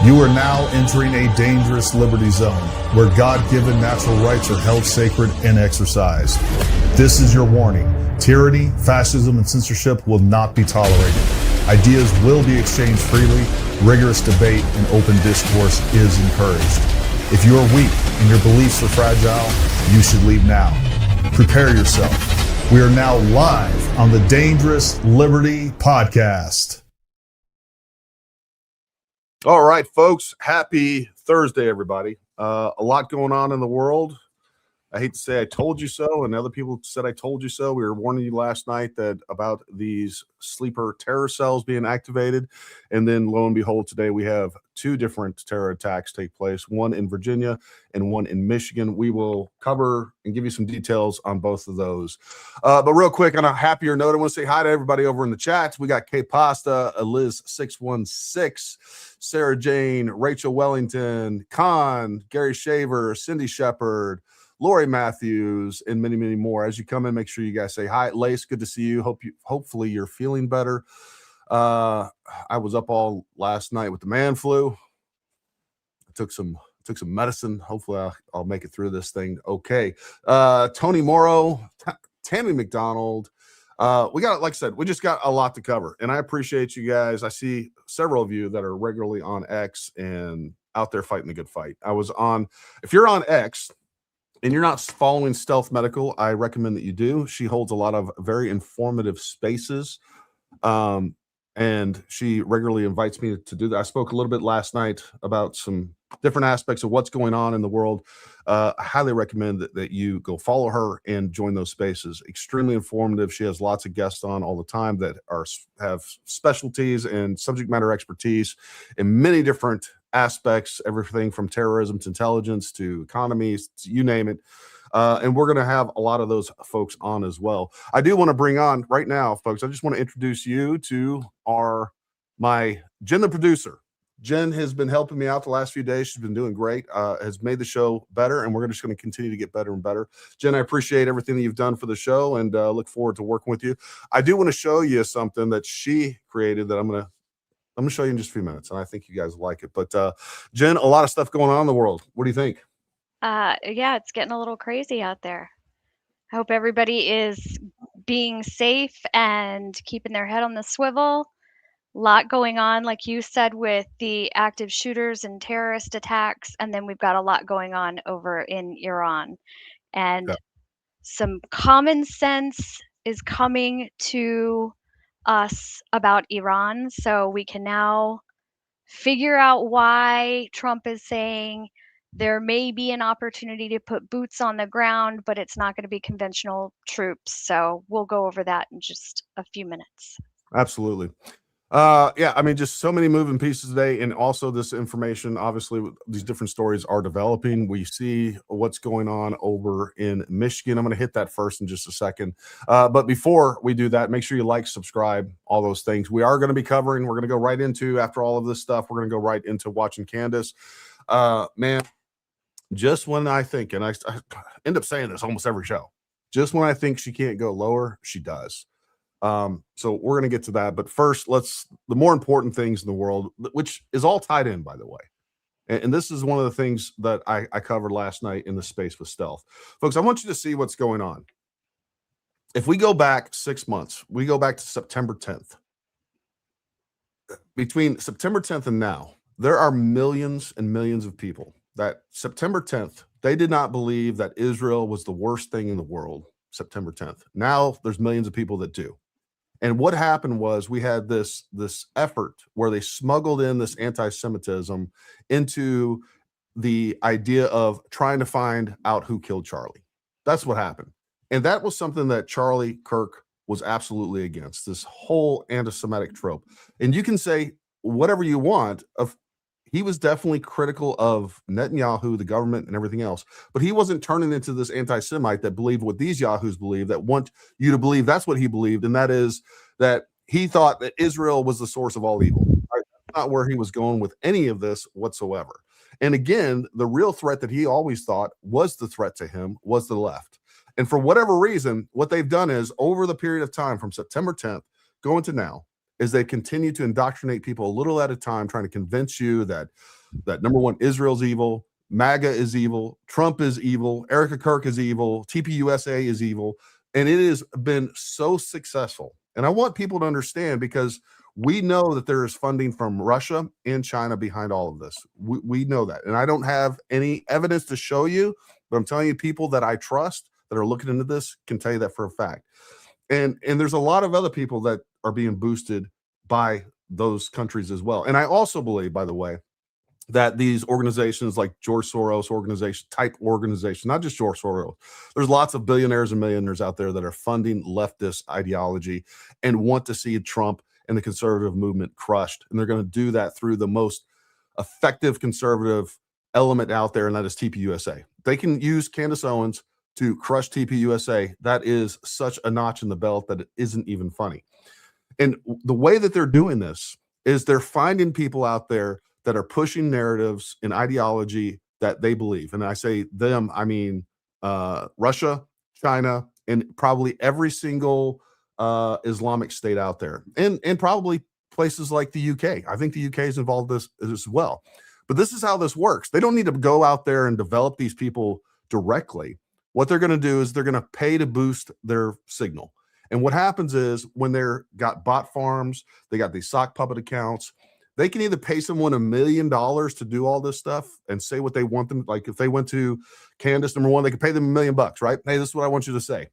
You are now entering a dangerous liberty zone where God-given natural rights are held sacred and exercised. This is your warning. Tyranny, fascism, and censorship will not be tolerated. Ideas will be exchanged freely. Rigorous debate and open discourse is encouraged. If you are weak and your beliefs are fragile, you should leave now. Prepare yourself. We are now live on the Dangerous Liberty Podcast. All right, folks. Happy Thursday, everybody. A lot going on in the world. I hate to say I told you so, and other people said I told you so. We were warning you last night about these sleeper terror cells being activated, and then lo and behold, today we have two different terror attacks take place, one in Virginia and one in Michigan. We will cover and give you some details on both of those. But real quick, on a happier note, I want to say hi to everybody over in the chats. We got K Pasta, Liz616, Sarah Jane, Rachel Wellington, Con, Gary Shaver, Cindy Shepard, Lori Matthews, and many, many more. As you come in, make sure you guys say hi. Lace, good to see you. Hopefully you're feeling better. I was up all last night with the man flu. I took some medicine. Hopefully I'll make it through this thing okay. Tony Morrow, Tammy McDonald. We got, like I said, we just got a lot to cover, and I appreciate you guys. I see several of you that are regularly on X and out there fighting the good fight. If you're on X and you're not following Stealth Medical, I recommend that you do. She holds a lot of very informative spaces, and she regularly invites me to do that. I spoke a little bit last night about some different aspects of what's going on in the world. I highly recommend that you go follow her and join those spaces. Extremely informative. She has lots of guests on all the time that have specialties and subject matter expertise in many different aspects, everything from terrorism to intelligence to economies, to you name it. And we're going to have a lot of those folks on as well. I do want to bring on right now, folks, I just want to introduce you to my Jen, the producer. Jen has been helping me out the last few days. She's been doing great, has made the show better, and we're just going to continue to get better and better. Jen, I appreciate everything that you've done for the show, and look forward to working with you. I do want to show you something that she created that I'm going to show you in just a few minutes, and I think you guys will like it. But Jen, a lot of stuff going on in the world. What do you think? Yeah, it's getting a little crazy out there. I hope everybody is being safe and keeping their head on the swivel. A lot going on, like you said, with the active shooters and terrorist attacks. And then we've got a lot going on over in Iran. And some common sense is coming to us about Iran. So we can now figure out why Trump is saying there may be an opportunity to put boots on the ground, but it's not going to be conventional troops. So we'll go over that in just a few minutes. Absolutely. I mean, just so many moving pieces today, and also this information, obviously, these different stories are developing. We see what's going on over in Michigan. I'm going to hit that first in just a second. But before we do that, make sure you like, subscribe, all those things. We are going to be covering, we're going to go right into, after all of this stuff, we're going to go right into watching Candace. Man, just when I think, and I end up saying this almost every show, just when I think she can't go lower, she does. So we're going to get to that, but first the more important things in the world, which is all tied in, by the way. And this is one of the things that I covered last night in the space with Stealth. Folks, I want you to see what's going on. If we go back 6 months, we go back to September 10th. Between September 10th and now, there are millions and millions of people that September 10th, they did not believe that Israel was the worst thing in the world, September 10th. Now there's millions of people that do. And what happened was we had this effort where they smuggled in this anti-Semitism into the idea of trying to find out who killed Charlie. That's what happened. And that was something that Charlie Kirk was absolutely against, this whole anti-Semitic trope. And you can say whatever you want he was definitely critical of Netanyahu, the government, and everything else. But he wasn't turning into this anti-Semite that believed what these yahoos believe, that want you to believe that's what he believed, and that is that he thought that Israel was the source of all evil. Right? That's not where he was going with any of this whatsoever. And again, the real threat that he always thought was the threat to him was the left. And for whatever reason, what they've done is over the period of time from September 10th going to now, is they continue to indoctrinate people a little at a time, trying to convince you that number one, Israel's evil, MAGA is evil, Trump is evil, Erica Kirk is evil, TPUSA is evil. And it has been so successful. And I want people to understand, because we know that there is funding from Russia and China behind all of this. We know that. And I don't have any evidence to show you, but I'm telling you, people that I trust that are looking into this can tell you that for a fact. And there's a lot of other people that are being boosted by those countries as well. And I also believe, by the way, that these organizations like George Soros organization, not just George Soros, there's lots of billionaires and millionaires out there that are funding leftist ideology and want to see Trump and the conservative movement crushed. And they're going to do that through the most effective conservative element out there, and that is TPUSA. They can use Candace Owens to crush TPUSA. That is such a notch in the belt that it isn't even funny. And the way that they're doing this is they're finding people out there that are pushing narratives and ideology that they believe. And I say them, I mean Russia, China, and probably every single Islamic state out there, and probably places like the UK. I think the UK is involved in this as well. But this is how this works. They don't need to go out there and develop these people directly. What they're going to do is they're going to pay to boost their signal. And what happens is, when they're got bot farms, they got these sock puppet accounts, they can either pay someone $1 million to do all this stuff and say what they want them. Like if they went to Candace, number one, they could pay them $1 million, right? Hey, this is what I want you to say.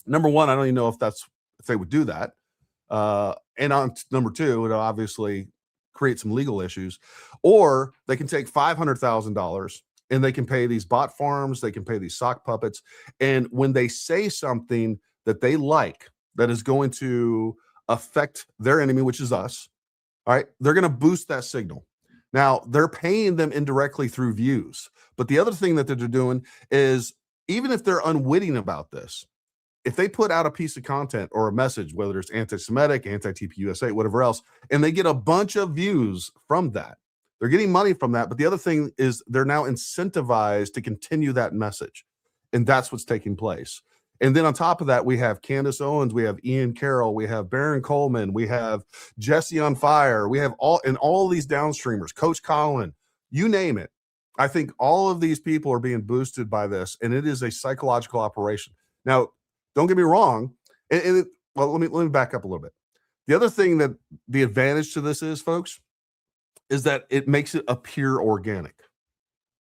Number one, I don't even know if they would do that. And on number two, it obviously create some legal issues. Or they can take $500,000 and they can pay these bot farms, they can pay these sock puppets. And when they say something that they like, that is going to affect their enemy, which is us, all right, they're going to boost that signal. Now, they're paying them indirectly through views. But the other thing that they're doing is, even if they're unwitting about this, if they put out a piece of content or a message, whether it's anti-Semitic, anti-TPUSA, whatever else, and they get a bunch of views from that, they're getting money from that. But the other thing is, they're now incentivized to continue that message. And that's what's taking place. And then on top of that, we have Candace Owens, we have Ian Carroll, we have Baron Coleman, we have Jesse on Fire, we have all these downstreamers, Coach Colin, you name it. I think all of these people are being boosted by this, and it is a psychological operation. Now, don't get me wrong. Well, let me back up a little bit. The other thing that the advantage to this is, folks, is that it makes it appear organic.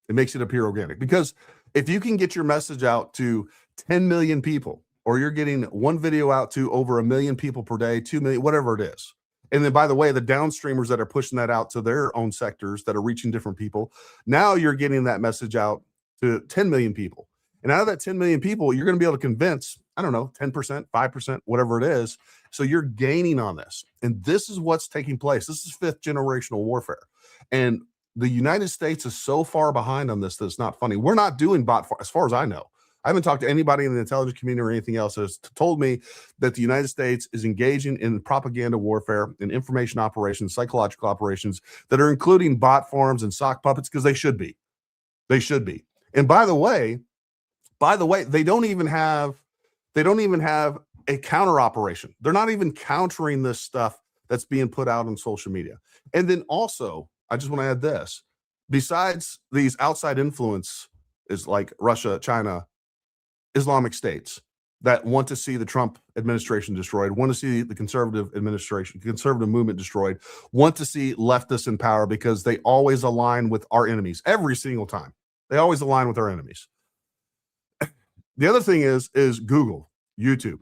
It makes it appear organic, because if you can get your message out to 10 million people, or you're getting one video out to over 1 million people per day, 2 million, whatever it is. And then, by the way, the downstreamers that are pushing that out to their own sectors that are reaching different people, now you're getting that message out to 10 million people. And out of that 10 million people, you're going to be able to convince, I don't know, 10%, 5%, whatever it is. So you're gaining on this. And this is what's taking place. This is 5th generational warfare. And the United States is so far behind on this that it's not funny. We're not doing as far as I know. I haven't talked to anybody in the intelligence community or anything else that has told me that the United States is engaging in propaganda warfare and information operations, psychological operations that are including bot farms and sock puppets, because they should be. They should be. And by the way, they don't even have a counter operation. They're not even countering this stuff that's being put out on social media. And then also, I just want to add this. Besides these outside influence is like Russia, China, Islamic states that want to see the Trump administration destroyed, want to see the conservative movement destroyed, want to see leftists in power, because they always align with our enemies every single time. They always align with our enemies. The other thing is Google, YouTube.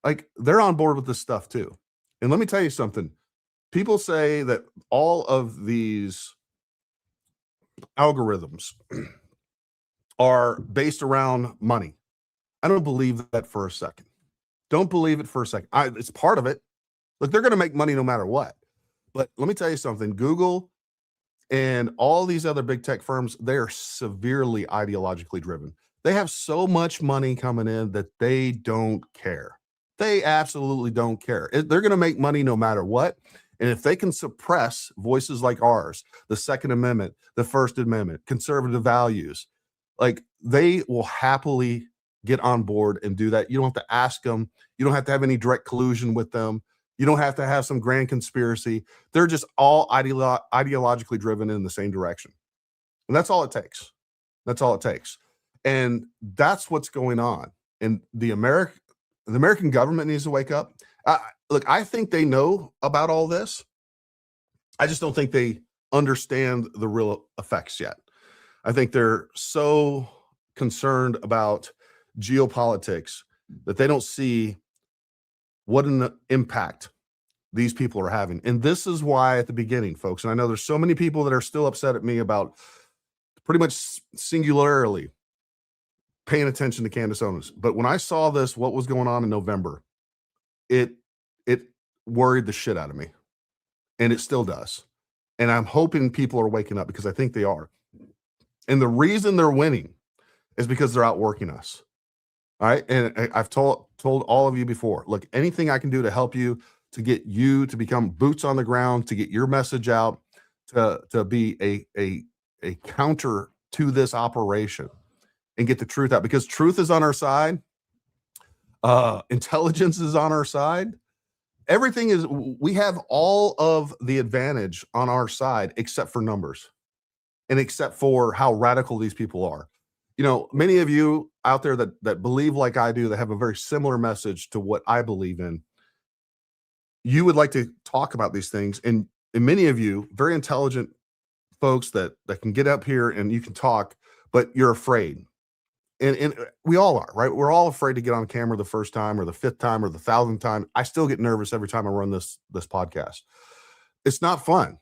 Like, they're on board with this stuff too. And let me tell you something. People say that all of these algorithms are based around money. I don't believe that for a second. Don't believe it for a second. It's part of it. Look, they're going to make money no matter what. But let me tell you something. Google and all these other big tech firms, they are severely ideologically driven. They have so much money coming in that they don't care. They absolutely don't care. They're going to make money no matter what. And if they can suppress voices like ours, the Second Amendment, the First Amendment, conservative values, like, they will happily get on board and do that. You don't have to ask them. You don't have to have any direct collusion with them. You don't have to have some grand conspiracy. They're just all ideologically driven in the same direction. And that's all it takes. That's all it takes. And that's what's going on. And the American government needs to wake up. Look, I think they know about all this. I just don't think they understand the real effects yet. I think they're so concerned about geopolitics that they don't see what an impact these people are having. And this is why at the beginning, folks, and I know there's so many people that are still upset at me about pretty much singularly paying attention to Candace Owens. But when I saw this, what was going on in November, it worried the shit out of me. And it still does. And I'm hoping people are waking up, because I think they are. And the reason they're winning is because they're outworking us. All right. And I've told all of you before, look, anything I can do to help you, to get you to become boots on the ground, to get your message out, to be a counter to this operation and get the truth out, because truth is on our side. Intelligence is on our side. Everything is, we have all of the advantage on our side, except for numbers and except for how radical these people are. You know, many of you out there that believe like I do, that have a very similar message to what I believe in, you would like to talk about these things. And many of you, very intelligent folks that can get up here and you can talk, but you're afraid. And we all are, right? We're all afraid to get on camera the first time or the fifth time or the 1,000th time. I still get nervous every time I run this podcast. It's not fun.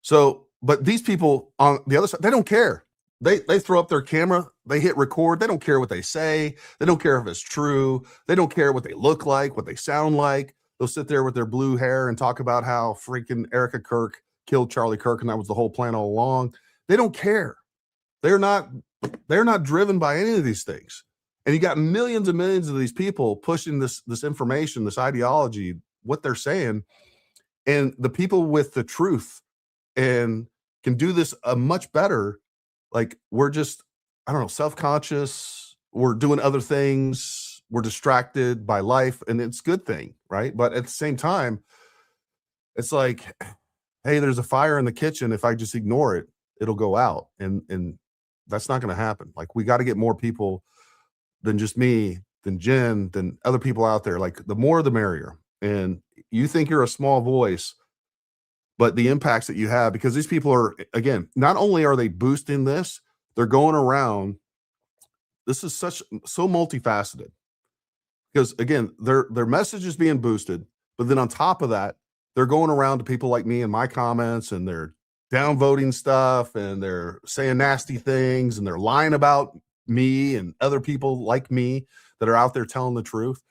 So, but these people on the other side, they don't care. They throw up their camera, they hit record. They don't care what they say. They don't care if it's true. They don't care what they look like, what they sound like. They'll sit there with their blue hair and talk about how freaking Erica Kirk killed Charlie Kirk and that was the whole plan all along. They don't care. They're not driven by any of these things. And you got millions and millions of these people pushing this information, this ideology, what they're saying. And the people with the truth and can do this much better. Like, we're just, I don't know, self-conscious. We're doing other things. We're distracted by life, and it's a good thing, right? But at the same time, it's like, hey, there's a fire in the kitchen. If I just ignore it, it'll go out. And that's not going to happen. Like, we got to get more people than just me, than Jen, than other people out there. Like, the more, the merrier. And you think you're a small voice, but the impacts that you have, because these people are, again, not only are they boosting this, they're going around. This is so multifaceted, because again, their message is being boosted, but then on top of that, they're going around to people like me and my comments, and they're downvoting stuff, and they're saying nasty things, and they're lying about me and other people like me that are out there telling the truth.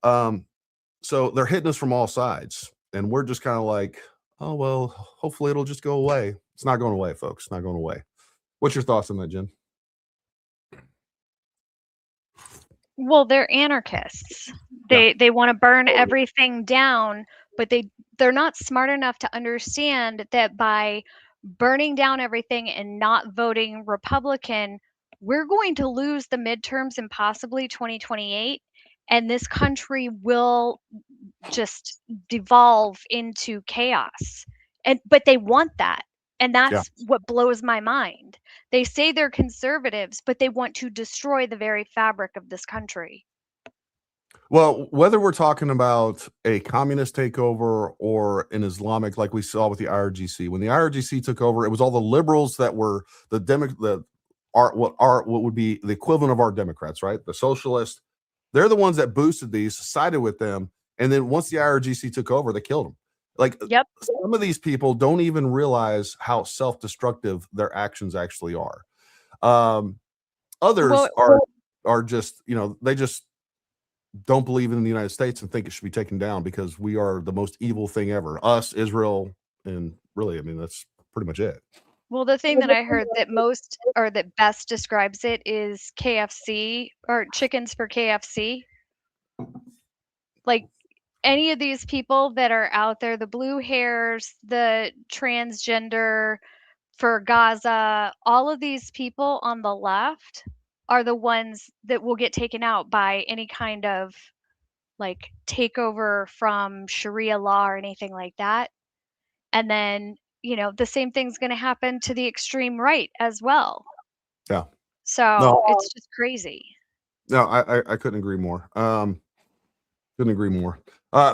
So they're hitting us from all sides, and we're just kind of like, oh, well, hopefully it'll just go away. It's not going away, folks. It's not going away. What's your thoughts on that, Jen? Well, they're anarchists. They want to burn everything down, but they're not smart enough to understand that by burning down everything and not voting Republican, we're going to lose the midterms and possibly 2028, and this country will just devolve into chaos. But they want that. And that's what blows my mind. They say they're conservatives, but they want to destroy the very fabric of this country. Well, whether we're talking about a communist takeover or an Islamic, like we saw with the IRGC, when the IRGC took over, it was all the liberals that were what would be the equivalent of our Democrats, right? The socialists. They're the ones that boosted these, sided with them, and then once the IRGC took over, they killed them. Like, some of these people don't even realize how self-destructive their actions actually are. Others are just, they just don't believe in the United States and think it should be taken down because we are the most evil thing ever. Us, Israel, and really, I mean, that's pretty much it. Well, the thing that I heard that most or that best describes it is KFC, or chickens for KFC. Like, any of these people that are out there, the blue hairs, the transgender for Gaza, all of these people on the left are the ones that will get taken out by any kind of like takeover from Sharia law or anything like that. And then, the same thing's going to happen to the extreme right as well. Yeah. So it's just crazy. No, I couldn't agree more. Couldn't agree more.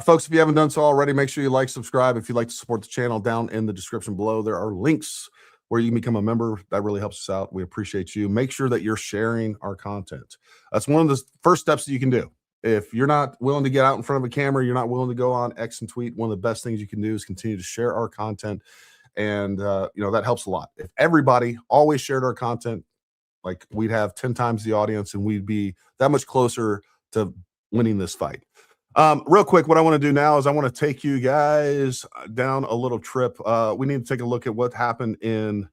Folks, if you haven't done so already, make sure you like, subscribe. If you'd like to support the channel, down in the description below, there are links where you can become a member. That really helps us out. We appreciate you. Make sure that you're sharing our content. That's one of the first steps that you can do. If you're not willing to get out in front of a camera, you're not willing to go on X and tweet, one of the best things you can do is continue to share our content. And, that helps a lot. If everybody always shared our content, like, we'd have 10 times the audience and we'd be that much closer to winning this fight. Real quick, what I want to do now is I want to take you guys down a little trip. We need to take a look at what happened in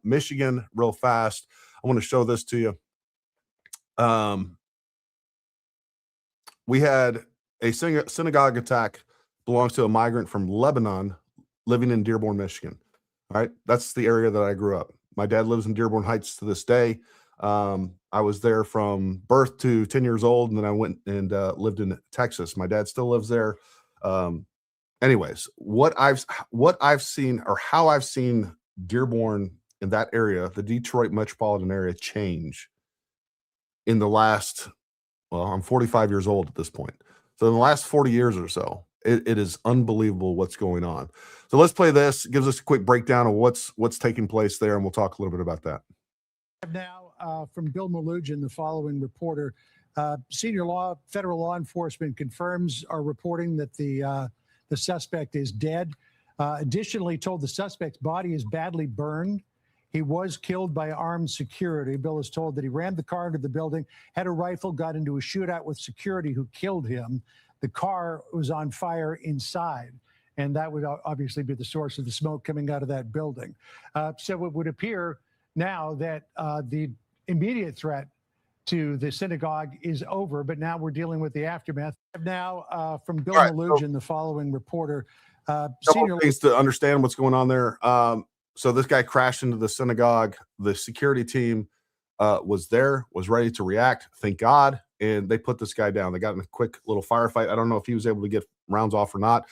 Michigan real fast. I want to show this to you. We had a synagogue attack, belongs to a migrant from Lebanon living in Dearborn, Michigan. All right, that's the area that I grew up. My dad lives in Dearborn Heights to this day. I was there from birth to 10 years old, and then I went and lived in Texas. My dad still lives there. Anyways, what I've seen, or how I've seen Dearborn in that area, the Detroit metropolitan area, change in the last, well, I'm 45 years old at this point. So in the last 40 years or so, it is unbelievable what's going on. So let's play this. It gives us a quick breakdown of what's taking place there, and we'll talk a little bit about that. Now, from Bill Malugin, the following reporter. Federal law enforcement confirms our reporting that the suspect is dead. Additionally, told the suspect's body is badly burned. He was killed by armed security. Bill is told that he rammed the car into the building, had a rifle, got into a shootout with security who killed him. The car was on fire inside, and that would obviously be the source of the smoke coming out of that building. So it would appear now that the immediate threat to the synagogue is over, but now we're dealing with the aftermath. Now, from Bill Malugin, the following reporter. Couple things to understand what's going on there. So this guy crashed into the synagogue. The security team was there, was ready to react. Thank God. And they put this guy down. They got in a quick little firefight. I don't know if he was able to get rounds off or not.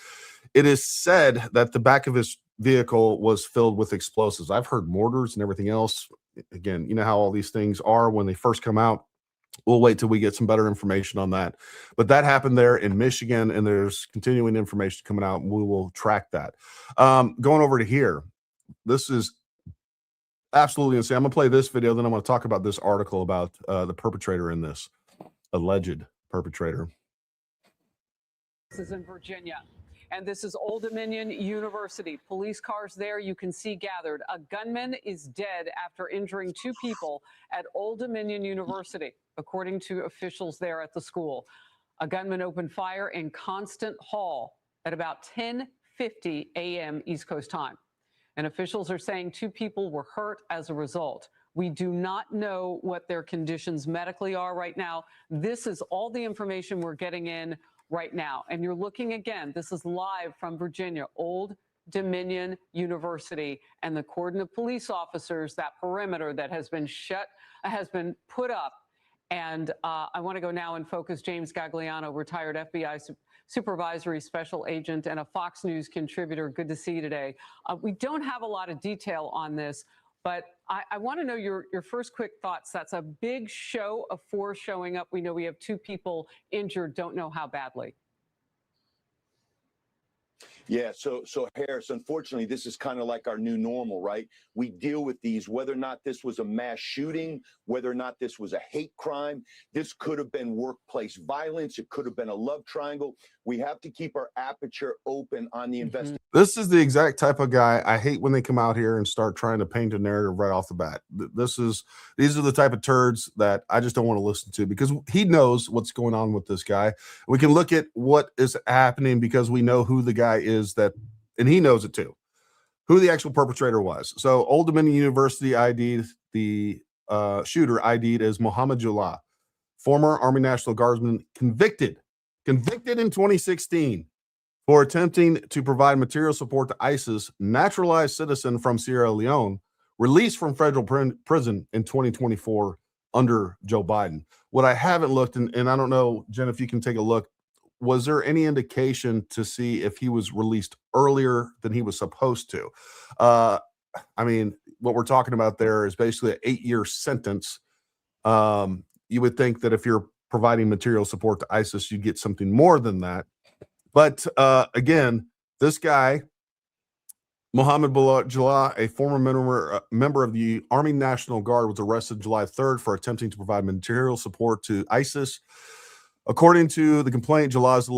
It is said that the back of his vehicle was filled with explosives. I've heard mortars and everything else. Again, you know how all these things are when they first come out. We'll wait till we get some better information on that. But that happened there in Michigan, and there's continuing information coming out, and we will track that. Going over to here, this is absolutely insane. I'm going to play this video, then I'm going to talk about this article about the perpetrator in this, alleged perpetrator. This is in Virginia. And this is Old Dominion University. Police cars there you can see gathered. A gunman is dead after injuring two people at Old Dominion University, according to officials there at the school. A gunman opened fire in Constant Hall at about 10:50 a.m. East Coast time. And officials are saying two people were hurt as a result. We do not know what their conditions medically are right now. This is all the information we're getting in right now. And you're looking again, this is live from Virginia, Old Dominion University, and the cordon of police officers, that perimeter that has been put up. And I want to go now and focus James Gagliano, retired FBI supervisory special agent and a Fox News contributor. Good to see you today. We don't have a lot of detail on this, but I want to know your first quick thoughts. That's a big show of force showing up. We know we have two people injured, don't know how badly. Yeah, so Harris, unfortunately, this is kind of like our new normal, right? We deal with these, whether or not this was a mass shooting, whether or not this was a hate crime. This could have been workplace violence. It could have been a love triangle. We have to keep our aperture open on the investigation. This is the exact type of guy I hate when they come out here and start trying to paint a narrative right off the bat. These are the type of turds that I just don't want to listen to, because he knows what's going on with this guy. We can look at what is happening because we know who the guy is, and he knows it too, who the actual perpetrator was. So Old Dominion University ID'd the shooter, ID'd as Mohammed Jula, former Army National Guardsman, convicted in 2016 for attempting to provide material support to ISIS, naturalized citizen from Sierra Leone, released from federal prison in 2024 under Joe Biden. What I haven't looked, and I don't know, Jen, if you can take a look, was there any indication to see if he was released earlier than he was supposed to? I mean, what we're talking about there is basically an 8-year sentence. You would think that if you're providing material support to ISIS, you'd get something more than that. But again, this guy, Mohammed Jalal, a former member of the Army National Guard, was arrested July 3rd for attempting to provide material support to ISIS. According to the complaint, Jalal is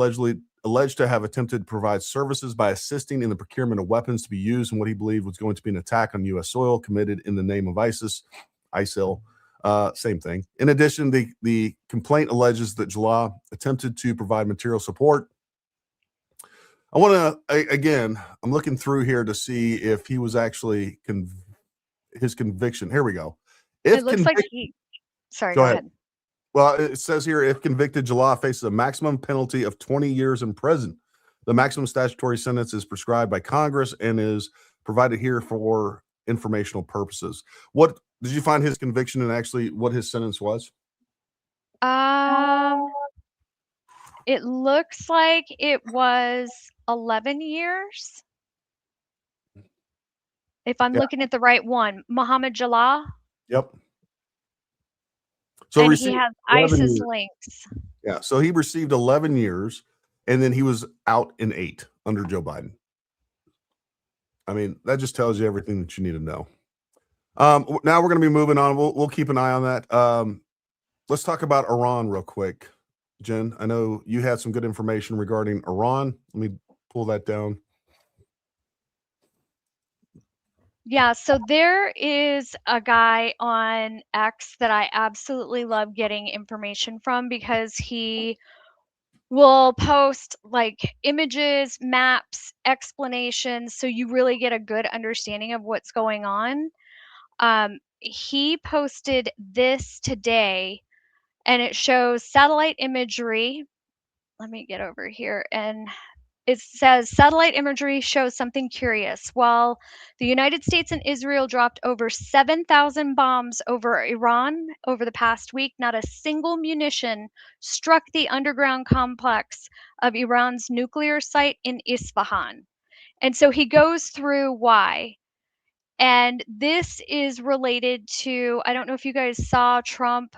alleged to have attempted to provide services by assisting in the procurement of weapons to be used in what he believed was going to be an attack on U.S. soil committed in the name of ISIL, same thing. In addition, the complaint alleges that Jalal attempted to provide material support. I want to, again, I'm looking through here to see if he was actually, his conviction. Here we go. It looks like he, sorry, go ahead. Well, it says here, if convicted, Jalal faces a maximum penalty of 20 years in prison. The maximum statutory sentence is prescribed by Congress and is provided here for informational purposes. What did you find his conviction and actually what his sentence was? It looks like it was 11 years. If I'm looking at the right one, Mohammed Jalal. Yep. So and he has ISIS links. Yeah. So he received 11 years and then he was out in 8 under Joe Biden. I mean, that just tells you everything that you need to know. Now we're going to be moving on. We'll keep an eye on that. Let's talk about Iran real quick. Jen, I know you had some good information regarding Iran. Let me pull that down. Yeah, so there is a guy on X that I absolutely love getting information from because he will post like images, maps, explanations, so you really get a good understanding of what's going on. He posted this today, and it shows satellite imagery. Let me get over here, and it says satellite imagery shows something curious. While the United States and Israel dropped over 7,000 bombs over Iran over the past week, not a single munition struck the underground complex of Iran's nuclear site in Isfahan. And so he goes through why. And this is related to, I don't know if you guys saw Trump,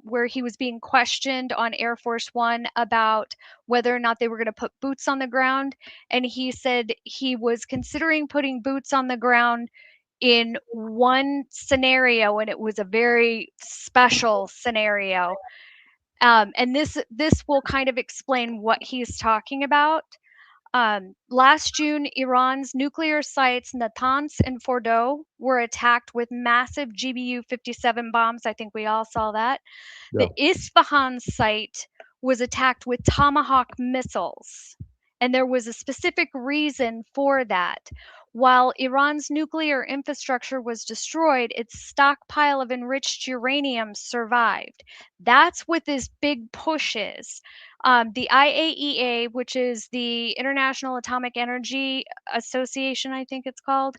where he was being questioned on Air Force One about whether or not they were going to put boots on the ground. And he said he was considering putting boots on the ground in one scenario, and it was a very special scenario. And this will kind of explain what he's talking about. Last June, Iran's nuclear sites Natanz and Fordow were attacked with massive GBU-57 bombs. I think we all saw that. Yeah. The Isfahan site was attacked with Tomahawk missiles, and there was a specific reason for that. While Iran's nuclear infrastructure was destroyed, its stockpile of enriched uranium survived. That's what this big push is. The IAEA, which is the International Atomic Energy Association, I think it's called,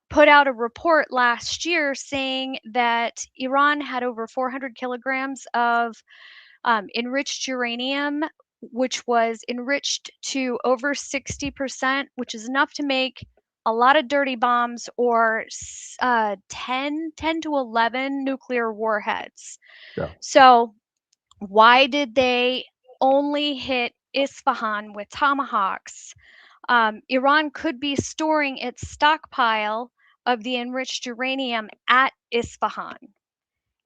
put out a report last year saying that Iran had over 400 kilograms of enriched uranium, which was enriched to over 60%, which is enough to make a lot of dirty bombs or 10 to 11 nuclear warheads. Yeah. So why did they only hit Isfahan with Tomahawks? Iran could be storing its stockpile of the enriched uranium at Isfahan.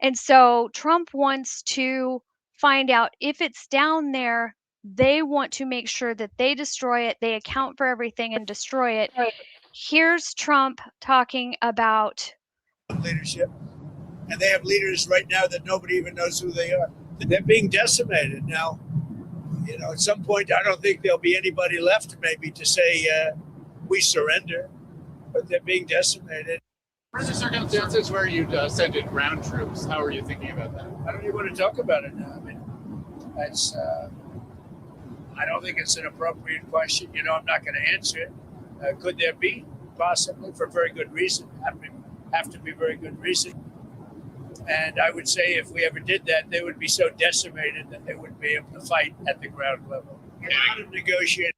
And so Trump wants to find out if it's down there. They want to make sure that they destroy it. They account for everything and destroy it. Here's Trump talking about leadership. And they have leaders right now that nobody even knows who they are. They're being decimated now. You know, at some point, I don't think there'll be anybody left maybe to say we surrender, but they're being decimated. What are the circumstances where you send in ground troops? How are you thinking about that? I don't even want to talk about it now. I mean, that's, I don't think it's an appropriate question. You know, I'm not going to answer it. Could there be? Possibly, for very good reason. Have to be very good reason. And I would say if we ever did that, they would be so decimated that they wouldn't be able to fight at the ground level. A lot of negotiating.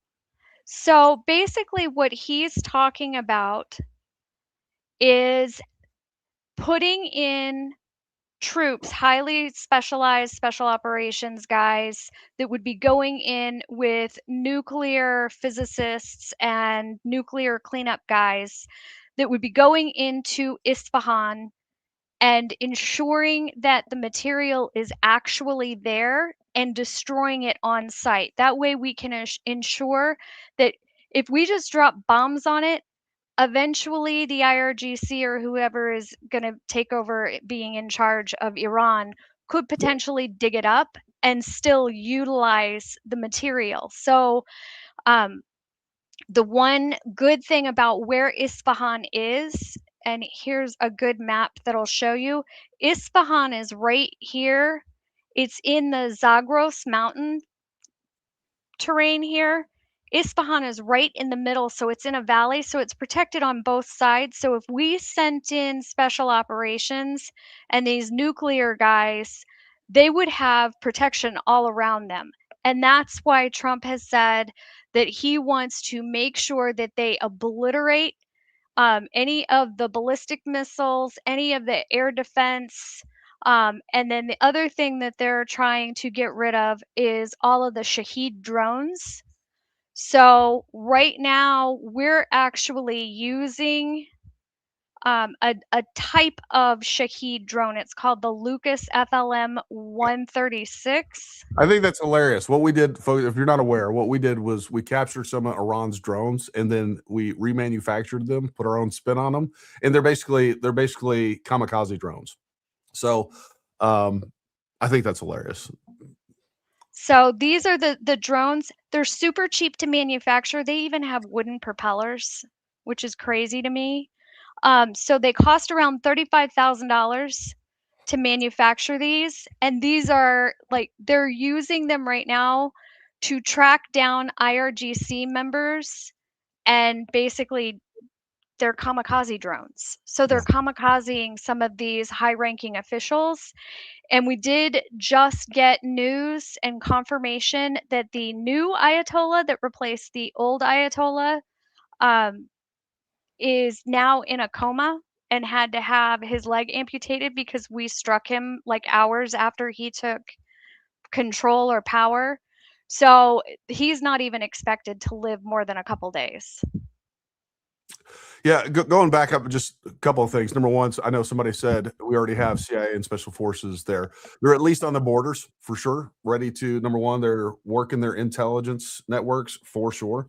So basically, what he's talking about is putting in troops, highly specialized special operations guys that would be going in with nuclear physicists and nuclear cleanup guys that would be going into Isfahan and ensuring that the material is actually there and destroying it on site. That way we can ensure that if we just drop bombs on it, eventually the IRGC or whoever is going to take over being in charge of Iran could potentially dig it up and still utilize the material. So the one good thing about where Isfahan is, and here's a good map that'll show you, Isfahan is right here. It's in the Zagros mountain terrain here. Isfahan is right in the middle, so it's in a valley, so it's protected on both sides. So if we sent in special operations and these nuclear guys, they would have protection all around them. And that's why Trump has said that he wants to make sure that they obliterate any of the ballistic missiles, any of the air defense. And then the other thing that they're trying to get rid of is all of the Shahed drones. So right now we're actually using a type of Shahed drone. It's called the Lucas FLM 136. I think that's hilarious. What we did, folks, if you're not aware, what we did was we captured some of Iran's drones and then we remanufactured them, put our own spin on them, and they're basically kamikaze drones. So I think that's hilarious. So these are the drones. They're super cheap to manufacture. They even have wooden propellers, which is crazy to me. So they cost around $35,000 to manufacture these. And these are like, they're using them right now to track down IRGC members, and basically they're kamikaze drones. So they're kamikazing some of these high ranking officials. And we did just get news and confirmation that the new Ayatollah that replaced the old Ayatollah is now in a coma and had to have his leg amputated because we struck him like hours after he took control or power. So he's not even expected to live more than a couple days. Yeah, going back up just a couple of things. Number one, I know somebody said we already have CIA and Special Forces there. They're at least on the borders for sure, ready to, number one, they're working their intelligence networks for sure.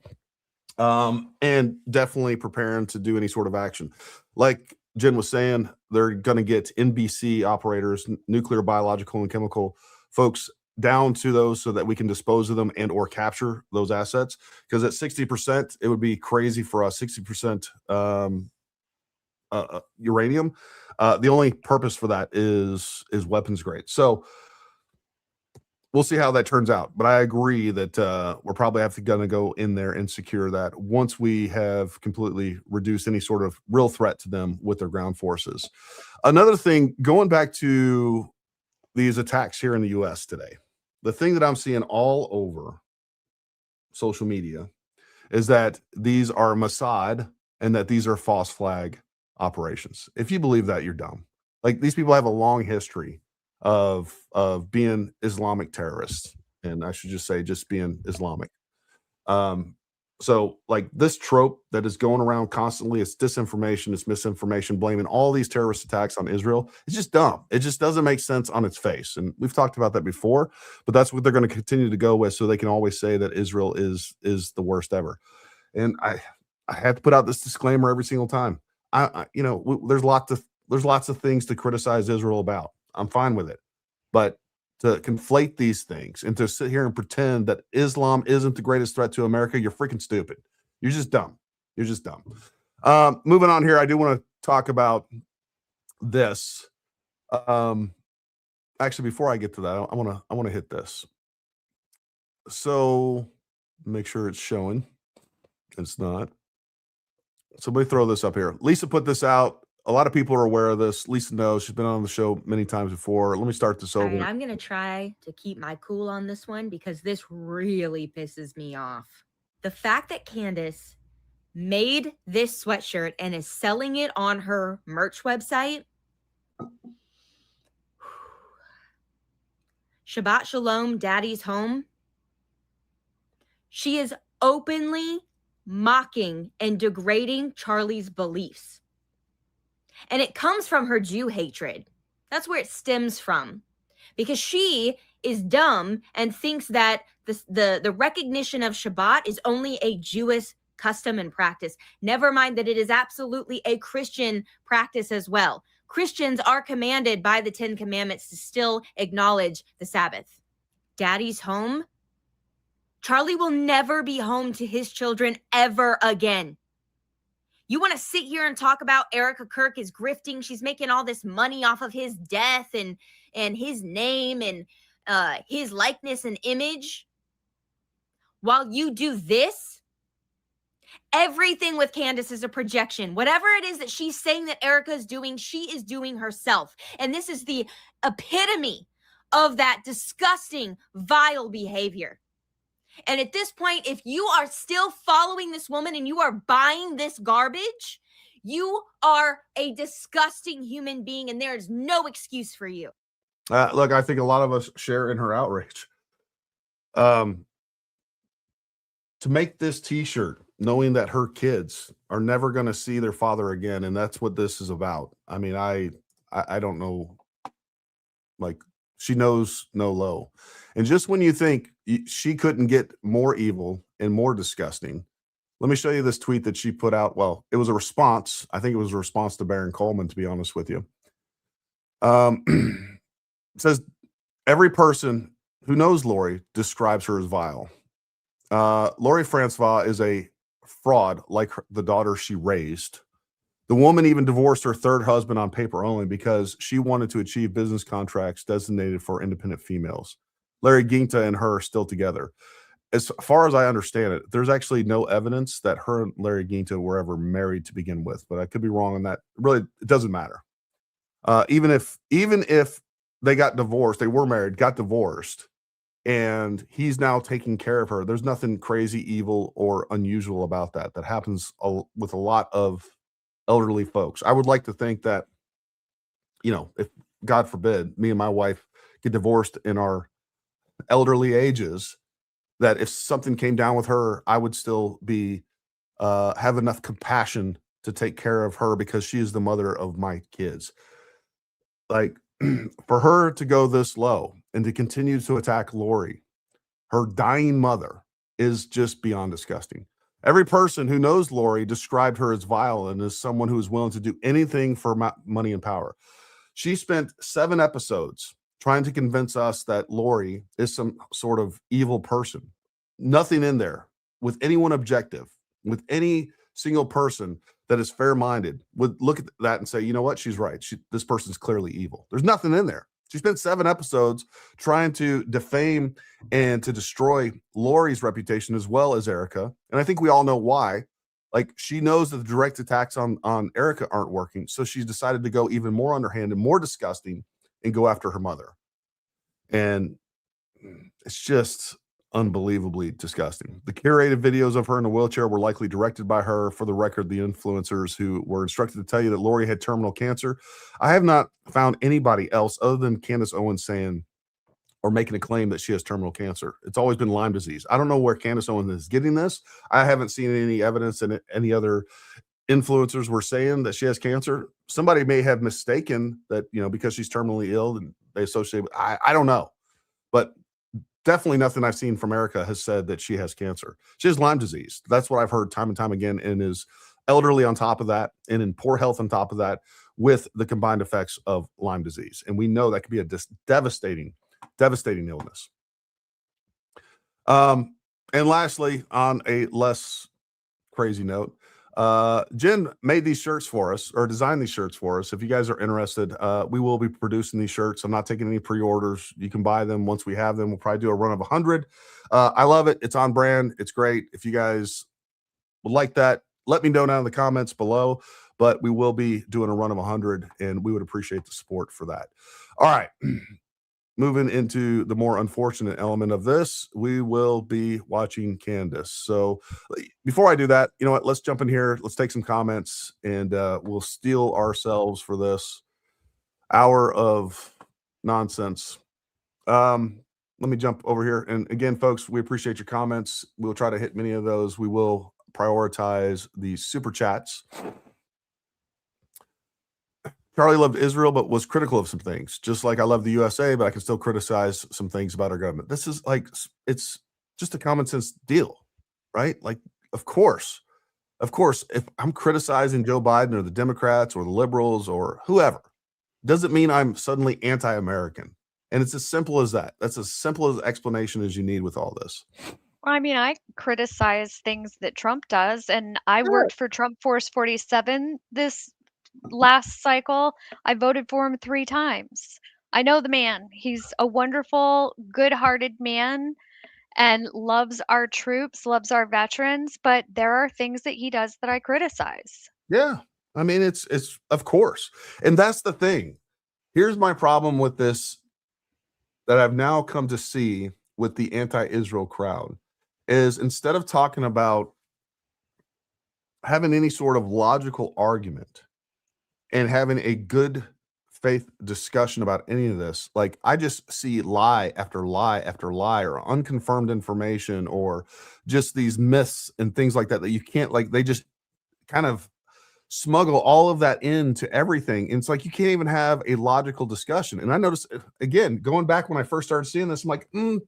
And definitely preparing to do any sort of action. Like Jen was saying, they're going to get NBC operators, nuclear, biological, and chemical folks down to those so that we can dispose of them and or capture those assets. Because at 60%, it would be crazy for us. 60% uranium. The only purpose for that is weapons grade. So we'll see how that turns out. But I agree that we're probably going to go in there and secure that once we have completely reduced any sort of real threat to them with their ground forces. Another thing, going back to these attacks here in the U.S. today, the thing that I'm seeing all over social media is that these are Mossad and that these are false flag operations. If you believe that, you're dumb. Like, these people have a long history of being Islamic terrorists, and I should just say just being Islamic. So like this trope that is going around constantly, it's disinformation, it's misinformation, blaming all these terrorist attacks on Israel. It's just dumb. It just doesn't make sense on its face. And we've talked about that before, but that's what they're going to continue to go with, so they can always say that Israel is the worst ever. And I have to put out this disclaimer every single time. There's lots of things to criticize Israel about. I'm fine with it. But to conflate these things and to sit here and pretend that Islam isn't the greatest threat to America, you're freaking stupid. You're just dumb. You're just dumb. Moving on here, I do want to talk about this. Actually, before I get to that, I want to hit this. So make sure it's showing. It's not. Somebody throw this up here. Lisa put this out a lot of people are aware of this. Lisa knows. She's been on the show many times before. Let me start this All over. right, I'm going to try to keep my cool on this one because this really pisses me off. The fact that Candace made this sweatshirt and is selling it on her merch website. Shabbat Shalom, Daddy's Home. She is openly mocking and degrading Charlie's beliefs. And it comes from her Jew hatred. That's where it stems from. Because she is dumb and thinks that the recognition of Shabbat is only a Jewish custom and practice. Never mind that it is absolutely a Christian practice as well. Christians are commanded by the 10 Commandments to still acknowledge the Sabbath. Daddy's home. Charlie will never be home to his children ever again. You want to sit here and talk about Erica Kirk is grifting. She's making all this money off of his death and his name and his likeness and image. While you do this, everything with Candace is a projection. Whatever it is that she's saying that Erica is doing, she is doing herself. And this is the epitome of that disgusting, vile behavior. And at this point, if you are still following this woman and you are buying this garbage, you are a disgusting human being and there is no excuse for you. Look, I think a lot of us share in her outrage. To make this t-shirt, knowing that her kids are never going to see their father again, and that's what this is about. I mean, I don't know. Like, she knows no low. And just when you think she couldn't get more evil and more disgusting, let me show you this tweet that she put out. Well, it was a response. I think it was a response to Baron Coleman, to be honest with you. It says, every person who knows Lori describes her as vile. Lori Francois is a fraud like the daughter she raised. The woman even divorced her third husband on paper only because she wanted to achieve business contracts designated for independent females. Larry Ginta and her are still together. As far as I understand it, there's actually no evidence that her and Larry Ginta were ever married to begin with, but I could be wrong on that. Really, it doesn't matter. Even if they got divorced, they were married, got divorced, and he's now taking care of her. There's nothing crazy, evil, or unusual about that. That happens with a lot of elderly folks. I would like to think that, you know, if God forbid, me and my wife get divorced in our elderly ages, that if something came down with her, I would still be have enough compassion to take care of her because she is the mother of my kids. Like, for her to go this low and to continue to attack Lori, her dying mother, is just beyond disgusting. Every person who knows Lori described her as vile and as someone who is willing to do anything for money and power. She spent 7 episodes trying to convince us that Lori is some sort of evil person. Nothing in there with anyone objective, with any single person that is fair-minded would look at that and say, you know what, she's right. This person's clearly evil. There's nothing in there. She spent 7 episodes trying to defame and to destroy Lori's reputation as well as Erica. And I think we all know why. Like, she knows that the direct attacks on Erica aren't working. So she's decided to go even more underhand and more disgusting and go after her mother. And it's just unbelievably disgusting. The curated videos of her in a wheelchair were likely directed by her. For the record, the influencers who were instructed to tell you that Lori had terminal cancer. I have not found anybody else other than Candace Owens saying or making a claim that she has terminal cancer. It's always been Lyme disease. I don't know where Candace Owens is getting this. I haven't seen any evidence that any other influencers were saying that she has cancer. Somebody may have mistaken that, you know, because she's terminally ill and they associate with, I don't know. But definitely nothing I've seen from Erica has said that she has cancer. She has Lyme disease. That's what I've heard time and time again, and is elderly on top of that and in poor health on top of that with the combined effects of Lyme disease. And we know that could be a devastating illness. And lastly, on a less crazy note, Jen made these shirts for us, or designed these shirts for us. If you guys are interested, we will be producing these shirts. I'm not taking any pre-orders. You can buy them once we have them. We'll probably do a run of 100. I love it. It's on brand. It's great. If you guys would like that, let me know down in the comments below. but we will be doing a run of 100, and we would appreciate the support for that. All right. Moving into the more unfortunate element of this, we will be watching Candace. So before I do that, you know what? Let's jump in here. Let's take some comments, and we'll steel ourselves for this hour of nonsense. Let me jump over here. And again, folks, we appreciate your comments. We'll try to hit many of those. We will prioritize the super chats. Charlie loved Israel, but was critical of some things. Just like I love the USA, but I can still criticize some things about our government. This is like, it's just a common sense deal, right? Like, of course, if I'm criticizing Joe Biden or the Democrats or the liberals or whoever, doesn't mean I'm suddenly anti-American. And it's as simple as that. That's as simple as explanation as you need with all this. Well, I mean, I criticize things that Trump does, and I worked for Trump Force 47 this last cycle. I voted for him 3 times. I know the man. He's a wonderful, good-hearted man and loves our troops, loves our veterans, but there are things that he does that I criticize. Yeah. I mean, it's of course. And that's the thing. Here's my problem with this that I've now come to see with the anti-Israel crowd is instead of talking about having any sort of logical argument and having a good faith discussion about any of this, like I just see lie after lie after lie or unconfirmed information or just these myths and things like that you can't, like, they just kind of smuggle all of that into everything. And it's like you can't even have a logical discussion. And I noticed, again, going back when I first started seeing this, I'm like, you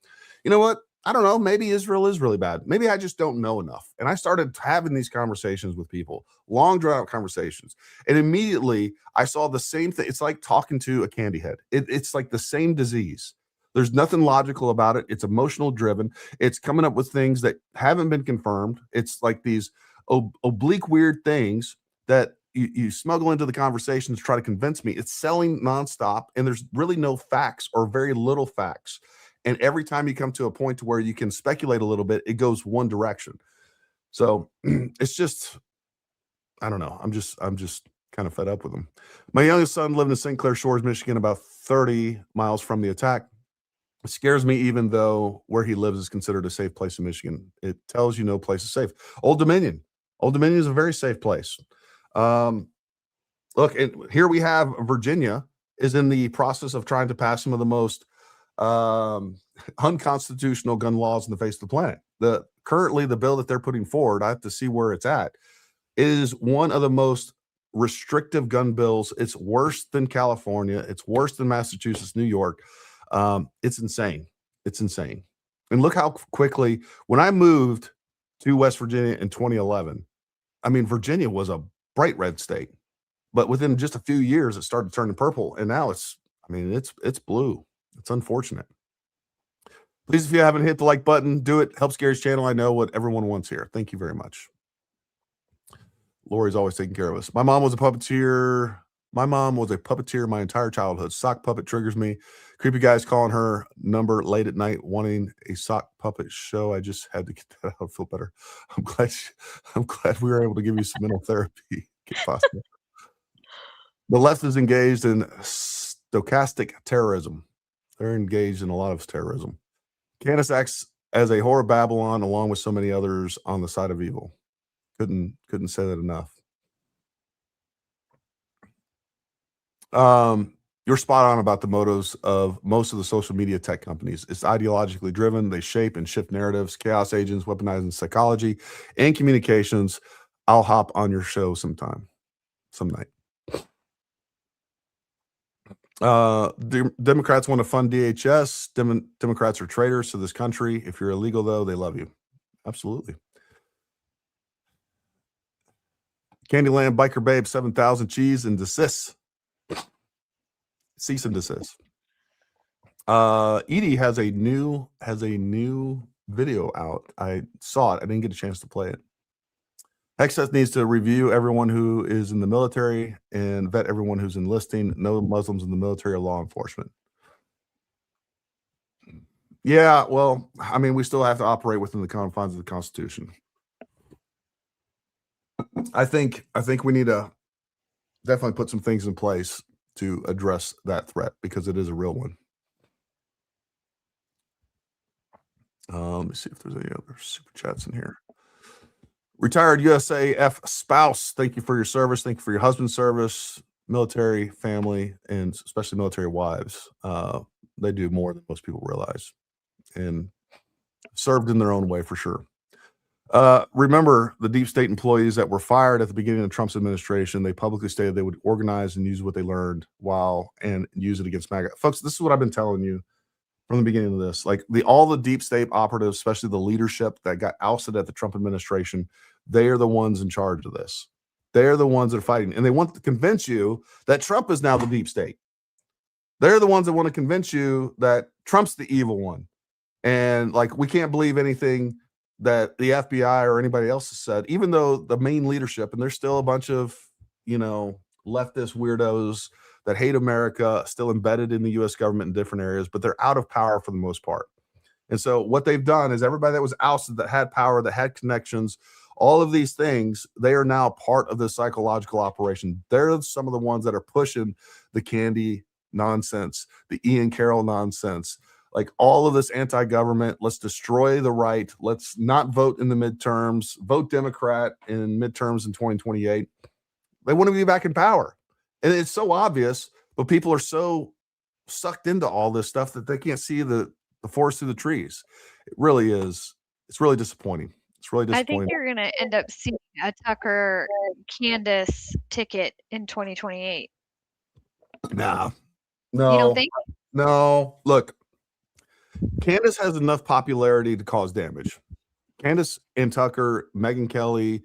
know what? I don't know. Maybe Israel is really bad. Maybe I just don't know enough. And I started having these conversations with people, long drawn out conversations. And immediately I saw the same thing. It's like talking to a candy head. It's like the same disease. There's nothing logical about it. It's emotional driven. It's coming up with things that haven't been confirmed. It's like these oblique, weird things that you smuggle into the conversation to try to convince me. It's selling nonstop, and there's really no facts or very little facts. And every time you come to a point to where you can speculate a little bit, it goes one direction. So it's just, I don't know. I'm just kind of fed up with them. My youngest son lived in St. Clair Shores, Michigan, about 30 miles from the attack. It scares me, even though where he lives is considered a safe place in Michigan. It tells you no place is safe. Old Dominion is a very safe place. Look, here we have Virginia is in the process of trying to pass some of the most unconstitutional gun laws in the face of the planet. Currently the bill that they're putting forward, I have to see where it's at, is one of the most restrictive gun bills. It's worse than California. It's worse than Massachusetts, New York. It's insane. It's insane. And look how quickly, when I moved to West Virginia in 2011, I mean, Virginia was a bright red state, but within just a few years, it started turning purple. And now it's blue. It's unfortunate. Please, if you haven't hit the like button, do it. Helps Gary's channel. I know what everyone wants here. Thank you very much. Lori's always taking care of us. My mom was a puppeteer my entire childhood. Sock puppet triggers me. Creepy guys calling her number late at night wanting a sock puppet show. I just had to get that out. Feel better. I'm glad we were able to give you some mental therapy if possible. The left is engaged in stochastic terrorism. They're engaged in a lot of terrorism. Candace acts as a whore of Babylon, along with so many others on the side of evil. Couldn't say that enough. You're spot on about the motives of most of the social media tech companies. It's ideologically driven. They shape and shift narratives, chaos agents, weaponizing psychology and communications. I'll hop on your show some night. Democrats want to fund DHS. Democrats are traitors to this country. If you're illegal, though, they love you. Absolutely. Candyland Biker Babe 7000 cheese and desist. Cease and desist. Edie has a new video out. I saw it. I didn't get a chance to play it. Hexas needs to review everyone who is in the military and vet everyone who's enlisting. No Muslims in the military or law enforcement. Yeah, well, I mean, we still have to operate within the confines of the Constitution. I think we need to definitely put some things in place to address that threat because it is a real one. Let me see if there's any other super chats in here. Retired USAF spouse, thank you for your service. Thank you for your husband's service, military family, and especially military wives. They do more than most people realize and served in their own way for sure. Remember the deep state employees that were fired at the beginning of Trump's administration. They publicly stated they would organize and use what they learned and use it against MAGA. Folks, this is what I've been telling you from the beginning of this. Like all the deep state operatives, especially the leadership that got ousted at the Trump administration, they are the ones in charge of this. They're the ones that are fighting. And they want to convince you that Trump is now the deep state. They're the ones that want to convince you that Trump's the evil one. And like, we can't believe anything that the FBI or anybody else has said, even though the main leadership, and there's still a bunch of, leftist weirdos that hate America still embedded in the U.S. government in different areas, but they're out of power for the most part. And so what they've done is everybody that was ousted, that had power, that had connections, all of these things, they are now part of the psychological operation. They're some of the ones that are pushing the Candy nonsense, the Ian Carroll nonsense, like all of this anti-government. Let's destroy the right. Let's not vote in the midterms, vote Democrat in midterms in 2028. They want to be back in power. And it's so obvious, but people are so sucked into all this stuff that they can't see the forest through the trees. It really is. It's really disappointing. It's really disappointing. I think you're going to end up seeing a Tucker Candace ticket in 2028. No. You don't think? No. Look, Candace has enough popularity to cause damage. Candace and Tucker, Megyn Kelly,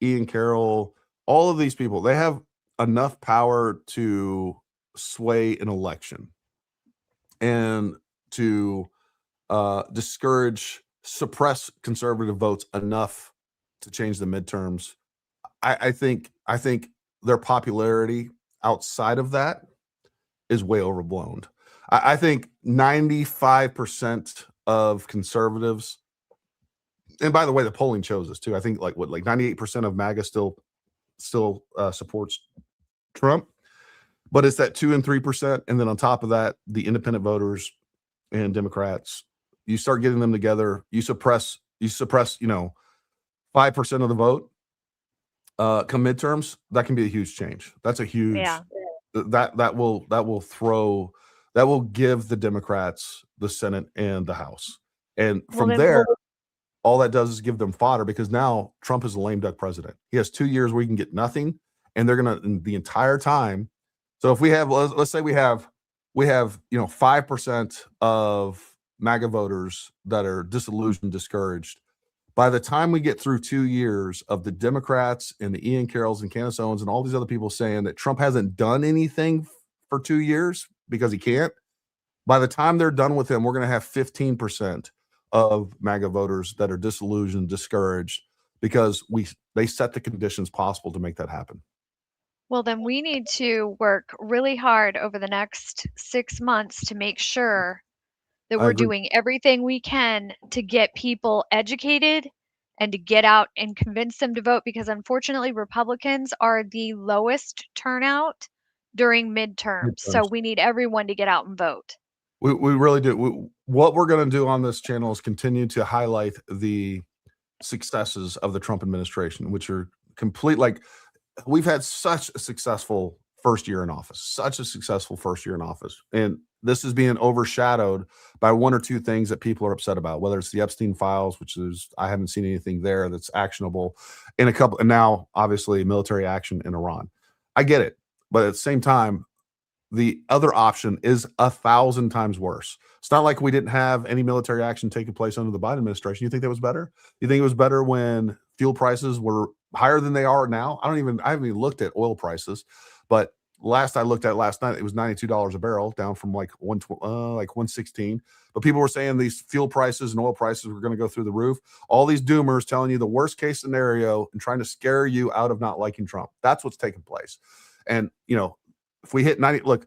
Ian Carroll, all of these people, they have enough power to sway an election and to suppress conservative votes enough to change the midterms. I think their popularity outside of that is way overblown. I think 95% of conservatives, and by the way, the polling shows this too. I think like 98% of MAGA still supports Trump, but it's that 2 and 3%, and then on top of that, the independent voters and Democrats. You start getting them together, you suppress 5% of the vote. Come midterms, that can be a huge change. That's a huge that will give the Democrats the Senate and the House. And from there, all that does is give them fodder, because now Trump is a lame duck president. He has 2 years where he can get nothing, and they're gonna the entire time. So if we have, let's say we have 5% of MAGA voters that are disillusioned, discouraged. By the time we get through 2 years of the Democrats and the Ian Carrolls and Candace Owens and all these other people saying that Trump hasn't done anything for 2 years because he can't, by the time they're done with him, we're going to have 15% of MAGA voters that are disillusioned, discouraged, because they set the conditions possible to make that happen. Well, then we need to work really hard over the next 6 months to make sure that we're doing everything we can to get people educated and to get out and convince them to vote, because unfortunately Republicans are the lowest turnout during midterms. So we need everyone to get out and vote. We really do. What we're going to do on this channel is continue to highlight the successes of the Trump administration, which are complete. Like, we've had such a successful first year in office, and this is being overshadowed by one or two things that people are upset about, whether it's the Epstein files, which is, I haven't seen anything there that's actionable, and now obviously military action in Iran. I get it, but at the same time, the other option is 1,000 times worse. It's not like we didn't have any military action taking place under the Biden administration. You think that was better? You think it was better when fuel prices were higher than they are now? I haven't even looked at oil prices, but last I looked at last night, it was $92 a barrel, down from like 116. But people were saying these fuel prices and oil prices were going to go through the roof. All these doomers telling you the worst case scenario and trying to scare you out of not liking Trump. That's what's taking place. And, if we hit 90, look,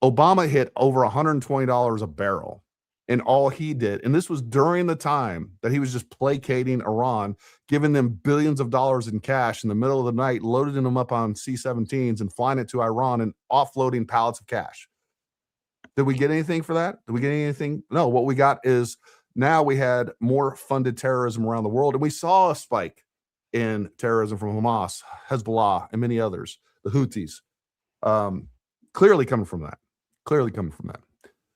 Obama hit over $120 a barrel And all he did, and this was during the time that he was just placating Iran, giving them billions of dollars in cash in the middle of the night, loading them up on C-17s and flying it to Iran and offloading pallets of cash. Did we get anything for that? Did we get anything? No, what we got is now we had more funded terrorism around the world, and we saw a spike in terrorism from Hamas, Hezbollah, and many others, the Houthis, clearly coming from that.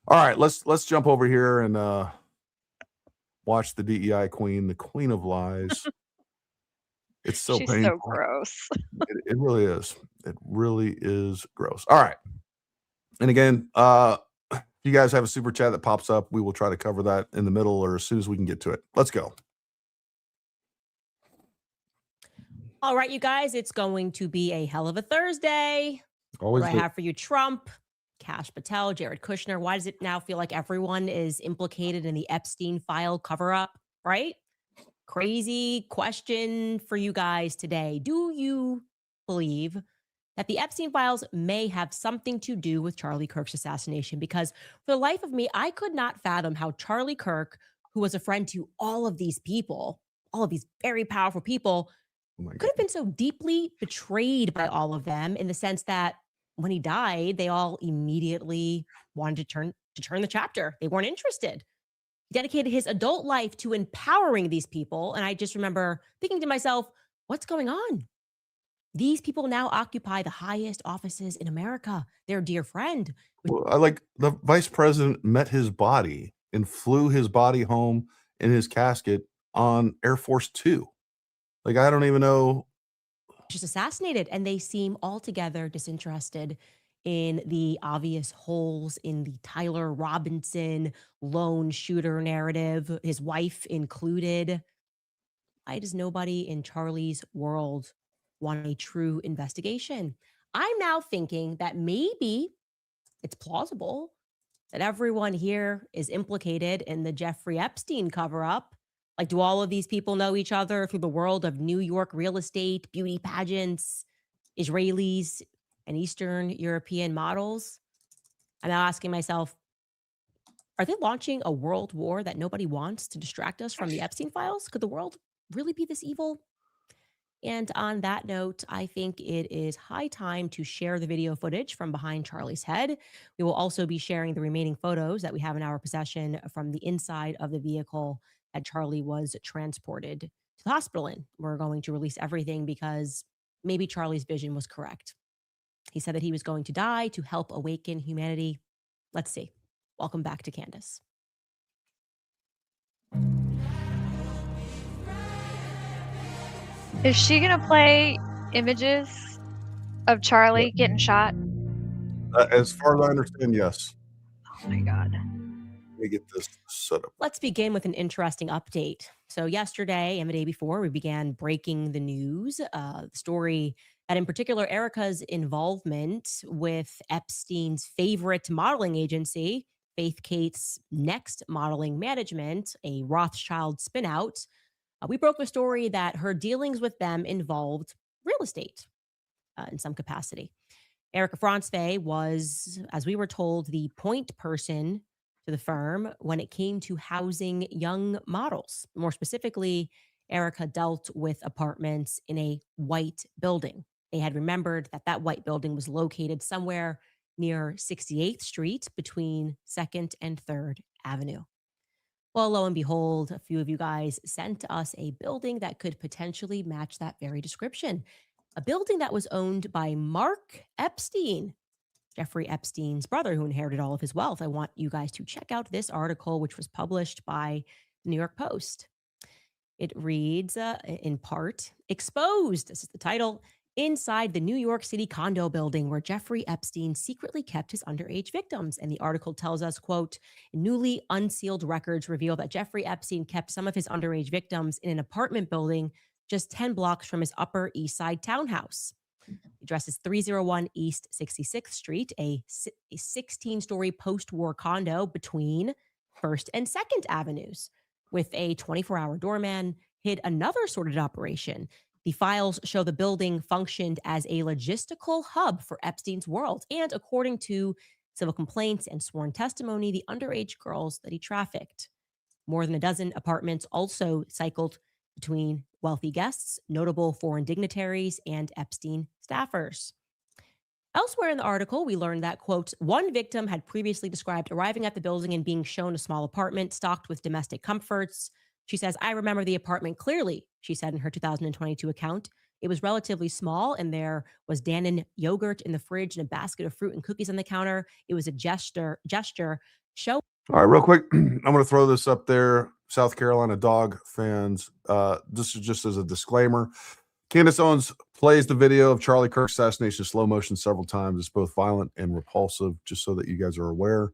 All right, let's jump over here and watch the DEI queen, the queen of lies. It's so She's painful. so gross. It really is. It really is gross. All right. And again, if you guys have a super chat that pops up, we will try to cover that in the middle or as soon as we can get to it. Let's go. All right, you guys, it's going to be a hell of a Thursday. Always what do I have for you? Trump, Kash Patel, Jared Kushner. Why does it now feel like everyone is implicated in the Epstein file cover-up, right? Crazy question for you guys today. Do you believe that the Epstein files may have something to do with Charlie Kirk's assassination? Because for the life of me, I could not fathom how Charlie Kirk, who was a friend to all of these people, all of these very powerful people, could have been so deeply betrayed by all of them, in the sense that when he died, they all immediately wanted to turn the chapter. They weren't interested. He dedicated his adult life to empowering these people. And I just remember thinking to myself, what's going on? These people now occupy the highest offices in America. Their dear friend. Well, I like the vice president met his body and flew his body home in his casket on Air Force Two. Like, I don't even know. Just assassinated, and they seem altogether disinterested in the obvious holes in the Tyler Robinson lone shooter narrative, his wife included. Why does nobody in Charlie's world want a true investigation? I'm now thinking that maybe it's plausible that everyone here is implicated in the Jeffrey Epstein cover-up. Like, do all of these people know each other through the world of New York real estate, beauty pageants, Israelis, and Eastern European models? I'm now asking myself, are they launching a world war that nobody wants to distract us from the Epstein files? Could the world really be this evil? And on that note, I think it is high time to share the video footage from behind Charlie's head. We will also be sharing the remaining photos that we have in our possession from the inside of the vehicle that Charlie was transported to the hospital in. We're going to release everything because maybe Charlie's vision was correct. He said that he was going to die to help awaken humanity. Let's see. Welcome back to Candace. Is she going to play images of Charlie getting shot? As far as I understand, yes. Oh my God. Let me get this set up. Let's begin with an interesting update. So yesterday and the day before, we began breaking the news, the story that in particular Erica's involvement with Epstein's favorite modeling agency, Faith Kate's Next Modeling Management, a Rothschild spinout. We broke the story that her dealings with them involved real estate in some capacity. Erica Franzwe was, as we were told, the point person to the firm when it came to housing young models. More specifically, Erica dealt with apartments in a white building. They had remembered that that white building was located somewhere near 68th Street between 2nd and 3rd Avenue. Well, lo and behold, a few of you guys sent us a building that could potentially match that very description. A building that was owned by Mark Epstein, Jeffrey Epstein's brother, who inherited all of his wealth. I want you guys to check out this article, which was published by the New York Post. It reads, in part, "Exposed," this is the title, "inside the New York City condo building where Jeffrey Epstein secretly kept his underage victims." And the article tells us, quote, "Newly unsealed records reveal that Jeffrey Epstein kept some of his underage victims in an apartment building just 10 blocks from his Upper East Side townhouse. The address is 301 East 66th Street, a 16-story post-war condo between 1st and 2nd Avenues, with a 24-hour doorman, hid another sordid operation. The files show the building functioned as a logistical hub for Epstein's world. And according to civil complaints, and sworn testimony the underage girls that he trafficked. More than a dozen apartments also cycled between wealthy guests, notable foreign dignitaries, and Epstein staffers. Elsewhere in the article, we learned that, quote, one victim had previously described arriving at the building and being shown a small apartment stocked with domestic comforts. She says, I remember the apartment clearly, she said in her 2022 account. It was relatively small, and there was Dannon yogurt in the fridge and a basket of fruit and cookies on the counter. It was a gesture show. All right, real quick, I'm going to throw this up there. South Carolina dog fans, this is just as a disclaimer. Candace Owens plays the video of Charlie Kirk's assassination in slow motion several times. It's both violent and repulsive, just so that you guys are aware.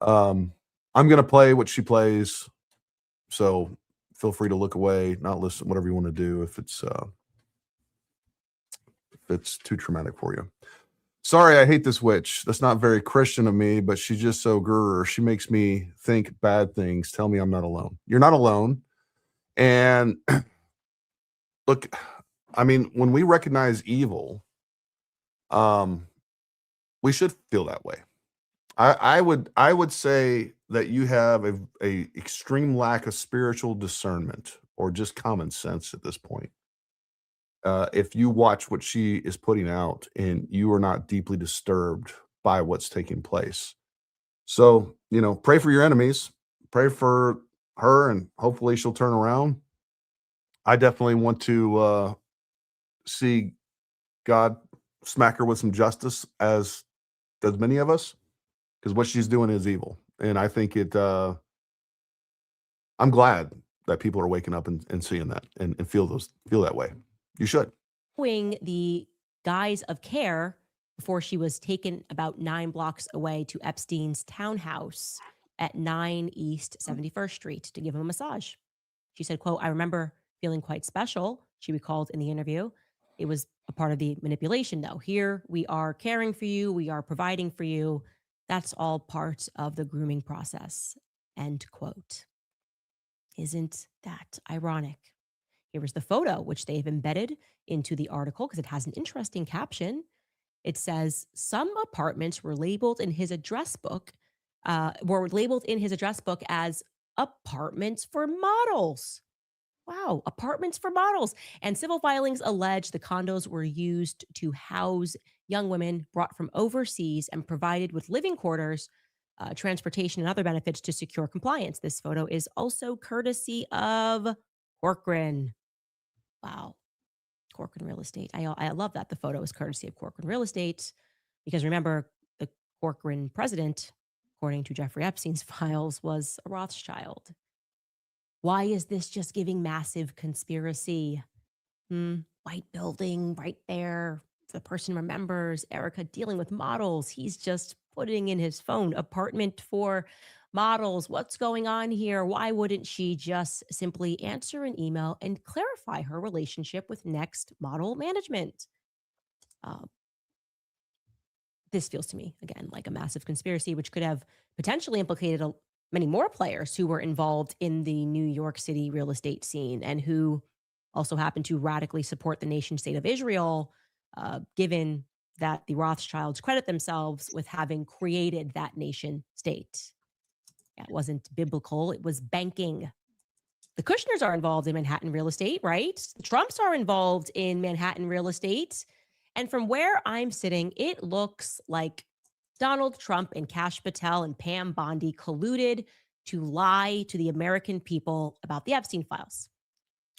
I'm going to play what she plays, so feel free to look away, not listen, whatever you want to do if it's too traumatic for you. Sorry, I hate this witch. That's not very Christian of me, but she's just so grr. She makes me think bad things. Tell me I'm not alone. You're not alone. And look, I mean, when we recognize evil, we should feel that way. I would say that you have a extreme lack of spiritual discernment or just common sense at this point. If you watch what she is putting out and you are not deeply disturbed by what's taking place. So, pray for your enemies, pray for her, and hopefully she'll turn around. I definitely want to see God smack her with some justice, as does many of us, because what she's doing is evil. And I think I'm glad that people are waking up and seeing that and feel that way. You should. Showing the guise of care before she was taken about 9 blocks away to Epstein's townhouse at 9 East 71st Street to give him a massage. She said, quote, I remember feeling quite special, she recalled in the interview. It was a part of the manipulation, though. Here we are caring for you. We are providing for you. That's all part of the grooming process. End quote. Isn't that ironic? Here is the photo, which they've embedded into the article because it has an interesting caption. It says, some apartments were labeled in his address book, as apartments for models. Wow, apartments for models. And civil filings allege the condos were used to house young women brought from overseas and provided with living quarters, transportation, and other benefits to secure compliance. This photo is also courtesy of Corcoran. Wow. Corcoran Real Estate. I love that the photo is courtesy of Corcoran Real Estate, because remember, the Corcoran president, according to Jeffrey Epstein's files, was a Rothschild. Why is this just giving massive conspiracy? White building right there. If the person remembers Erica dealing with models, he's just putting in his phone, apartment for models. What's going on here? Why wouldn't she just simply answer an email and clarify her relationship with Next Model Management? This feels to me, again, like a massive conspiracy, which could have potentially implicated many more players who were involved in the New York City real estate scene and who also happen to radically support the nation state of Israel, given that the Rothschilds credit themselves with having created that nation state. It wasn't biblical. It was banking. The Kushners are involved in Manhattan real estate, right? The Trumps are involved in Manhattan real estate. And from where I'm sitting, it looks like Donald Trump and Kash Patel and Pam Bondi colluded to lie to the American people about the Epstein files.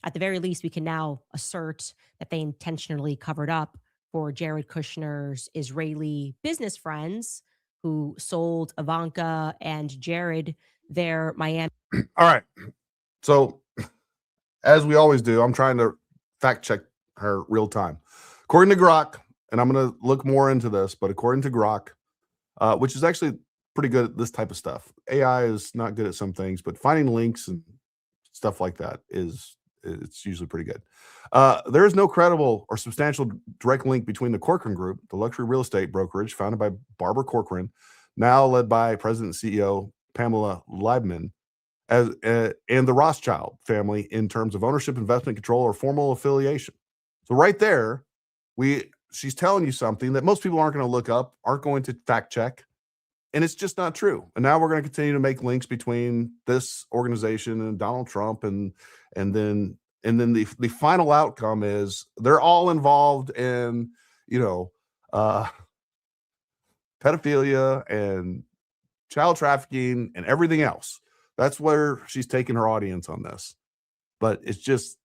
At the very least, we can now assert that they intentionally covered up for Jared Kushner's Israeli business friends who sold Ivanka and Jared their Miami. All right. So, as we always do, I'm trying to fact check her real time. According to Grok, and I'm going to look more into this, but according to Grok, which is actually pretty good at this type of stuff. AI is not good at some things, but finding links and stuff like that it's usually pretty good. There is no credible or substantial direct link between the Corcoran Group, the luxury real estate brokerage founded by Barbara Corcoran, now led by President and CEO Pamela Leibman, and the Rothschild family in terms of ownership, investment control, or formal affiliation. So right there, she's telling you something that most people aren't going to look up, aren't going to fact check. And it's just not true. And now we're going to continue to make links between this organization and Donald Trump, and then the final outcome is they're all involved in, pedophilia and child trafficking and everything else. That's where she's taking her audience on this. But it's just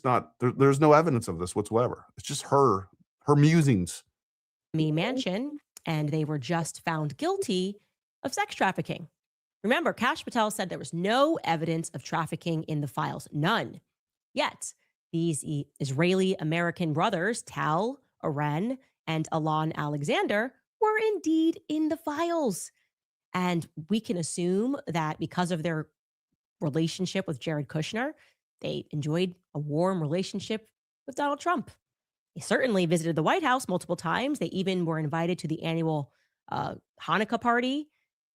not, there's no evidence of this whatsoever. It's just her musings. Mansion, and they were just found guilty of sex trafficking. Remember, Kash Patel said there was no evidence of trafficking in the files, none. Yet, these Israeli-American brothers, Tal, Oren, and Alon Alexander, were indeed in the files. And we can assume that because of their relationship with Jared Kushner, they enjoyed a warm relationship with Donald Trump. They certainly visited the White House multiple times. They even were invited to the annual Hanukkah party.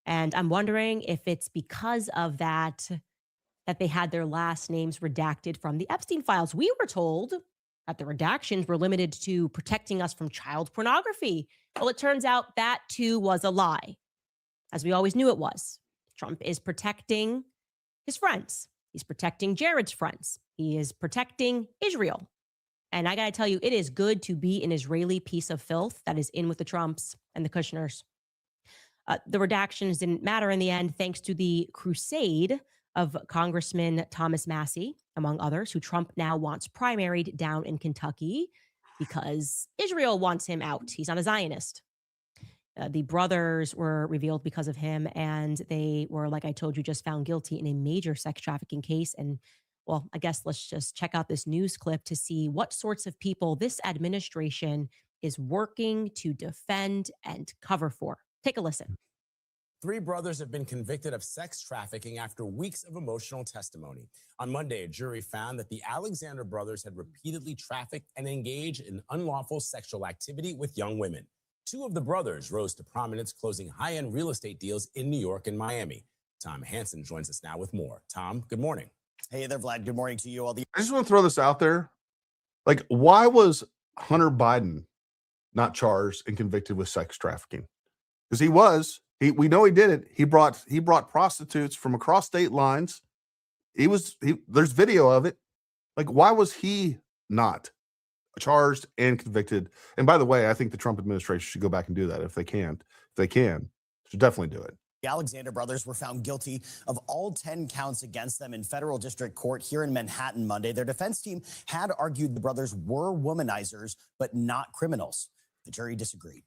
And I'm wondering if it's because of that they had their last names redacted from the Epstein files. We were told that the redactions were limited to protecting us from child pornography. Well, it turns out that too was a lie, as we always knew it was. Trump is protecting his friends. He's protecting Jared's friends. He is protecting Israel. And I got to tell you, it is good to be an Israeli piece of filth that is in with the Trumps and the Kushners. The redactions didn't matter in the end, thanks to the crusade of Congressman Thomas Massie, among others, who Trump now wants primaried down in Kentucky because Israel wants him out. He's not a Zionist. The brothers were revealed because of him, and they were, like I told you, just found guilty in a major sex trafficking case. And well, I guess let's just check out this news clip to see what sorts of people this administration is working to defend and cover for. Take a listen. 3 brothers have been convicted of sex trafficking after weeks of emotional testimony. On Monday, a jury found that the Alexander brothers had repeatedly trafficked and engaged in unlawful sexual activity with young women. 2 of the brothers rose to prominence, closing high-end real estate deals in New York and Miami. Tom Hansen joins us now with more. Tom, good morning. Hey there, Vlad. Good morning to you all. I just want to throw this out there. Like, why was Hunter Biden not charged and convicted with sex trafficking? Because he was. We know he did it. He brought prostitutes from across state lines. There's video of it. Like, why was he not charged and convicted? And by the way, I think the Trump administration should go back and do that if they can. Should definitely do it. The Alexander brothers were found guilty of all 10 counts against them in federal district court here in Manhattan Monday. Their defense team had argued the brothers were womanizers, but not criminals. The jury disagreed.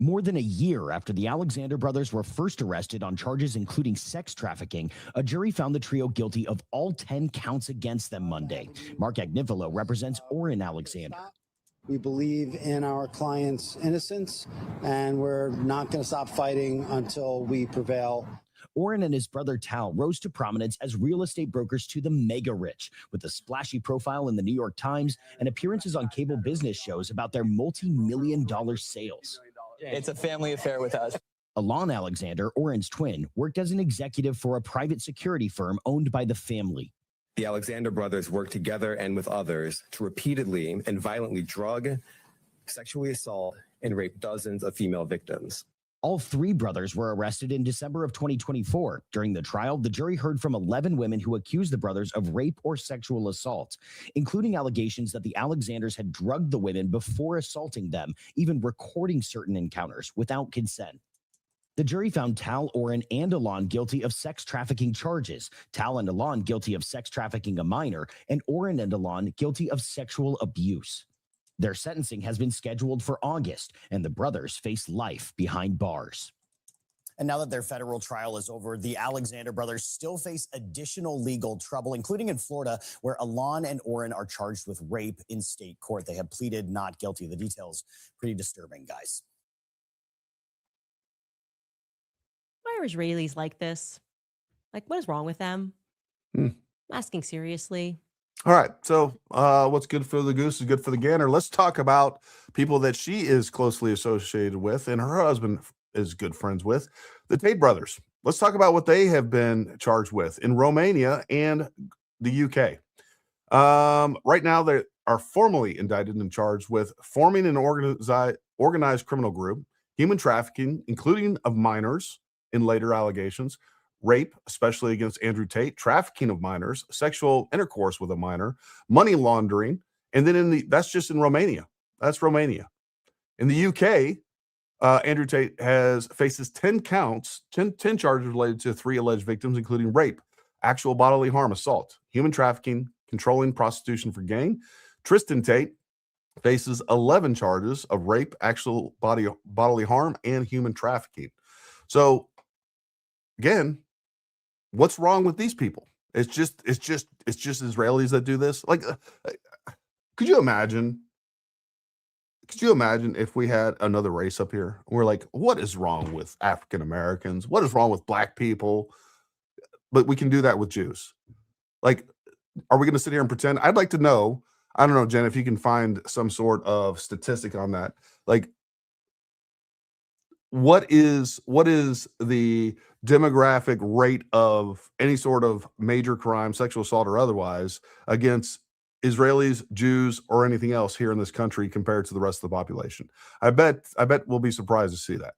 More than a year after the Alexander brothers were first arrested on charges including sex trafficking, a jury found the trio guilty of all 10 counts against them Monday. Mark Agnifilo represents Oren Alexander. We believe in our client's innocence, and we're not going to stop fighting until we prevail. Oren and his brother Tal rose to prominence as real estate brokers to the mega rich, with a splashy profile in the New York Times and appearances on cable business shows about their multi-million-dollar sales. It's a family affair with us. Alon Alexander, Oren's twin, worked as an executive for a private security firm owned by the family. The Alexander brothers worked together and with others to repeatedly and violently drug, sexually assault, and rape dozens of female victims. All 3 brothers were arrested in December of 2024. During the trial, the jury heard from 11 women who accused the brothers of rape or sexual assault, including allegations that the Alexanders had drugged the women before assaulting them, even recording certain encounters without consent. The jury found Tal, Oren, and Alon guilty of sex trafficking charges, Tal and Alon guilty of sex trafficking a minor, and Oren and Alon guilty of sexual abuse. Their sentencing has been scheduled for August, and the brothers face life behind bars. And now that their federal trial is over, the Alexander brothers still face additional legal trouble, including in Florida, where Alon and Oren are charged with rape in state court. They have pleaded not guilty. The details pretty disturbing, guys. Why are Israelis like this? Like, what is wrong with them? I'm asking seriously. All right. So what's good for the goose is good for the gander. Let's talk about people that she is closely associated with and her husband is good friends with, the Tate brothers. Let's talk about what they have been charged with in Romania and the UK. Right now, they are formally indicted and charged with forming an organized criminal group, human trafficking, including of minors in later allegations, rape, especially against Andrew Tate, trafficking of minors, sexual intercourse with a minor, money laundering, and then that's just in Romania. That's Romania. In the UK, Andrew Tate faces 10 counts, 10 charges related to 3 alleged victims, including rape, actual bodily harm, assault, human trafficking, controlling prostitution for gain. Tristan Tate faces 11 charges of rape, actual bodily harm, and human trafficking. So, again, what's wrong with these people? It's just Israelis that do this. Like, could you imagine? Could you imagine if we had another race up here? We're like, what is wrong with African Americans? What is wrong with black people? But we can do that with Jews. Like, are we going to sit here and pretend? I'd like to know. I don't know, Jen, if you can find some sort of statistic on that. Like, what is the demographic rate of any sort of major crime, sexual assault or otherwise, against Israelis, Jews, or anything else here in this country compared to the rest of the population? I bet we'll be surprised to see that.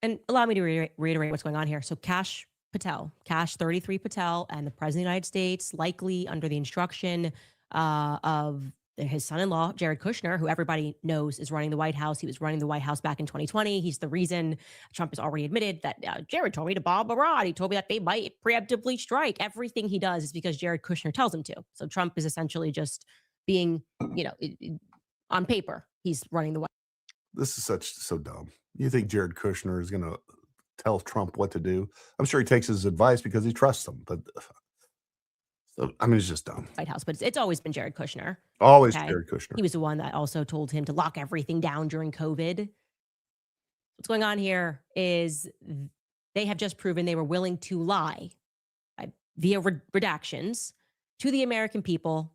And allow me to reiterate what's going on here. So Cash 33 Patel, and the President of the United States, likely under the instruction of his son-in-law, Jared Kushner, who everybody knows is running the White House. He was running the White House back in 2020. He's the reason Trump has already admitted that Jared told me to bomb Iran. He told me that they might preemptively strike. Everything he does is because Jared Kushner tells him to. So Trump is essentially just being, on paper, he's running the White House. This is so dumb. You think Jared Kushner is going to tell Trump what to do? I'm sure he takes his advice because he trusts him, but it's just dumb. White House, but it's always been Jared Kushner. Always Jared Kushner. He was the one that also told him to lock everything down during COVID. What's going on here is they have just proven they were willing to lie via redactions to the American people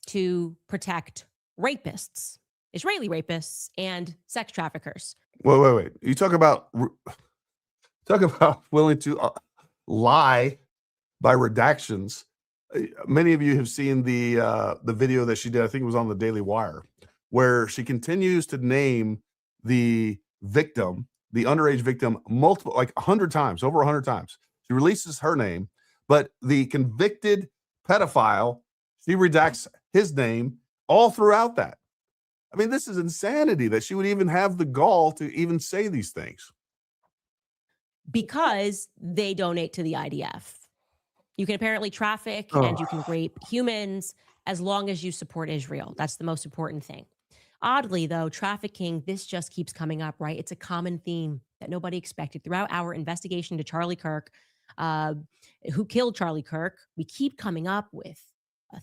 to protect rapists, Israeli rapists, and sex traffickers. Wait. You talk about willing to lie by redactions. Many of you have seen the video that she did. I think it was on the Daily Wire, where she continues to name the victim, the underage victim, multiple, like 100 times, over 100 times. She releases her name, but the convicted pedophile, she redacts his name all throughout that. I mean, this is insanity that she would even have the gall to even say these things. Because they donate to the IDF. You can apparently traffic and you can rape humans as long as you support Israel. That's the most important thing. Oddly, though, trafficking, this just keeps coming up, right? It's a common theme that nobody expected. Throughout our investigation to Charlie Kirk, who killed Charlie Kirk, we keep coming up with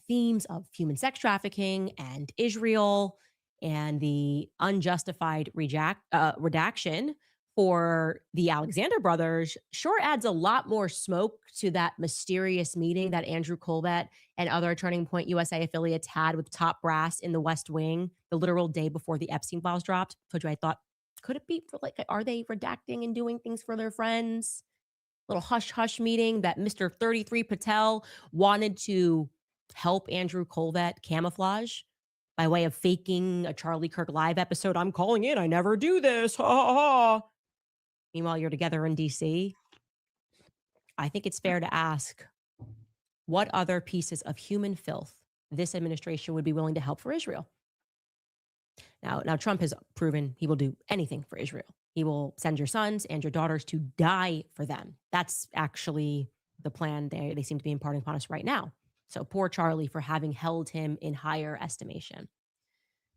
themes of human sex trafficking and Israel and the unjustified redaction for the Alexander brothers sure adds a lot more smoke to that mysterious meeting that Andrew Colbert and other Turning Point USA affiliates had with top brass in the West Wing the literal day before the Epstein files dropped. Told you I thought, could it be for are they redacting and doing things for their friends? Little hush-hush meeting that Mr. 33 Patel wanted to help Andrew Colbert camouflage by way of faking a Charlie Kirk live episode. I'm calling in. I never do this. Ha ha ha. Meanwhile, you're together in DC. I think it's fair to ask what other pieces of human filth this administration would be willing to help for Israel. Now Trump has proven he will do anything for Israel. He will send your sons and your daughters to die for them. That's actually the plan they seem to be imparting upon us right now. So poor Charlie for having held him in higher estimation.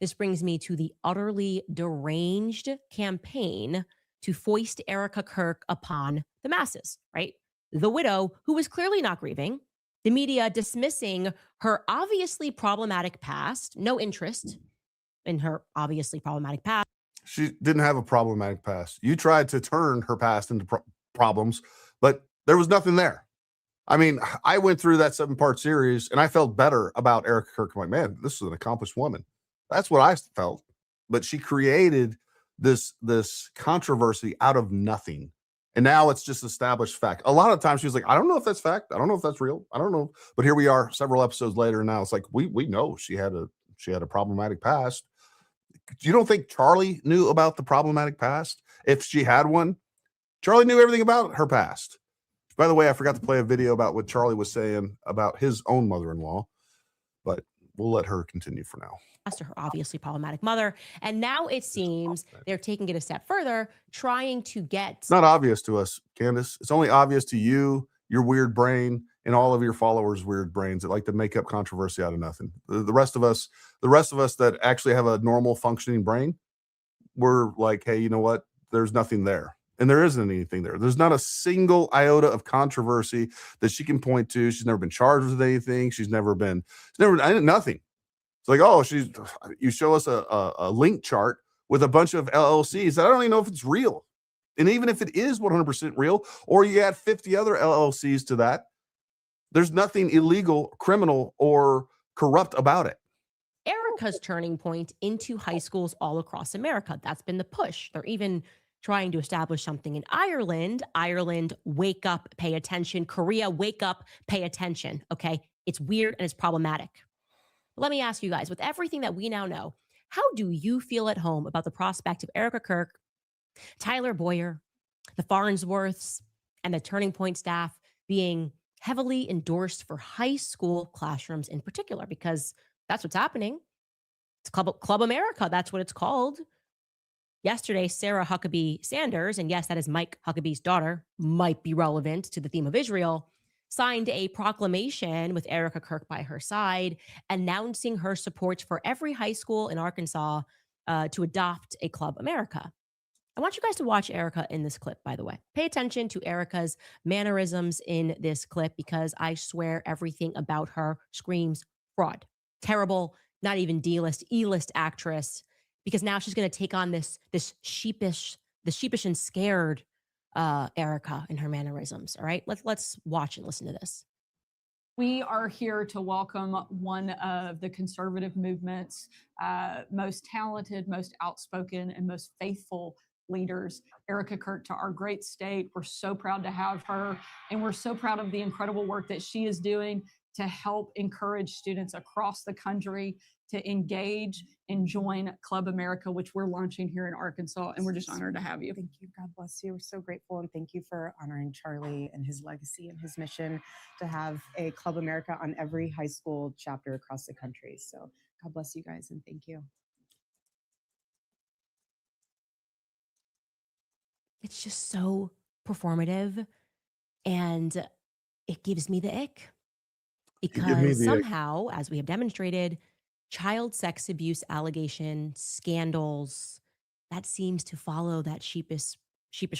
This brings me to the utterly deranged campaign to foist Erica Kirk upon the masses, right? The widow who was clearly not grieving, the media dismissing her obviously problematic past, no interest in her obviously problematic past. She didn't have a problematic past. You tried to turn her past into problems, but there was nothing there. I mean, I went through that 7-part series and I felt better about Erica Kirk. I'm like, man, this is an accomplished woman. That's what I felt. But she created this controversy out of nothing. And now it's just established fact. A lot of times she was like, I don't know if that's fact. I don't know if that's real. I don't know. But here we are several episodes later. And now it's like, we know she had a problematic past. You don't think Charlie knew about the problematic past? If she had one, Charlie knew everything about her past. By the way, I forgot to play a video about what Charlie was saying about his own mother-in-law, but we'll let her continue for now. To her obviously problematic mother. And now it seems they're taking it a step further, trying to get... It's not obvious to us, Candace. It's only obvious to you, your weird brain, and all of your followers' weird brains that like to make up controversy out of nothing. The rest of us that actually have a normal functioning brain, we're like, hey, you know what? There's nothing there. And there isn't anything there. There's not a single iota of controversy that she can point to. She's never been charged with anything. Nothing. It's like, oh, you show us a link chart with a bunch of LLCs that I don't even know if it's real. And even if it is 100% real, or you add 50 other LLCs to that, there's nothing illegal, criminal, or corrupt about it. Erica's turning point into high schools all across America. That's been the push. They're even trying to establish something in Ireland. Ireland, wake up, pay attention. Korea, wake up, pay attention. Okay, it's weird and it's problematic. Let me ask you guys, with everything that we now know, how do you feel at home about the prospect of Erica Kirk, Tyler Boyer, the Farnsworths, and the Turning Point staff being heavily endorsed for high school classrooms in particular? Because that's what's happening. It's Club America. That's what it's called. Yesterday, Sarah Huckabee Sanders, and yes, that is Mike Huckabee's daughter, might be relevant to the theme of Israel, signed a proclamation with Erica Kirk by her side, announcing her support for every high school in Arkansas to adopt a Club America. I want you guys to watch Erica in this clip, by the way. Pay attention to Erica's mannerisms in this clip, because I swear everything about her screams fraud. Terrible, not even D-list, E-list actress, because now she's going to take on this sheepish and scared Erica and her mannerisms. All right, let's watch and listen to this. We are here to welcome one of the conservative movement's most talented, most outspoken, and most faithful leaders, Erica Kirk, to our great state. We're so proud to have her, and we're so proud of the incredible work that she is doing to help encourage students across the country to engage and join Club America, which we're launching here in Arkansas, and we're just honored to have you. Thank you. God bless you. We're so grateful, and thank you for honoring Charlie and his legacy and his mission to have a Club America on every high school chapter across the country. So God bless you guys, and thank you. It's just so performative, and it gives me the ick. Because somehow, as we have demonstrated, child sex abuse allegations, scandals, that seems to follow that sheepish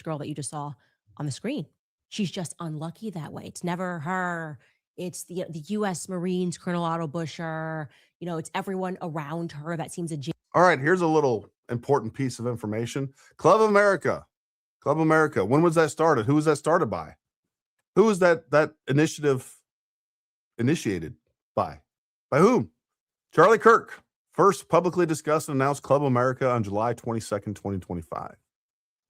girl that you just saw on the screen. She's just unlucky that way. It's never her. It's the U.S. Marines, Colonel Otto Busher. You know, it's everyone around her that seems a... All right, here's a little important piece of information. Club America. Club America. When was that started? Who was that started by? Who was that initiative initiated by? By whom? Charlie Kirk first publicly discussed and announced Club America on July 22nd, 2025.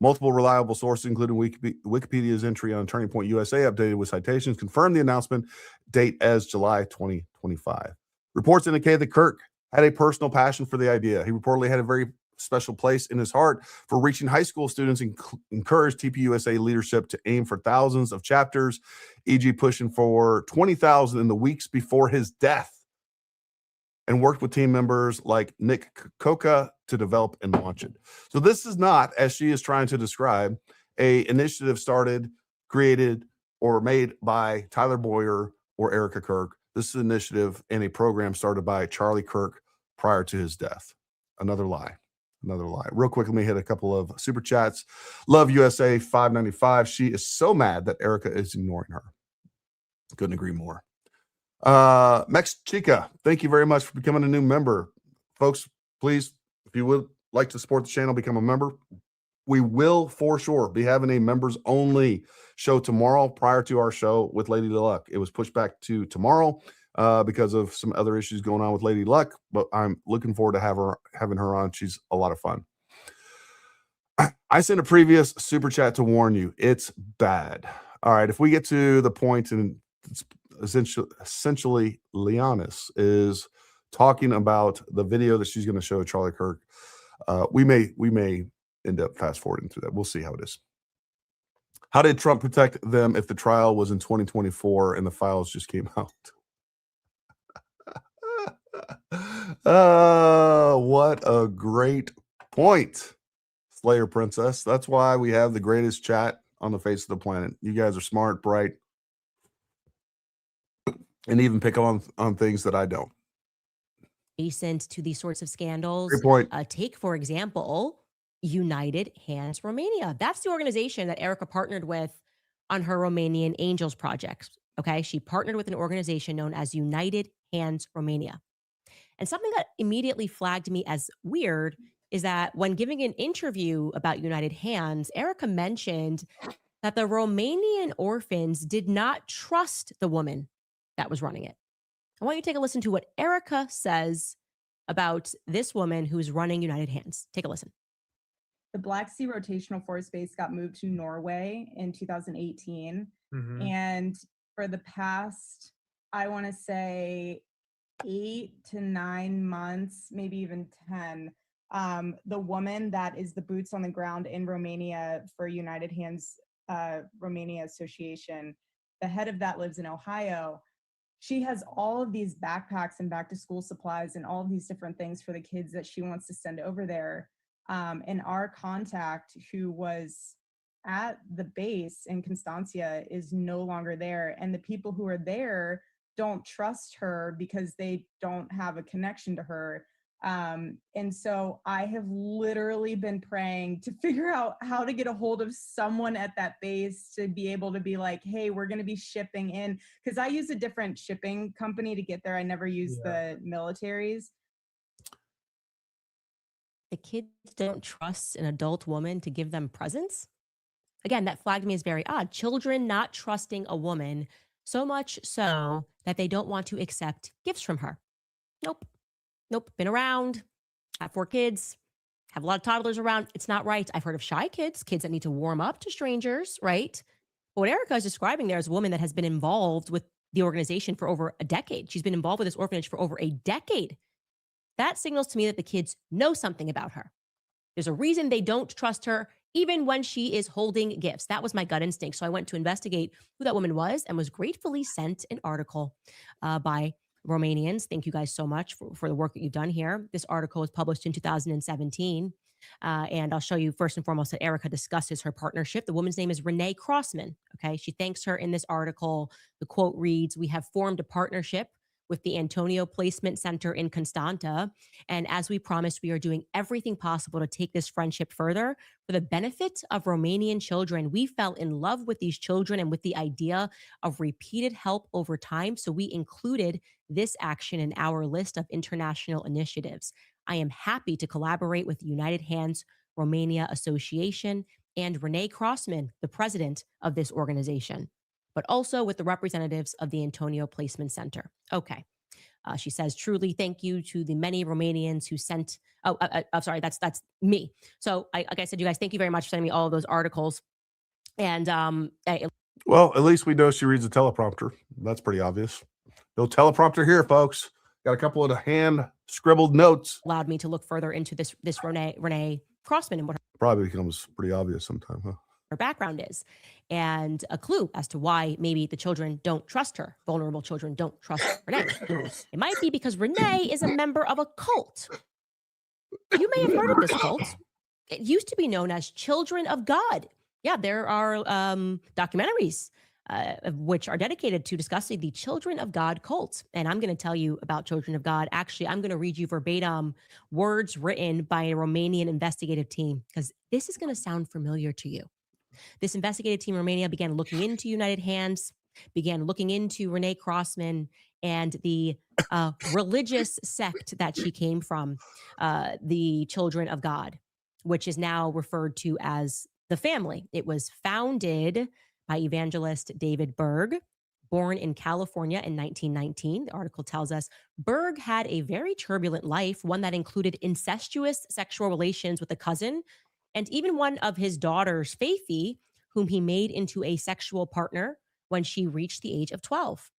Multiple reliable sources, including Wikipedia's entry on Turning Point USA, updated with citations, confirmed the announcement date as July 2025. Reports indicate that Kirk had a personal passion for the idea. He reportedly had a very special place in his heart for reaching high school students and encouraged TPUSA leadership to aim for thousands of chapters, e.g. pushing for 20,000 in the weeks before his death, and worked with team members like Nick Koka to develop and launch it. So this is not, as she is trying to describe, a initiative started, created, or made by Tyler Boyer or Erica Kirk. This is an initiative and a program started by Charlie Kirk prior to his death. Another lie. Another lie. Real quick, let me hit a couple of super chats. Love USA 595. She is so mad that Erica is ignoring her. Couldn't agree more. Mex Chica, thank you very much for becoming a new member. Folks, please, if you would like to support the channel, become a member. We will for sure be having a members only show tomorrow prior to our show with Lady Luck. It was pushed back to tomorrow because of some other issues going on with Lady Luck, but I'm looking forward to having her on. She's a lot of fun. I sent a previous super chat to warn you. It's bad. All right, if we get to the point, and it's essentially Leonis is talking about the video that she's going to show Charlie Kirk We may end up fast forwarding through that. We'll see how it is. How did Trump protect them if the trial was in 2024 and the files just came out? What a great point, Slayer Princess. That's why we have the greatest chat on the face of the planet. You guys are smart, bright, and even pick on things that I don't. Adjacent to these sorts of scandals. Great point. Take, for example, United Hands Romania. That's the organization that Erica partnered with on her Romanian Angels project. Okay. She partnered with an organization known as United Hands Romania. And something that immediately flagged me as weird is that when giving an interview about United Hands, Erica mentioned that the Romanian orphans did not trust the woman that was running it. I want you to take a listen to what Erica says about this woman who's running United Hands. Take a listen. The Black Sea Rotational Force Base got moved to Norway in 2018. And for the past, I want to say 8 to 9 months, maybe even 10, the woman that is the boots on the ground in Romania for United Hands Romania Association, the head of that lives in Ohio. She has all of these backpacks and back to school supplies and all of these different things for the kids that she wants to send over there. And our contact who was at the base in Constancia is no longer there. And the people who are there don't trust her because they don't have a connection to her. And so I have literally been praying to figure out how to get a hold of someone at that base to be able to be like, hey, we're going to be shipping in, because I use a different shipping company to get there. I never use the militaries. The kids don't trust an adult woman to give them presents. Again, that flagged me as very odd. Children not trusting a woman so much so that they don't want to accept gifts from her. Nope. Been around, have 4 kids, have a lot of toddlers around. It's not right. I've heard of shy kids that need to warm up to strangers, right? But what Erica is describing there is a woman that has been involved with the organization for over a decade. She's been involved with this orphanage for over a decade. That signals to me that the kids know something about her. There's a reason they don't trust her, even when she is holding gifts. That was my gut instinct. So I went to investigate who that woman was and was gratefully sent an article by Romanians. Thank you guys so much for the work that you've done here. This article was published in 2017. And I'll show you first and foremost that Erica discusses her partnership. The woman's name is Renee Crossman. Okay. She thanks her in this article. The quote reads, "We have formed a partnership with the Antonio Placement Center in Constanta. And as we promised, we are doing everything possible to take this friendship further for the benefit of Romanian children. We fell in love with these children and with the idea of repeated help over time. So we included this action in our list of international initiatives. I am happy to collaborate with the United Hands Romania Association and Renee Crossman, the president of this organization, but also with the representatives of the Antonio Placement Center." Okay. She says, "Truly, thank you to the many Romanians who sent." I'm sorry, that's me. So, like I said, you guys, thank you very much for sending me all of those articles. And well, at least we know she reads a teleprompter. That's pretty obvious. No teleprompter here, folks. Got a couple of hand scribbled notes. Allowed me to look further into this Renee Crossman and what Probably becomes pretty obvious sometime, huh? her background is, and a clue as to why maybe the children don't trust her. Vulnerable children don't trust Renee. It might be because Renee is a member of a cult. You may have heard of this cult. It used to be known as Children of God. Yeah, there are documentaries which are dedicated to discussing the Children of God cult. And I'm going to tell you about Children of God. Actually, I'm going to read you verbatim words written by a Romanian investigative team, because this is going to sound familiar to you. This investigative team in Romania began looking into United Hands, began looking into Renee Crossman and the religious sect that she came from, the Children of God, which is now referred to as the family. It was founded by evangelist David Berg, born in California in 1919. The article tells us Berg had a very turbulent life, one that included incestuous sexual relations with a cousin, and even one of his daughters, Faithy, whom he made into a sexual partner when she reached the age of 12.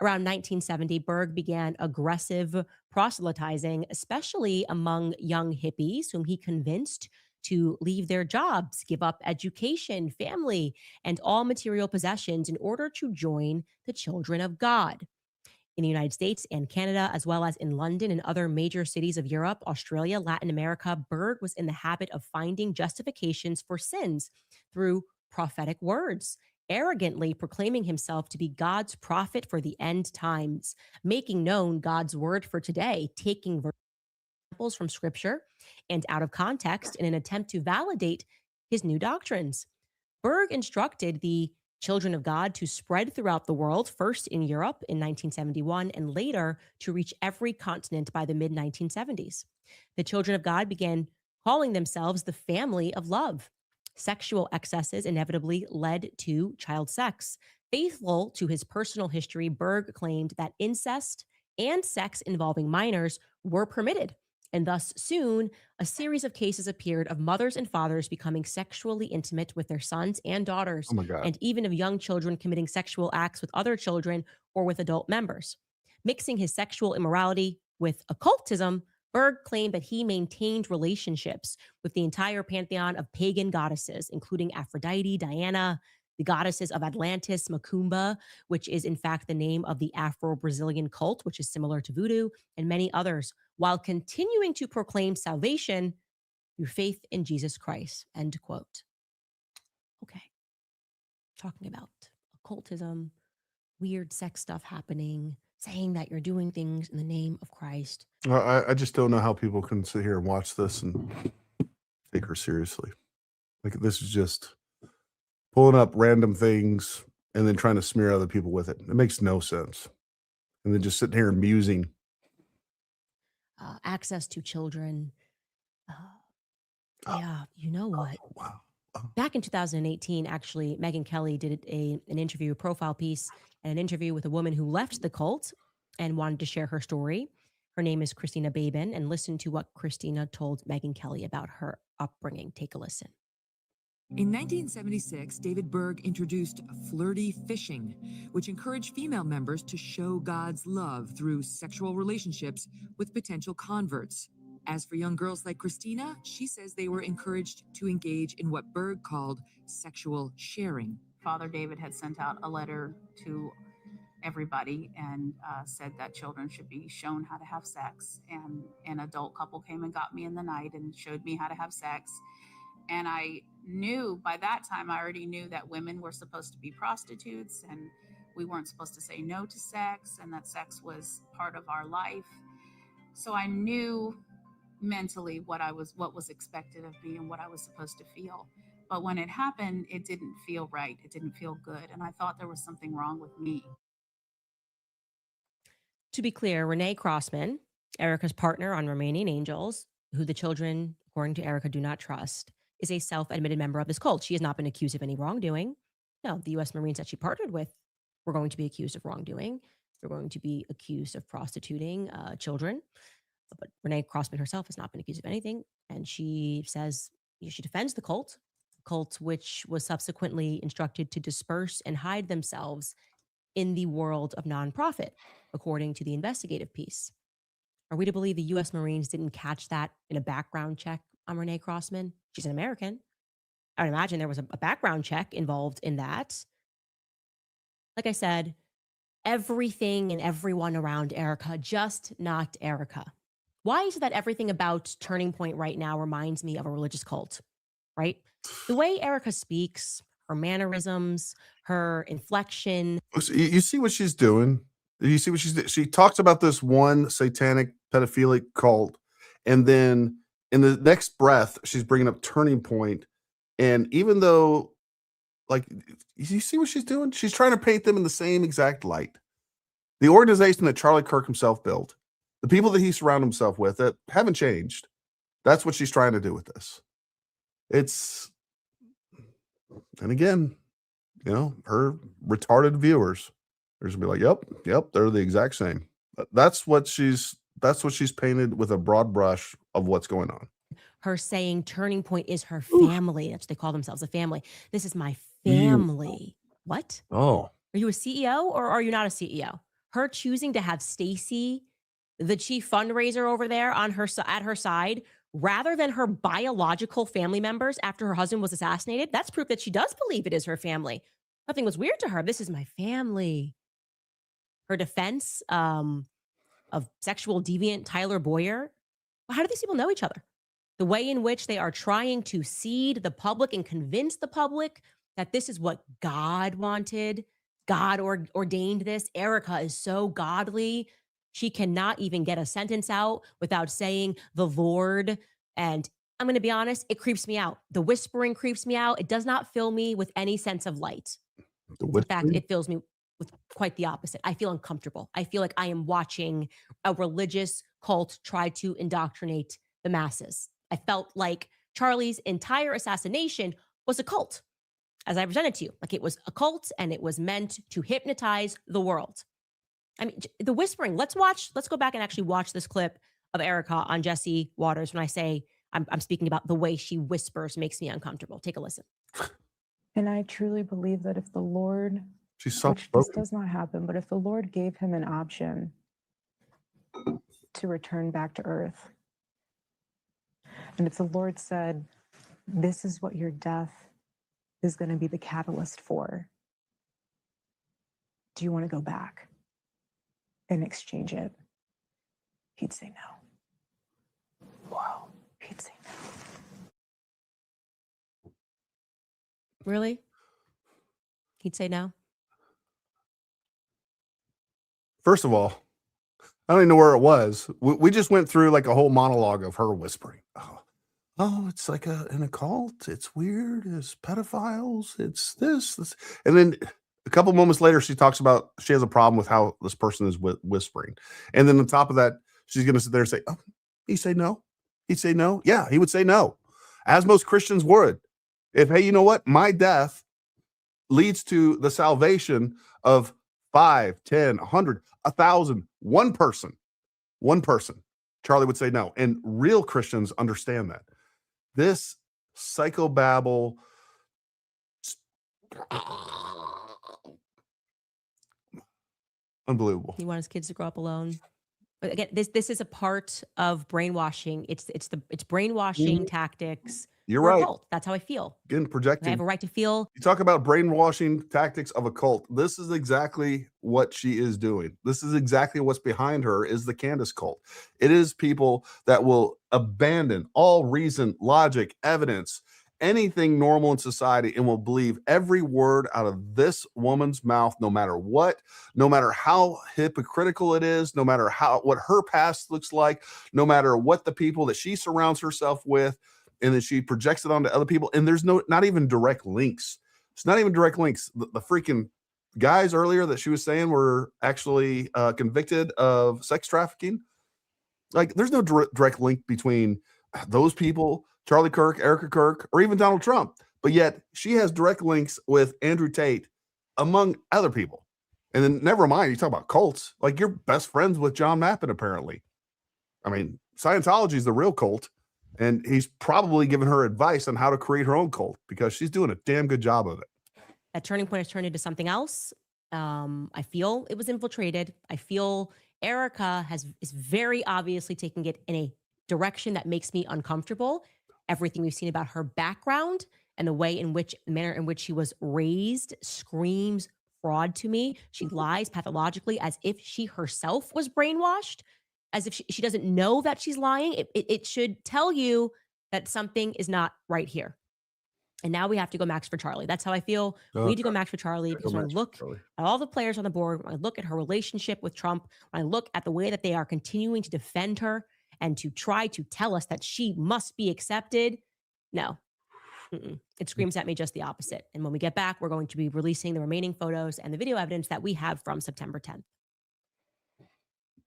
Around 1970, Berg began aggressive proselytizing, especially among young hippies whom he convinced to leave their jobs, give up education, family, and all material possessions in order to join the children of God. In the United States and Canada, as well as in London and other major cities of Europe, Australia, Latin America, Berg was in the habit of finding justifications for sins through prophetic words, arrogantly proclaiming himself to be God's prophet for the end times, making known God's word for today, taking examples from scripture and out of context in an attempt to validate his new doctrines. Berg instructed the Children of God to spread throughout the world, first in Europe in 1971 and later to reach every continent by the mid-1970s. The Children of God began calling themselves the family of love. Sexual excesses inevitably led to child sex. Faithful to his personal history, Berg claimed that incest and sex involving minors were permitted. And thus soon, a series of cases appeared of mothers and fathers becoming sexually intimate with their sons and daughters, Oh my God. and even of young children committing sexual acts with other children or with adult members. Mixing his sexual immorality with occultism, Berg claimed that he maintained relationships with the entire pantheon of pagan goddesses, including Aphrodite, Diana, the goddesses of Atlantis, Macumba, which is in fact the name of the Afro-Brazilian cult, which is similar to voodoo, and many others, while continuing to proclaim salvation through faith in Jesus Christ. End quote. Okay. Talking about occultism, weird sex stuff happening, saying that you're doing things in the name of Christ. I just don't know how people can sit here and watch this and take her seriously. Like, this is just pulling up random things and then trying to smear other people with it. It makes no sense. And then just sitting here and musing. Access to children. Yeah, you know what? Wow. Back in 2018, actually, Megyn Kelly did an interview, a profile piece, and an interview with a woman who left the cult and wanted to share her story. Her name is Christina Babin, and listen to what Christina told Megyn Kelly about her upbringing. Take a listen. In 1976, David Berg introduced flirty fishing, which encouraged female members to show God's love through sexual relationships with potential converts. As for young girls like Christina, she says they were encouraged to engage in what Berg called sexual sharing. Father David had sent out a letter to everybody and said that children should be shown how to have sex. And an adult couple came and got me in the night and showed me how to have sex. And I knew by that time, I already knew that women were supposed to be prostitutes and we weren't supposed to say no to sex and that sex was part of our life. So I knew mentally what was expected of me and what I was supposed to feel. But when it happened, it didn't feel right. It didn't feel good. And I thought there was something wrong with me. To be clear, Renee Crossman, Erica's partner on Romanian Angels, who the children, according to Erica, do not trust, is a self-admitted member of this cult. She has not been accused of any wrongdoing. No, the U.S. Marines that she partnered with were going to be accused of wrongdoing. They're going to be accused of prostituting children. But Renee Crossman herself has not been accused of anything. And she says she defends the cult, which was subsequently instructed to disperse and hide themselves in the world of nonprofit, according to the investigative piece. Are we to believe the U.S. Marines didn't catch that in a background check on Renee Crossman? She's an American. I would imagine there was a background check involved in that. Like I said, everything and everyone around Erica, just not Erica. Why is it that everything about Turning Point right now reminds me of a religious cult, right? The way Erica speaks, her mannerisms, her inflection. You see what she's doing? You see what she talks about this one satanic pedophilic cult, and then in the next breath, she's bringing up Turning Point. And even though, like, you see what she's doing? She's trying to paint them in the same exact light. The organization that Charlie Kirk himself built, the people that he surrounded himself with, that haven't changed. That's what she's trying to do with this. And again, her retarded viewers, they're just gonna be like, yep, they're the exact same. That's what she's painted with a broad brush of what's going on. Her saying Turning Point is her family. That's what they call themselves, a family. This is my family. What? Oh. Are you a CEO or are you not a CEO? her choosing to have Stacy, the chief fundraiser over there at her side, rather than her biological family members after her husband was assassinated, that's proof that she does believe it is her family. Nothing was weird to her. This is my family. Her defense of sexual deviant Tyler Boyer. Well, how do these people know each other? The way in which they are trying to seed the public and convince the public that this is what God wanted. God ordained this. Erica is so godly. She cannot even get a sentence out without saying the Lord. And I'm going to be honest, it creeps me out. The whispering creeps me out. It does not fill me with any sense of light. In fact, it fills me with quite the opposite. I feel uncomfortable. I feel like I am watching a religious cult try to indoctrinate the masses. I felt like Charlie's entire assassination was a cult, as I presented to you. Like it was a cult and it was meant to hypnotize the world. I mean, the whispering, let's go back and actually watch this clip of Erica on Jesse Waters. When I say I'm speaking about the way she whispers makes me uncomfortable. Take a listen. And I truly believe that if the Lord, She's which this does not happen, but if the Lord gave him an option to return back to earth, and if the Lord said, this is what your death is going to be the catalyst for, do you want to go back and exchange it? He'd say no. Wow. He'd say no. Really? He'd say no? First of all, I don't even know where it was. We just went through like a whole monologue of her whispering. Oh, it's like in a cult. It's weird. It's pedophiles. It's this. And then a couple moments later, she talks about she has a problem with how this person is whispering. And then on top of that, she's going to sit there and say, oh, he'd say no. He'd say no. Yeah, he would say no. As most Christians would. If, hey, you know what? My death leads to the salvation of 5, 10, 100, 1,000, one person. Charlie would say no. And real Christians understand that. This psychobabble, unbelievable. He wants his kids to grow up alone. But again, this is a part of brainwashing. It's brainwashing tactics. You're for a right. cult. That's how I feel. Again, projecting. I have a right to feel. You talk about brainwashing tactics of a cult. This is exactly what she is doing. This is exactly what's behind her is the Candace cult. It is people that will abandon all reason, logic, evidence, anything normal in society, and will believe every word out of this woman's mouth, no matter what, no matter how hypocritical it is, no matter what her past looks like, no matter what the people that she surrounds herself with, and then she projects it onto other people. And there's not even direct links. It's not even direct links. The freaking guys earlier that she was saying were actually convicted of sex trafficking. Like there's no direct link between those people, Charlie Kirk, Erica Kirk, or even Donald Trump. But yet she has direct links with Andrew Tate, among other people. And then never mind, you talk about cults. Like you're best friends with John Mappin, apparently. I mean, Scientology is the real cult. And he's probably given her advice on how to create her own cult because she's doing a damn good job of it. That turning point has turned into something else. I feel it was infiltrated. I feel Erica is very obviously taking it in a direction that makes me uncomfortable. Everything we've seen about her background and the manner in which she was raised screams fraud to me. She lies pathologically as if she herself was brainwashed. As if she doesn't know that she's lying. It should tell you that something is not right here. And now we have to go max for Charlie. That's how I feel. We need to go max for Charlie because when I look at all the players on the board, when I look at her relationship with Trump, when I look at the way that they are continuing to defend her and to try to tell us that she must be accepted, no. It screams at me just the opposite. And when we get back, we're going to be releasing the remaining photos and the video evidence that we have from September 10th.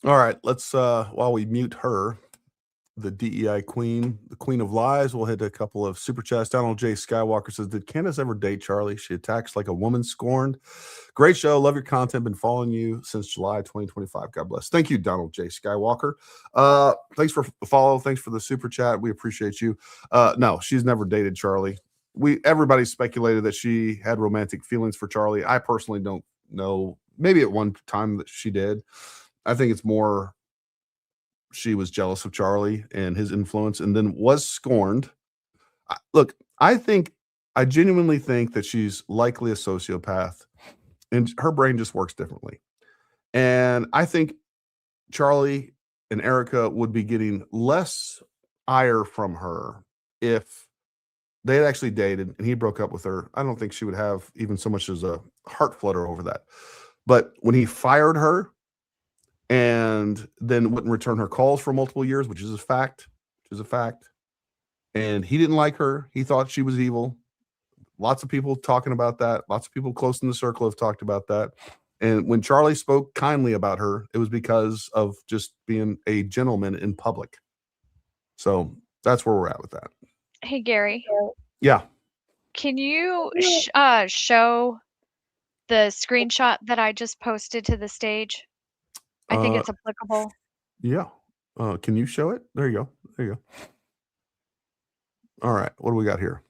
All right, let's while we mute her, the DEI queen, the queen of lies, we'll hit a couple of super chats. Donald J. Skywalker says, did Candace ever date Charlie? She attacks like a woman scorned. Great show. Love your content. Been following you since July 2025. God bless. Thank you, Donald J. Skywalker. Thanks for the follow. Thanks for the super chat. We appreciate you. No, she's never dated Charlie. Everybody speculated that she had romantic feelings for Charlie. I personally don't know maybe at one time that she did. I think it's more she was jealous of Charlie and his influence, and then was scorned. Look, I genuinely think that she's likely a sociopath, and her brain just works differently. And I think Charlie and Erica would be getting less ire from her if they had actually dated and he broke up with her. I don't think she would have even so much as a heart flutter over that. But when he fired her and then wouldn't return her calls for multiple years, which is a fact, and he didn't like her, he thought she was evil. Lots of people talking about that. Lots of people close in the circle have talked about that. And when Charlie spoke kindly about her, it was because of just being a gentleman in public. So that's where we're at with that. Hey, Gary. Yeah. Can you show the screenshot that I just posted to the stage? I think it's applicable. Yeah. Can you show it? There you go. All right. What do we got here?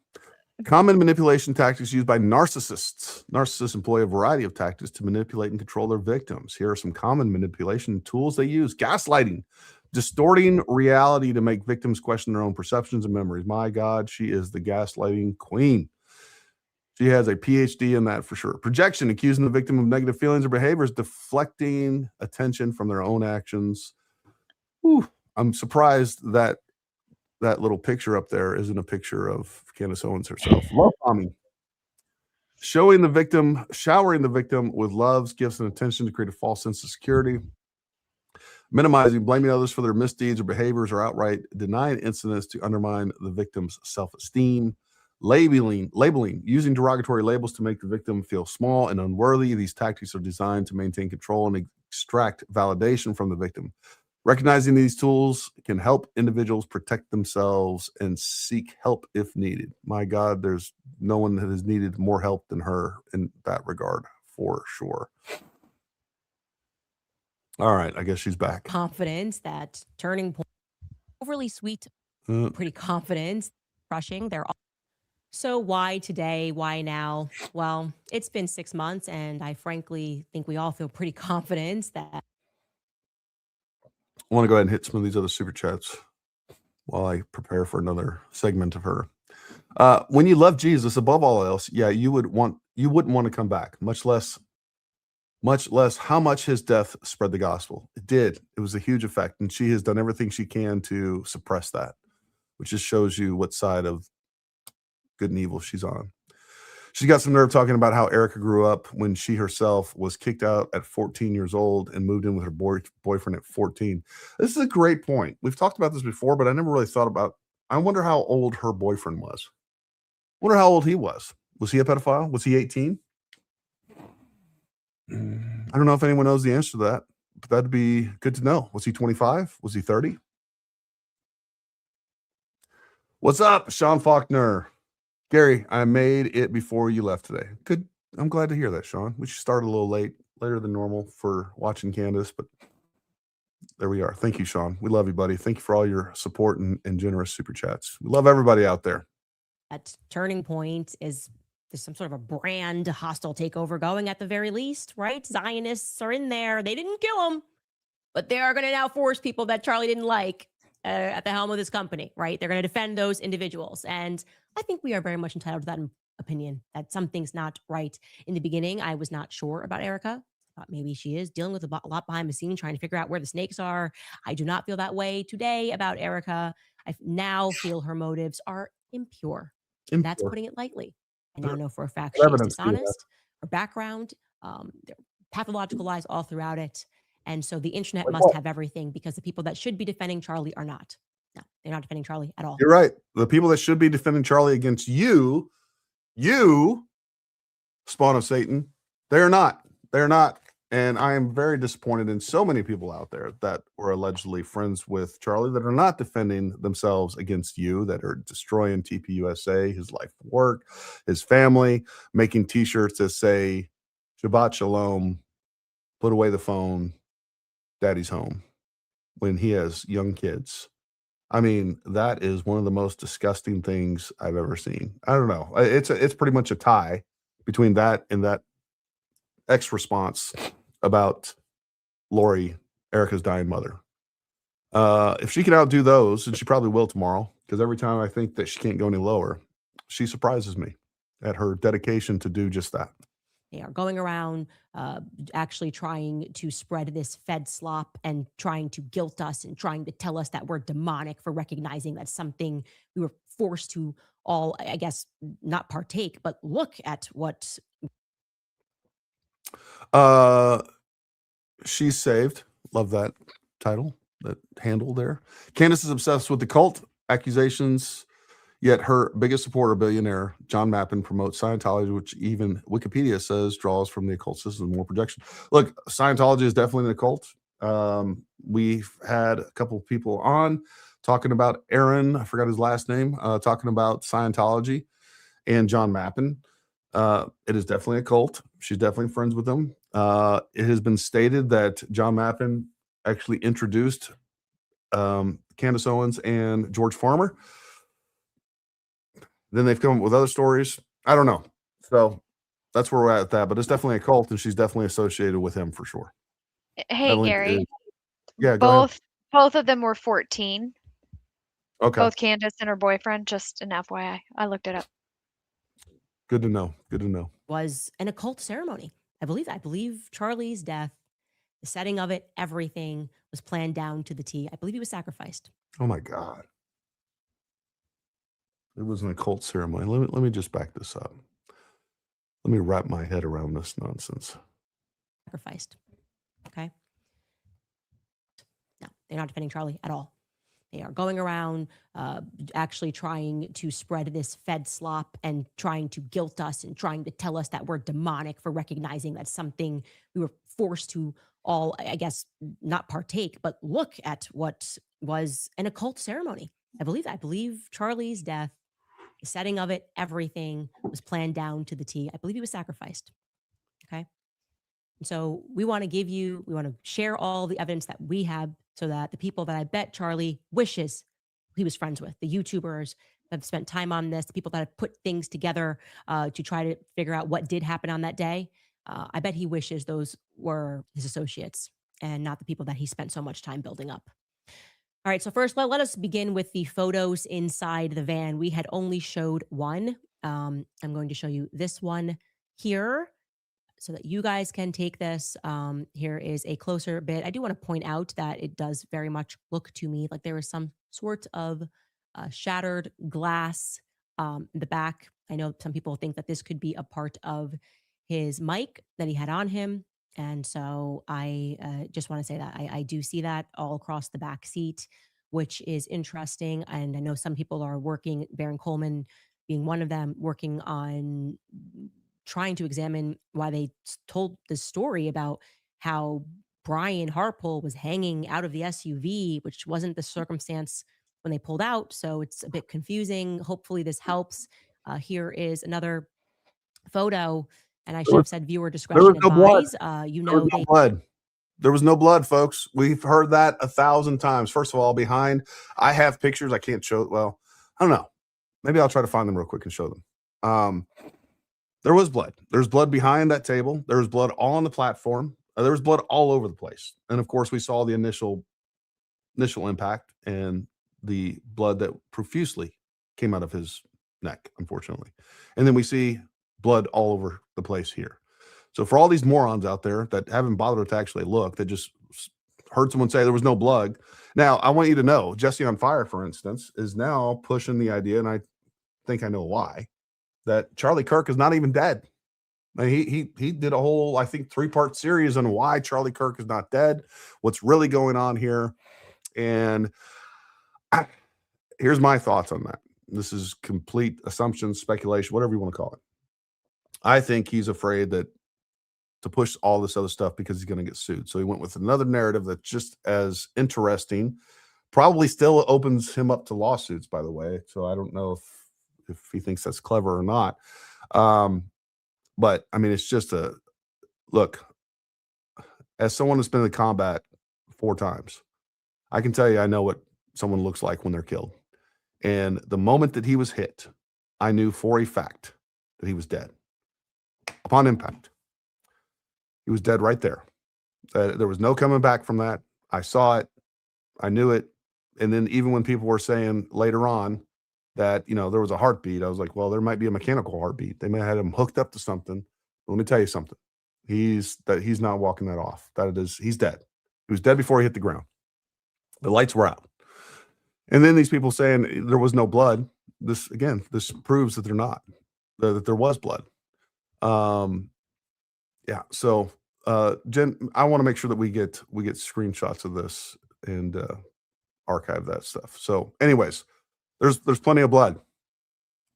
Common manipulation tactics used by narcissists. Narcissists employ a variety of tactics to manipulate and control their victims. Here are some common manipulation tools they use. Gaslighting, distorting reality to make victims question their own perceptions and memories. My God, she is the gaslighting queen. She has a PhD in that for sure. Projection, accusing the victim of negative feelings or behaviors, deflecting attention from their own actions. Whew. I'm surprised that that little picture up there isn't a picture of Candace Owens herself. Love bombing. Showering the victim with loves, gifts, and attention to create a false sense of security. Minimizing, blaming others for their misdeeds or behaviors, or outright denying incidents to undermine the victim's self-esteem. Labeling, using derogatory labels to make the victim feel small and unworthy. These tactics are designed to maintain control and extract validation from the victim. Recognizing these tools can help individuals protect themselves and seek help if needed. My God, there's no one that has needed more help than her in that regard, for sure. All right, I guess she's back. Confidence, that turning point, overly sweet, pretty confident, crushing. So why today? Why now? Well, it's been 6 months, and I frankly think we all feel pretty confident that. I want to go ahead and hit some of these other super chats while I prepare for another segment of her. When you love Jesus above all else, yeah, you wouldn't want to come back, much less how much his death spread the gospel. It did. It was a huge effect, and she has done everything she can to suppress that, which just shows you what side of good and evil she's on. She's got some nerve talking about how Erica grew up when she herself was kicked out at 14 years old and moved in with her boyfriend at 14. This is a great point. We've talked about this before, but I never really thought about, I wonder how old her boyfriend was. I wonder how old he was. Was he a pedophile? Was he 18? I don't know if anyone knows the answer to that, but that'd be good to know. Was he 25? Was he 30? What's up, Sean Faulkner? Gary, I made it before you left today. Good. I'm glad to hear that, Sean. We should start a little later than normal for watching Candace, but there we are. Thank you, Sean. We love you, buddy. Thank you for all your support and generous super chats. We love everybody out there. That turning point is there's some sort of a brand hostile takeover going at the very least, right? Zionists are in there. They didn't kill him, but they are going to now force people that Charlie didn't like at the helm of this company, right? They're going to defend those individuals. And I think we are very much entitled to that opinion that something's not right. In the beginning, I was not sure about Erica. I thought maybe she is dealing with a lot behind the scenes, trying to figure out where the snakes are. I do not feel that way today about Erica. I now feel her motives are impure. That's putting it lightly. I now know for a fact she's dishonest. Her background, there are pathological lies all throughout it. And so the internet must have everything because the people that should be defending Charlie are not. No, they're not defending Charlie at all. You're right. The people that should be defending Charlie against you, spawn of Satan, they're not. They're not. And I am very disappointed in so many people out there that were allegedly friends with Charlie that are not defending themselves against you, that are destroying TPUSA, his life work, his family, making t-shirts that say Shabbat Shalom, put away the phone, daddy's home, when he has young kids. I mean, that is one of the most disgusting things I've ever seen. I don't know. It's pretty much a tie between that and that X response about Lori, Erica's dying mother. If she can outdo those, and she probably will tomorrow, because every time I think that she can't go any lower, she surprises me at her dedication to do just that. They are going around actually trying to spread this Fed slop and trying to guilt us and trying to tell us that we're demonic for recognizing that's something we were forced to all, I guess, not partake, but look at what. She's saved. Love that title, that handle there. Candace is obsessed with the cult accusations, yet her biggest supporter, billionaire John Mappin, promotes Scientology, which even Wikipedia says draws from the occult system, more projection. Look, Scientology is definitely an occult. We've had a couple of people on talking about Aaron, I forgot his last name, talking about Scientology and John Mappin. It is definitely a cult. She's definitely friends with them. It has been stated that John Mappin actually introduced Candace Owens and George Farmer. Then they've come up with other stories. I don't know. So that's where we're at with that. But it's definitely a cult, and she's definitely associated with him for sure. Hey, Definitely Gary. is. Yeah, go ahead. Both of them were 14. Okay. Both Candace and her boyfriend, just an FYI. I looked it up. Good to know. Good to know. Was an occult ceremony. I believe Charlie's death, the setting of it, everything was planned down to the T. I believe he was sacrificed. Oh my God. It was an occult ceremony. Let me just back this up. Let me wrap my head around this nonsense. Sacrificed. Okay. No, they're not defending Charlie at all. They are going around actually trying to spread this Fed slop and trying to guilt us and trying to tell us that we're demonic for recognizing that's something we were forced to all, I guess, not partake, but look at what was an occult ceremony. I believe Charlie's death, the setting of it, everything was planned down to the T. I believe he was sacrificed. Okay. So we want to share all the evidence that we have so that the people that I bet Charlie wishes he was friends with, the YouTubers that have spent time on this, the people that have put things together to try to figure out what did happen on that day. I bet he wishes those were his associates and not the people that he spent so much time building up. All right, so first, let us begin with the photos inside the van. We had only showed one. I'm going to show you this one here so that you guys can take this. Here is a closer bit. I do want to point out that it does very much look to me like there is some sort of shattered glass in the back. I know some people think that this could be a part of his mic that he had on him. And so I just want to say that I do see that all across the back seat, which is interesting. And I know some people are working, Baron Coleman being one of them, working on trying to examine why they told this story about how Brian Harpole was hanging out of the SUV, which wasn't the circumstance when they pulled out. So it's a bit confusing. Hopefully this helps. Here is another photo. And I should have said viewer discretion advised. Blood. There was no blood, folks. We've heard that 1,000 times. First of all, behind, I have pictures. I can't show. Well, I don't know. Maybe I'll try to find them real quick and show them. There was blood. There's blood behind that table. There was blood all on the platform. There was blood all over the place. And of course, we saw the initial impact and the blood that profusely came out of his neck, unfortunately. And then we see blood all over the place here. So for all these morons out there that haven't bothered to actually look, that just heard someone say there was no blood. Now, I want you to know, Jesse on Fire, for instance, is now pushing the idea, and I think I know why, that Charlie Kirk is not even dead. I mean, he did a whole, I think, 3-part series on why Charlie Kirk is not dead, what's really going on here. And here's my thoughts on that. This is complete assumption, speculation, whatever you want to call it. I think he's afraid that to push all this other stuff because he's going to get sued. So he went with another narrative that's just as interesting, probably still opens him up to lawsuits, by the way. So I don't know if he thinks that's clever or not. But I mean, it's just a look, as someone who's been in combat 4 times, I can tell you, I know what someone looks like when they're killed. And the moment that he was hit, I knew for a fact that he was dead upon impact. He was dead right there. There was no coming back from that. I saw it. I knew it. And then even when people were saying later on that, you know, there was a heartbeat, I was like, well, there might be a mechanical heartbeat. They may have had him hooked up to something. Let me tell you something. He's not walking that off. He's dead. He was dead before he hit the ground. The lights were out. And then these people saying there was no blood. This proves that they're not, that there was blood. Yeah. So, Jen, I want to make sure that we get screenshots of this and archive that stuff. So anyways, there's plenty of blood.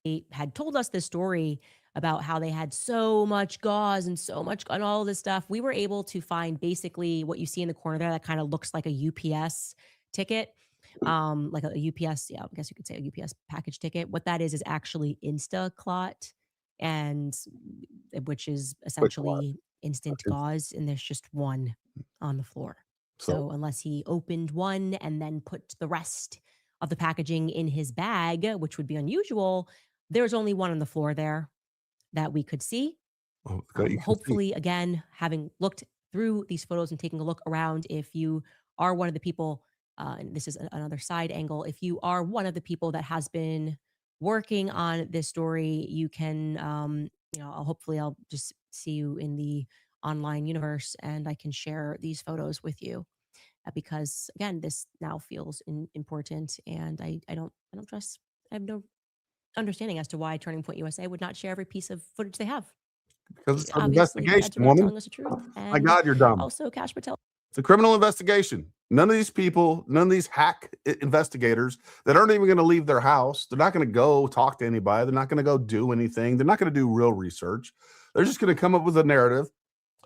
They had told us this story about how they had so much gauze and so much and all this stuff. We were able to find basically what you see in the corner there that kind of looks like a UPS ticket. Like a UPS, yeah, I guess you could say a UPS package ticket. What that is actually Instaclot, and which is essentially instant gauze, and there's just one on the floor. So unless he opened one and then put the rest of the packaging in his bag, which would be unusual, there's only one on the floor there that we could see. Hopefully, again, having looked through these photos and taking a look around, if you are one of the people, and this is another side angle, if you are one of the people that has been working on this story, you can, hopefully I'll just see you in the online universe and I can share these photos with you, because again, this now feels important, and I have no understanding as to why Turning Point USA would not share every piece of footage they have. Because it's an Obviously, investigation, not woman. telling us the truth. My God, you're dumb. Also, Cash Patel. It's a criminal investigation. None of these people, none of these hack investigators that aren't even going to leave their house. They're not going to go talk to anybody. They're not going to go do anything. They're not going to do real research. They're just going to come up with a narrative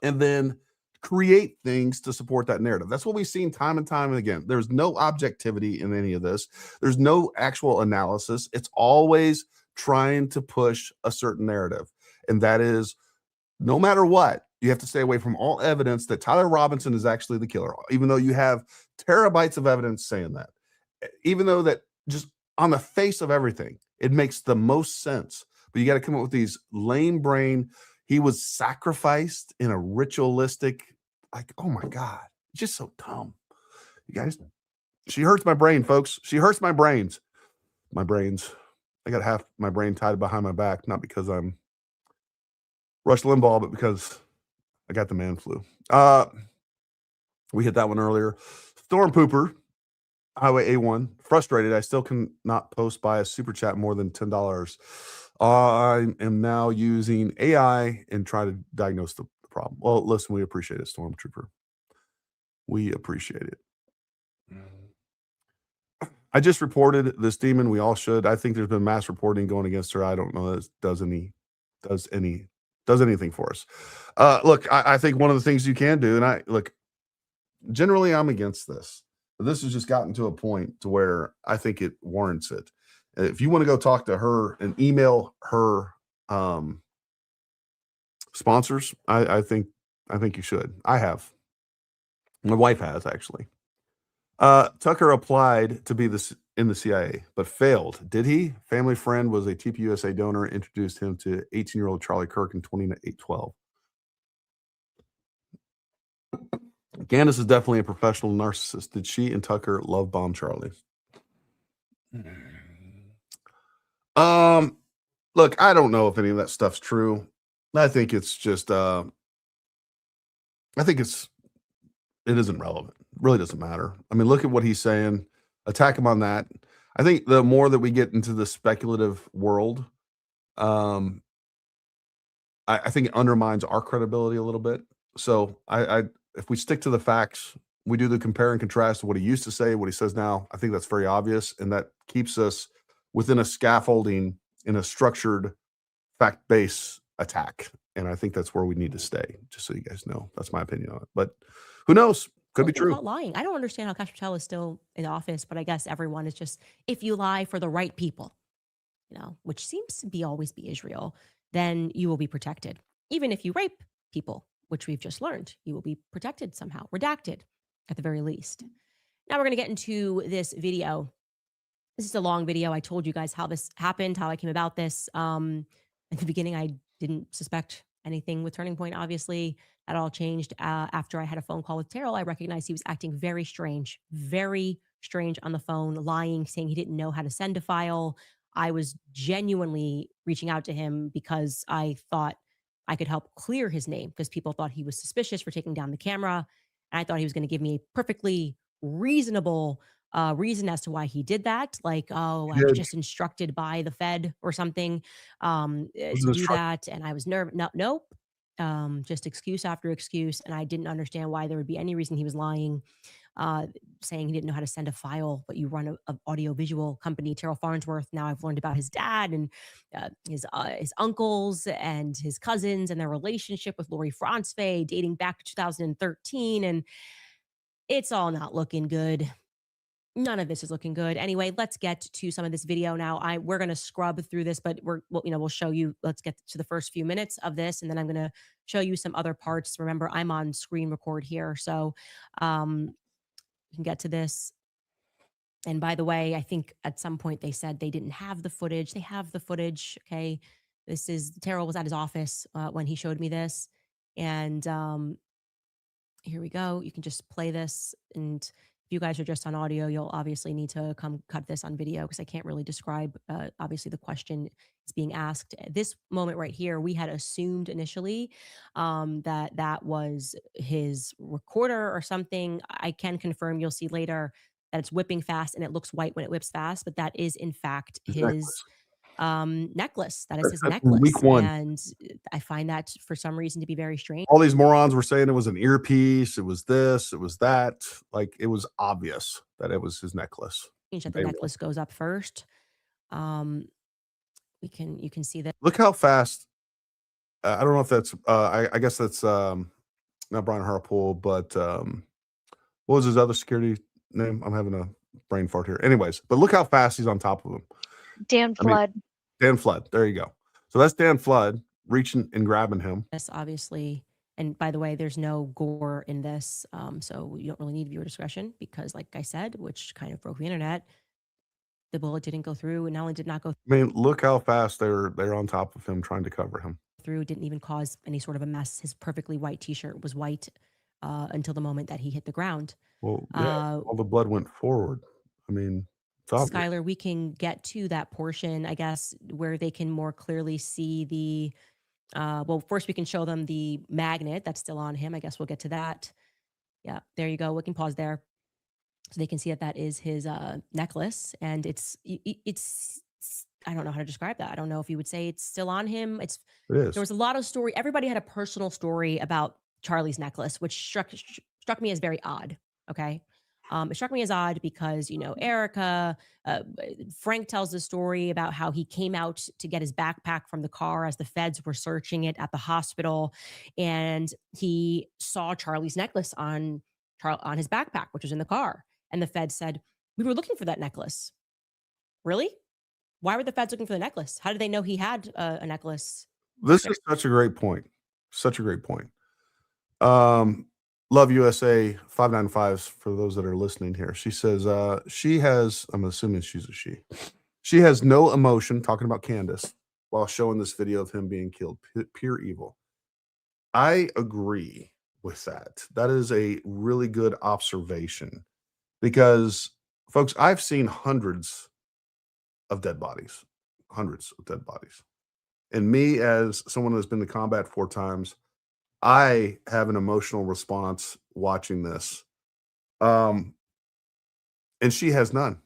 and then create things to support that narrative. That's what we've seen time and time and again. There's no objectivity in any of this. There's no actual analysis. It's always trying to push a certain narrative. And that is, no matter what, you have to stay away from all evidence that Tyler Robinson is actually the killer, even though you have terabytes of evidence saying that. Even though that just on the face of everything, it makes the most sense. But you got to come up with these lame brain. He was sacrificed in a ritualistic, like, oh my God, just so dumb. You guys, she hurts my brain, folks. She hurts my brains. My brains. I got half my brain tied behind my back, not because I'm Rush Limbaugh, but because I got the man flu. We hit that one earlier. Storm Pooper, Highway A1. Frustrated. I still cannot post by a super chat more than $10. I am now using AI and try to diagnose the problem. Well, listen, we appreciate it, Stormtrooper. We appreciate it. I just reported this demon. We all should. I think there's been mass reporting going against her. I don't know that it does anything for us. Look, I think one of the things you can do, and generally I'm against this, but this has just gotten to a point to where I think it warrants it. If you want to go talk to her and email her sponsors, I think you should. I have. My wife has, actually. Tucker applied to be in the CIA, but failed. Did he? Family friend was a TPUSA donor, introduced him to 18-year-old Charlie Kirk in 2012. Candace is definitely a professional narcissist. Did she and Tucker love bomb Charlie? Look, I don't know if any of that stuff's true. I think it's just it isn't relevant. It really doesn't matter. I mean, look at what he's saying. Attack him on that. I think the more that we get into the speculative world, I think it undermines our credibility a little bit. So if we stick to the facts, we do the compare and contrast of what he used to say, what he says now, I think that's very obvious. And that keeps us within a scaffolding in a structured fact-based attack. And I think that's where we need to stay, just so you guys know. That's my opinion on it. But who knows? Could be true. Lying. I don't understand how Cash Patel is still in office, but I guess everyone is just, if you lie for the right people, which seems to always be Israel, then you will be protected. Even if you rape people, which we've just learned, you will be protected somehow, redacted at the very least. Now we're going to get into this video. This is a long video. I told you guys how this happened, how I came about this. At the beginning, I didn't suspect anything with Turning Point. Obviously, that all changed after I had a phone call with Terrell. I recognized he was acting very strange on the phone, lying, saying he didn't know how to send a file. I was genuinely reaching out to him because I thought I could help clear his name, because people thought he was suspicious for taking down the camera. And I thought he was going to give me a perfectly reasonable reason as to why he did that. Like, oh, I was just instructed by the Fed or something to do that. And I was nervous. Nope. Just excuse after excuse. And I didn't understand why there would be any reason he was lying, saying he didn't know how to send a file, but you run a audiovisual company, Terrell Farnsworth. Now I've learned about his dad and his uncles and his cousins and their relationship with Lori Franzfey dating back to 2013. And it's all not looking good. None of this is looking good. Anyway, let's get to some of this video now. We're going to scrub through this, but we'll show you. Let's get to the first few minutes of this, and then I'm going to show you some other parts. Remember, I'm on screen record here, so you can get to this. And by the way, I think at some point they said they didn't have the footage. They have the footage. Okay, this is Terrell was at his office when he showed me this, and here we go. You can just play this, and you guys are just on audio, you'll obviously need to come cut this on video because I can't really describe, obviously, the question is being asked. This moment right here, we had assumed initially that was his recorder or something. I can confirm, you'll see later, that it's whipping fast and it looks white when it whips fast, but that is in fact his necklace. That is his necklace. Week one. And I find that for some reason to be very strange. All these morons were saying it was an earpiece, it was this, it was that. Like, it was obvious that it was his necklace. That the necklace goes up first. You can see that. Look how fast. I don't know if that's I guess that's not Brian Harpool, but what was his other security name? I'm having a brain fart here. Anyways, but look how fast he's on top of him. Dan Flood. Dan Flood. There you go. So that's Dan Flood reaching and grabbing him. Yes, obviously. And by the way, there's no gore in this. So you don't really need viewer discretion because, like I said, which kind of broke the internet, the bullet didn't go through, and not only did not go I mean, look how fast they're on top of him trying to cover him. through, didn't even cause any sort of a mess. His perfectly white t-shirt was white until the moment that he hit the ground. Well, yeah, all the blood went forward. I mean, Skylar, we can get to that portion, I guess, where they can more clearly see the, well, first we can show them the magnet that's still on him. I guess we'll get to that. Yeah, there you go. We can pause there. So they can see that that is his necklace. And it's, I don't know how to describe that. I don't know if you would say it's still on him. It is. There was a lot of story. Everybody had a personal story about Charlie's necklace, which struck me as very odd. Okay. It struck me as odd because, you know, Erica, Frank tells the story about how he came out to get his backpack from the car as the feds were searching it at the hospital. And he saw Charlie's necklace on his backpack, which was in the car. And the feds said, "We were looking for that necklace." Really? Why were the feds looking for the necklace? How did they know he had a necklace? This is such a great point. Such a great point. Love USA 595s for those that are listening here. She says she has, I'm assuming she's a she has no emotion, talking about Candace, while showing this video of him being killed. Pure evil. I agree with that. That is a really good observation because, folks, I've seen hundreds of dead bodies. And me, as someone who's been to combat 4 times, I have an emotional response watching this. And she has none.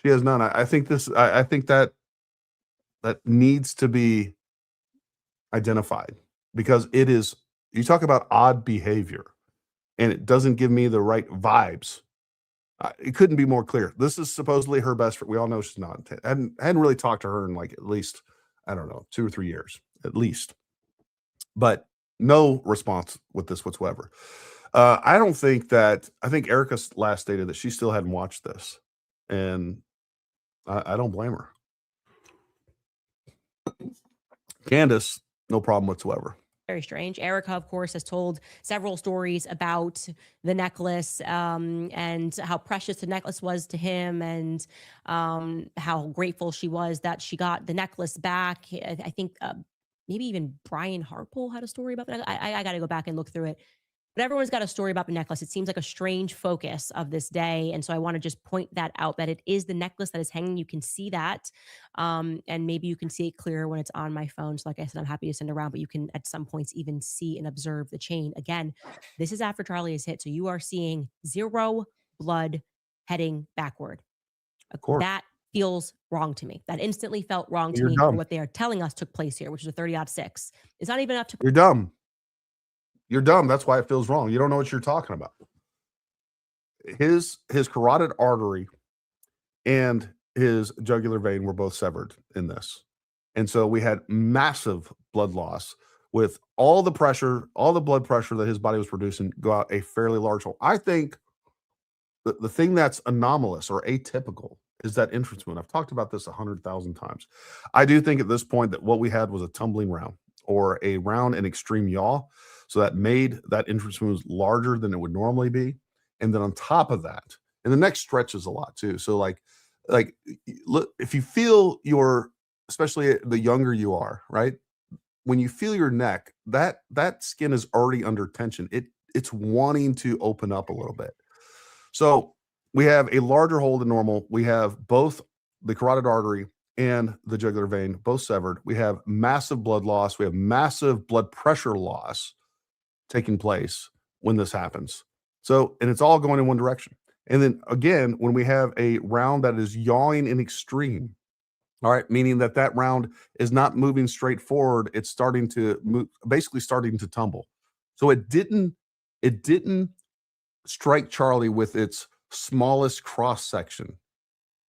She has none. I think that needs to be identified because it is, you talk about odd behavior and it doesn't give me the right vibes. It couldn't be more clear. This is supposedly her best friend. We all know she's not. I hadn't really talked to her in like at least, I don't know, 2 or 3 years at least. But no response with this whatsoever. I think Erica last stated that she still hadn't watched this. And I don't blame her. Candace, no problem whatsoever. Very strange. Erica, of course, has told several stories about the necklace and how precious the necklace was to him and how grateful she was that she got the necklace back. I think maybe even Brian Harpole had a story about that. I got to go back and look through it. But everyone's got a story about the necklace. It seems like a strange focus of this day. And so I want to just point that out, that it is the necklace that is hanging. You can see that. And maybe you can see it clearer when it's on my phone. So like I said, I'm happy to send around, but you can at some points even see and observe the chain. Again, this is after Charlie is hit. So you are seeing 0 blood heading backward. That feels wrong to me. That instantly felt wrong to You're me dumb. for what they are telling us took place here, which is a 30-06. It's not even enough to... You're dumb. You're dumb. That's why it feels wrong. You don't know what you're talking about. His carotid artery and his jugular vein were both severed in this. And so we had massive blood loss with all the pressure, all the blood pressure that his body was producing go out a fairly large hole. I think the thing that's anomalous or atypical is that entrance wound. I've talked about this 100,000 times. I do think at this point that what we had was a tumbling round or a round in extreme yaw. So that made that entrance wound larger than it would normally be. And then on top of that, and the neck stretches a lot too. So like look, if you feel your, especially the younger you are, right? When you feel your neck, that skin is already under tension. It's wanting to open up a little bit. So we have a larger hole than normal. We have both the carotid artery and the jugular vein, both severed. We have massive blood loss. We have massive blood pressure loss taking place when this happens. So, and it's all going in one direction. And then again, when we have a round that is yawing in extreme, all right, meaning that round is not moving straight forward, it's starting to move, basically starting to tumble. So it didn't strike Charlie with its smallest cross section.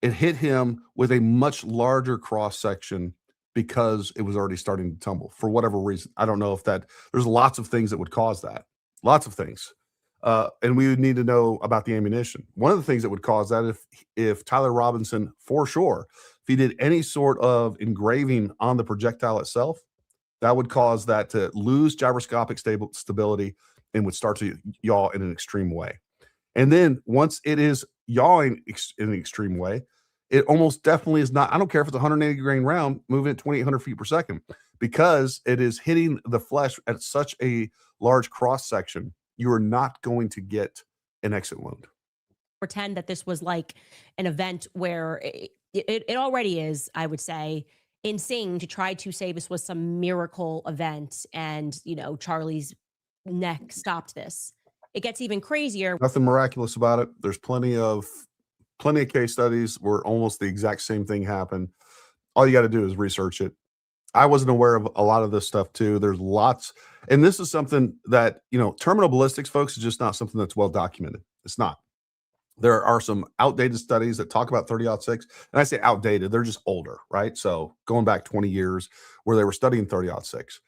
It hit him with a much larger cross section because it was already starting to tumble for whatever reason. I don't know if there's lots of things that would cause that. Lots of things. And we would need to know about the ammunition. One of the things that would cause that if Tyler Robinson, for sure, if he did any sort of engraving on the projectile itself, that would cause that to lose gyroscopic stability and would start to yaw in an extreme way. And then once it is yawing in an extreme way, it almost definitely is not. I don't care if it's a 180 grain round moving at 2,800 feet per second, because it is hitting the flesh at such a large cross section. You are not going to get an exit wound. Pretend that this was like an event where it already is, I would say, insane to try to say this was some miracle event and, Charlie's neck stopped this. It gets even crazier. Nothing miraculous about it. There's plenty of case studies where almost the exact same thing happened. All you got to do is research it. I wasn't aware of a lot of this stuff too. There's lots, and this is something that, terminal ballistics, folks, is just not something that's well documented. It's not. There are some outdated studies that talk about 30-06, and I say outdated, they're just older, right? So going back 20 years where they were studying 30-06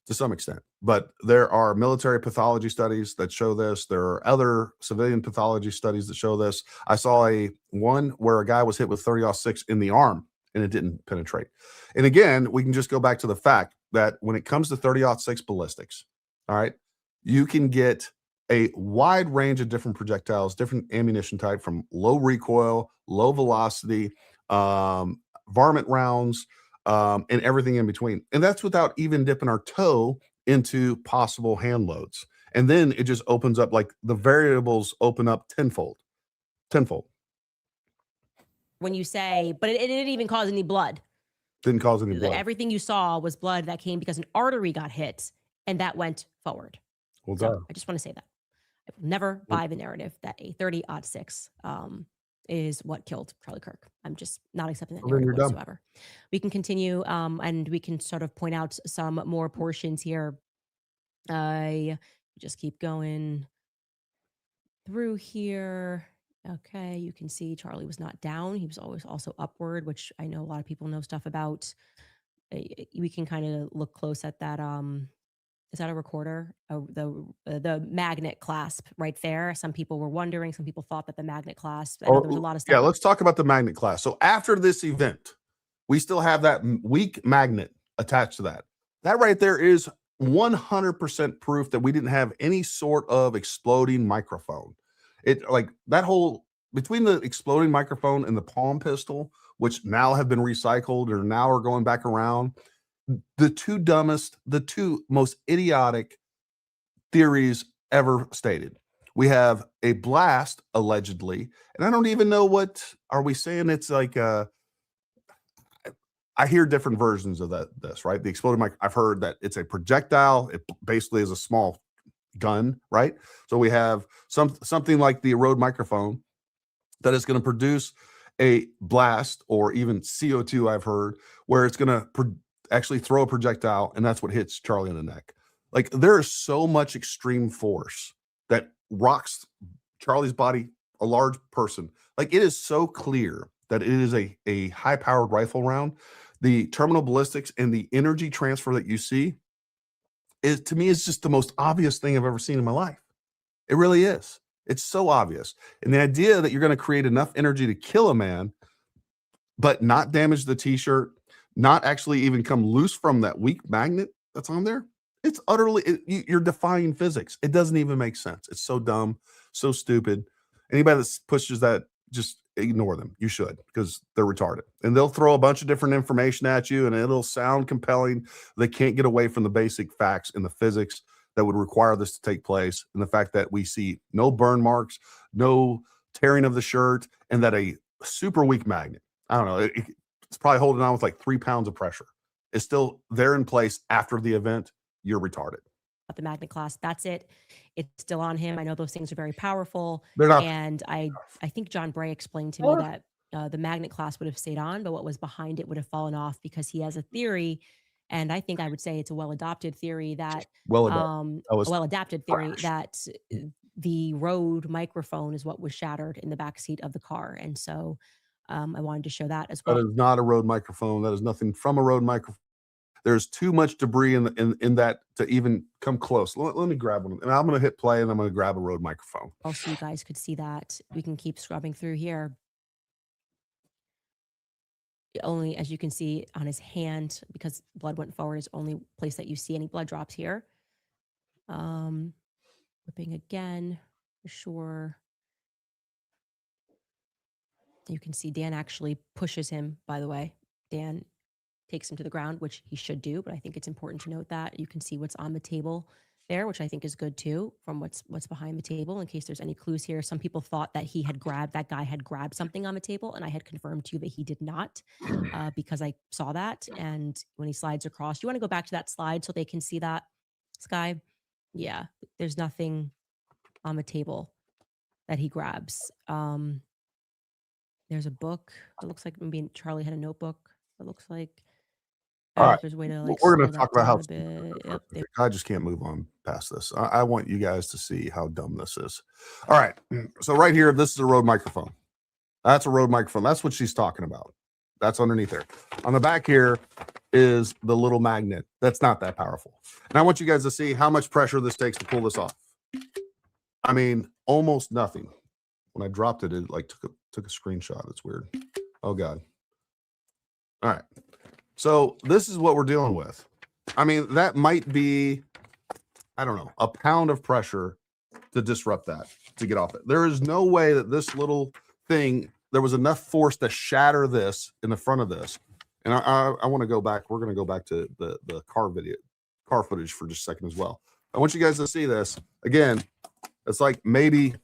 to some extent. But there are military pathology studies that show this. There are other civilian pathology studies that show this. I saw one where a guy was hit with 30-06 in the arm and it didn't penetrate. And again, we can just go back to the fact that when it comes to 30-06 ballistics, all right, you can get a wide range of different projectiles, different ammunition type, from low recoil, low velocity, varmint rounds, and everything in between. And that's without even dipping our toe into possible hand loads. And then it just opens up, like the variables open up tenfold. When you say, but it didn't even cause any blood. Didn't cause any blood. Everything you saw was blood that came because an artery got hit and that went forward. Well so done. I just want to say that. I will never buy the narrative that a 30-06 is what killed Charlie Kirk. I'm just not accepting that narrative whatsoever. We can continue and we can sort of point out some more portions here. I just keep going through here. Okay, you can see Charlie was not down. He was always also upward, which I know a lot of people know stuff about. We can kind of look close at that. Is that a recorder? The magnet clasp right there. Some people were wondering. Some people thought that the magnet clasp. I know there was a lot of stuff. Yeah, let's talk about the magnet clasp. So after this event, we still have that weak magnet attached to that. That right there is 100% proof that we didn't have any sort of exploding microphone. It, like, that whole, between the exploding microphone and the palm pistol, which now have been recycled or now are going back around, the two most idiotic theories ever stated. We have a blast, allegedly, and I don't even know what are we saying. It's like I hear different versions of this, right? The exploded mic. I've heard that it's a projectile. It basically is a small gun, right? So we have something like the Rode microphone that is going to produce a blast, or even CO2. I've heard where it's going to actually throw a projectile, and that's what hits Charlie in the neck. Like, there is so much extreme force that rocks Charlie's body, a large person. Like, it is so clear that it is a high-powered rifle round. The terminal ballistics and the energy transfer that you see is, to me, is just the most obvious thing I've ever seen in my life. It really is. It's so obvious. And the idea that you're going to create enough energy to kill a man, but not damage the t-shirt, not actually even come loose from that weak magnet that's on there, it's utterly, you're defying physics. It doesn't even make sense. It's so dumb, so stupid. Anybody that pushes that, just ignore them. You should, because they're retarded. And they'll throw a bunch of different information at you, and it'll sound compelling. They can't get away from the basic facts and the physics that would require this to take place, and the fact that we see no burn marks, no tearing of the shirt, and that a super weak magnet, I don't know, it's probably holding on with like 3 pounds of pressure, is still there in place after the event. You're retarded. The magnet class, that's it. It's still on him. I know those things are very powerful. They're not. And I think John Bray explained to me that the magnet class would have stayed on, but what was behind it would have fallen off, because he has a theory. And I think I would say it's a well-adopted theory that well-adapted theory that the Rode microphone is what was shattered in the backseat of the car. And so I wanted to show that as well. That is not a Rode microphone. That is nothing from a Rode microphone. There's too much debris in that to even come close. Let me grab one. And I'm going to hit play, and I'm going to grab a Rode microphone. Also, you guys could see that. We can keep scrubbing through here. Only, as you can see on his hand, because blood went forward, is the only place that you see any blood drops here. Whipping again, for sure. You can see Dan actually pushes him, by the way. Dan takes him to the ground, which he should do, but I think it's important to note that. You can see what's on the table there, which I think is good too, from what's behind the table, in case there's any clues here. Some people thought that that guy had grabbed something on the table, and I had confirmed to you that he did not, because I saw that. And when he slides across, you want to go back to that slide so they can see that, Sky? Yeah, there's nothing on the table that he grabs. There's a book. It looks like maybe Charlie had a notebook. It looks like. All right. There's a way to, like, we're going to talk about how yep, I just can't move on past this. I want you guys to see how dumb this is. All right. So right here, this is a Rode microphone. That's a Rode microphone. That's what she's talking about. That's underneath there. On the back here is the little magnet. That's not that powerful. And I want you guys to see how much pressure this takes to pull this off. I mean, almost nothing. When I dropped it, it like took a screenshot. It's weird. Oh God. All right. So this is what we're dealing with. I mean, that might be, I don't know, a pound of pressure to disrupt that, to get off it. There is no way that this little thing, there was enough force to shatter this in the front of this. And I want to go back. We're going to go back to the car footage for just a second as well. I want you guys to see this. Again, it's like maybe,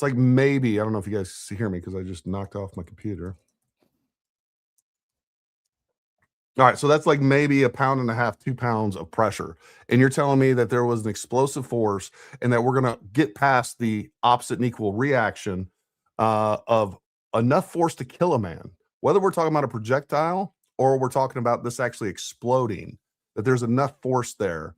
I don't know if you guys hear me because I just knocked off my computer. All right, so that's like maybe 1.5 pounds, 2 pounds of pressure. And you're telling me that there was an explosive force and that we're going to get past the opposite and equal reaction of enough force to kill a man, whether we're talking about a projectile or we're talking about this actually exploding, that there's enough force there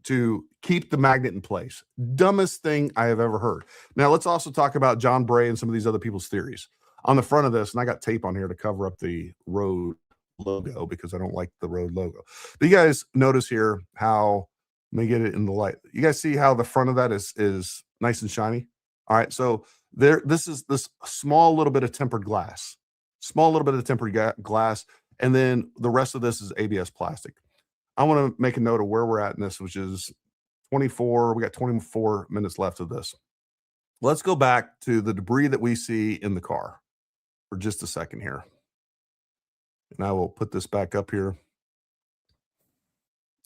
to keep the magnet in place. Dumbest thing I have ever heard. Now, let's also talk about John Bray and some of these other people's theories. On the front of this, and I got tape on here to cover up the Rode logo because I don't like the Rode logo. But you guys notice here how, let me get it in the light. You guys see how the front of that is nice and shiny? All right, so this is this small little bit of tempered glass. And then the rest of this is ABS plastic. I want to make a note of where we're at in this, which is 24. We got 24 minutes left of this. Let's go back to the debris that we see in the car for just a second here. And I will put this back up here.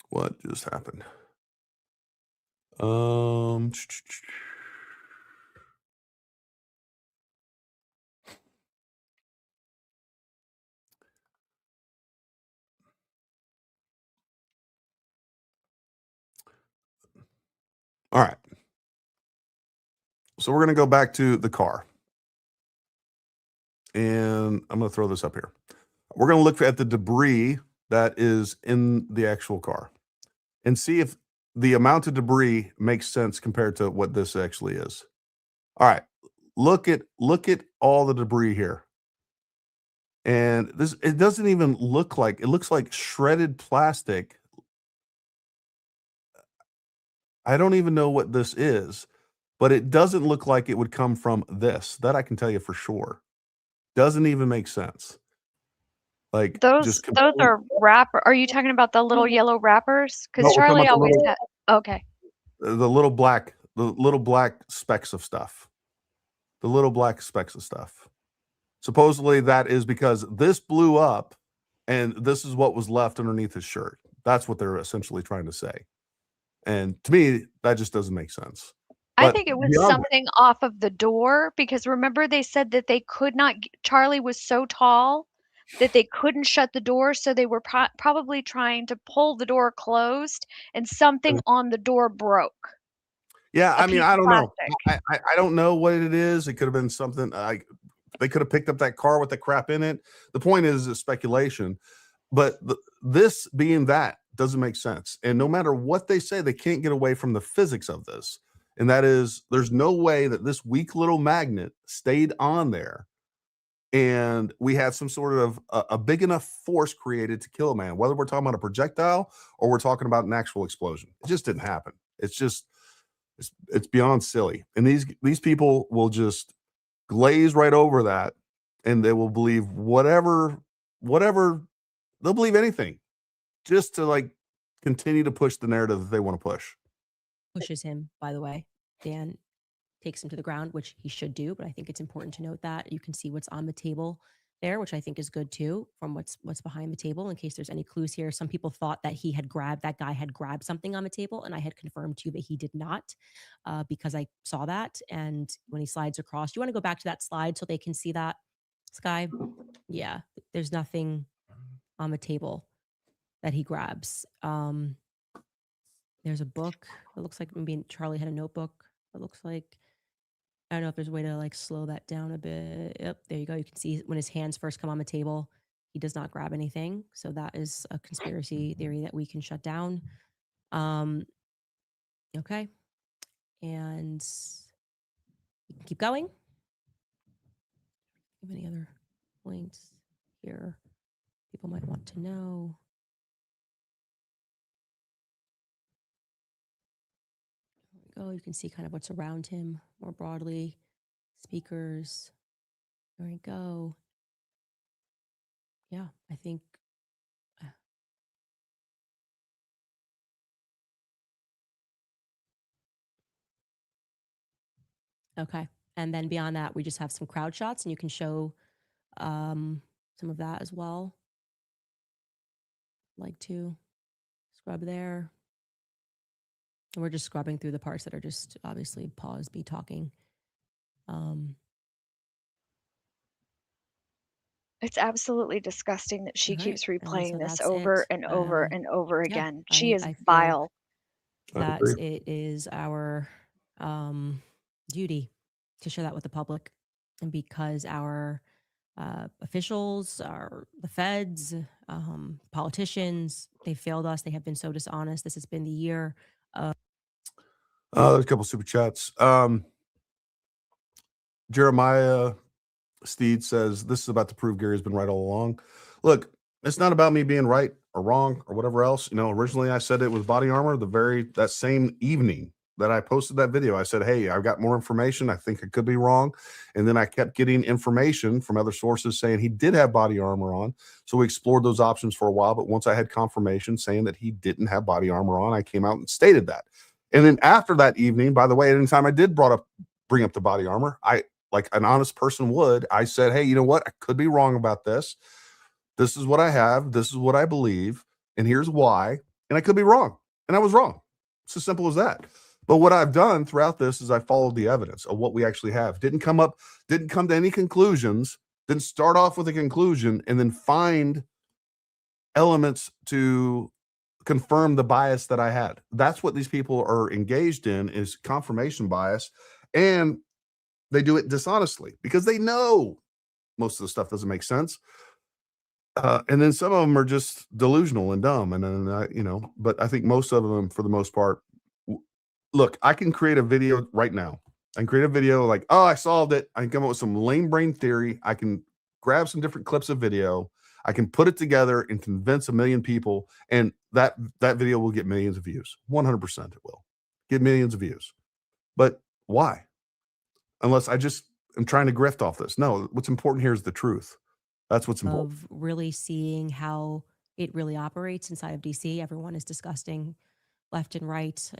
What just happened? All right. So we're going to go back to the car. And I'm going to throw this up here. We're going to look at the debris that is in the actual car and see if the amount of debris makes sense compared to what this actually is. All right. Look at all the debris here. And this, it doesn't even look like, it looks like shredded plastic. I don't even know what this is, but it doesn't look like it would come from this. That I can tell you for sure. Doesn't even make sense. Like Those are wrapper. Are you talking about the little yellow wrappers? No, Because we're talking Charlie about the always little- had. Okay. the little black specks of stuff. The little black specks of stuff. Supposedly that is because this blew up and this is what was left underneath his shirt. That's what they're essentially trying to say. And to me, that just doesn't make sense. I But think it was beyond that- something off of the door because remember they said that they could not. Charlie was so tall that they couldn't shut the door, so they were probably trying to pull the door closed, and something on the door broke. Yeah, I mean, piece I of don't know. plastic. I don't know what it is. It could have been something like they could have picked up that car with the crap in it. The point is, it's speculation. But this being that doesn't make sense. And no matter what they say, they can't get away from the physics of this. And that is, there's no way that this weak little magnet stayed on there and we had some sort of a big enough force created to kill a man, whether we're talking about a projectile or we're talking about an actual explosion. It just didn't happen. It's just, it's beyond silly. And these people will just glaze right over that and they will believe whatever, they'll believe anything just to like continue to push the narrative that they want to push. Pushes him, by the way. Dan takes him to the ground, which he should do, but I think it's important to note that you can see what's on the table there, which I think is good too, from what's behind the table in case there's any clues here. Some people thought that that guy had grabbed something on the table, and I had confirmed too that he did not, because I saw that. And when he slides across, do you want to go back to that slide so they can see that, Sky? Yeah, there's nothing on the table that he grabs. There's a book. It looks like maybe Charlie had a notebook. It looks like, I don't know if there's a way to like slow that down a bit. Yep, there you go. You can see when his hands first come on the table, he does not grab anything. So that is a conspiracy theory that we can shut down. Okay. And you can keep going. Have any other points here people might want to know? There we go. You can see kind of what's around him more broadly. Speakers. There we go. Yeah, I think okay. And then beyond that, we just have some crowd shots, and you can show some of that as well. Like to scrub there. And we're just scrubbing through the parts that are just obviously pause me talking. It's absolutely disgusting that she All right, keeps and so replaying this that's over it. and over and over Yeah, again. She is I feel vile. that it is our duty to share that with the public, and because our officials, the feds, politicians, they failed us. They have been so dishonest. This has been the year of. There's a couple super chats. Jeremiah Steed says, this is about to prove Gary's been right all along. Look, it's not about me being right or wrong or whatever else. You know, originally I said it was body armor. That same evening that I posted that video, I said, hey, I've got more information. I think it could be wrong. And then I kept getting information from other sources saying he did have body armor on. So we explored those options for a while. But once I had confirmation saying that he didn't have body armor on, I came out and stated that. And then after that evening, by the way, anytime I did bring up the body armor, I, like an honest person would, I said, hey, you know what? I could be wrong about this. This is what I have. This is what I believe. And here's why. And I could be wrong. And I was wrong. It's as simple as that. But what I've done throughout this is I followed the evidence of what we actually have. Didn't come to any conclusions, didn't start off with a conclusion and then find elements to confirm the bias that I had. That's what these people are engaged in, is confirmation bias. And they do it dishonestly because they know most of the stuff doesn't make sense. And then some of them are just delusional and dumb. And then, but I think most of them, for the most part, look, I can create a video right now. I can create a video like, oh, I solved it. I can come up with some lame brain theory. I can grab some different clips of video. I can put it together and convince 1 million people. And that video will get millions of views. 100% it will get millions of views. But why? Unless I just am trying to grift off this. No, what's important here is the truth. That's what's important. Of really seeing how it really operates inside of DC. Everyone is disgusting left and right.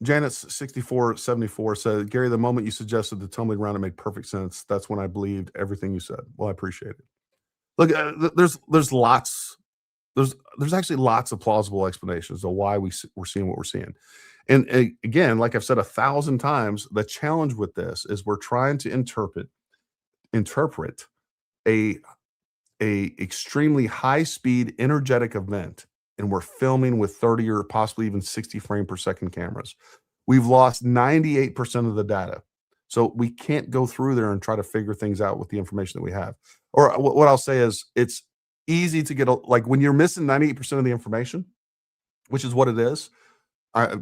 Janet's 6474 said, Gary, the moment you suggested the tumbling around, it made perfect sense. That's when I believed everything you said. Well, I appreciate it. Look, there's actually lots of plausible explanations of why we're seeing what we're seeing. And again, like I've said 1,000 times, the challenge with this is we're trying to interpret a extremely high speed energetic event, and we're filming with 30 or possibly even 60 frame per second cameras. We've lost 98% of the data. So we can't go through there and try to figure things out with the information that we have. Or what I'll say is, it's easy to get like when you're missing 98% of the information, which is what it is. I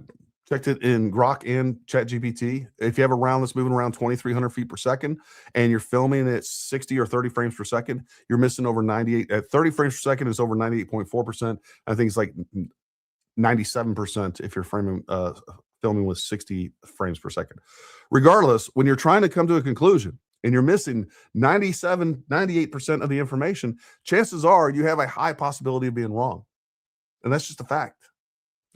checked it in Grok and ChatGPT. If you have a round that's moving around 2,300 feet per second and you're filming at 60 or 30 frames per second, you're missing over 98. At 30 frames per second is over 98.4%. I think it's like 97% if you're filming with 60 frames per second. Regardless, when you're trying to come to a conclusion and you're missing 98% of the information, chances are you have a high possibility of being wrong. And that's just a fact.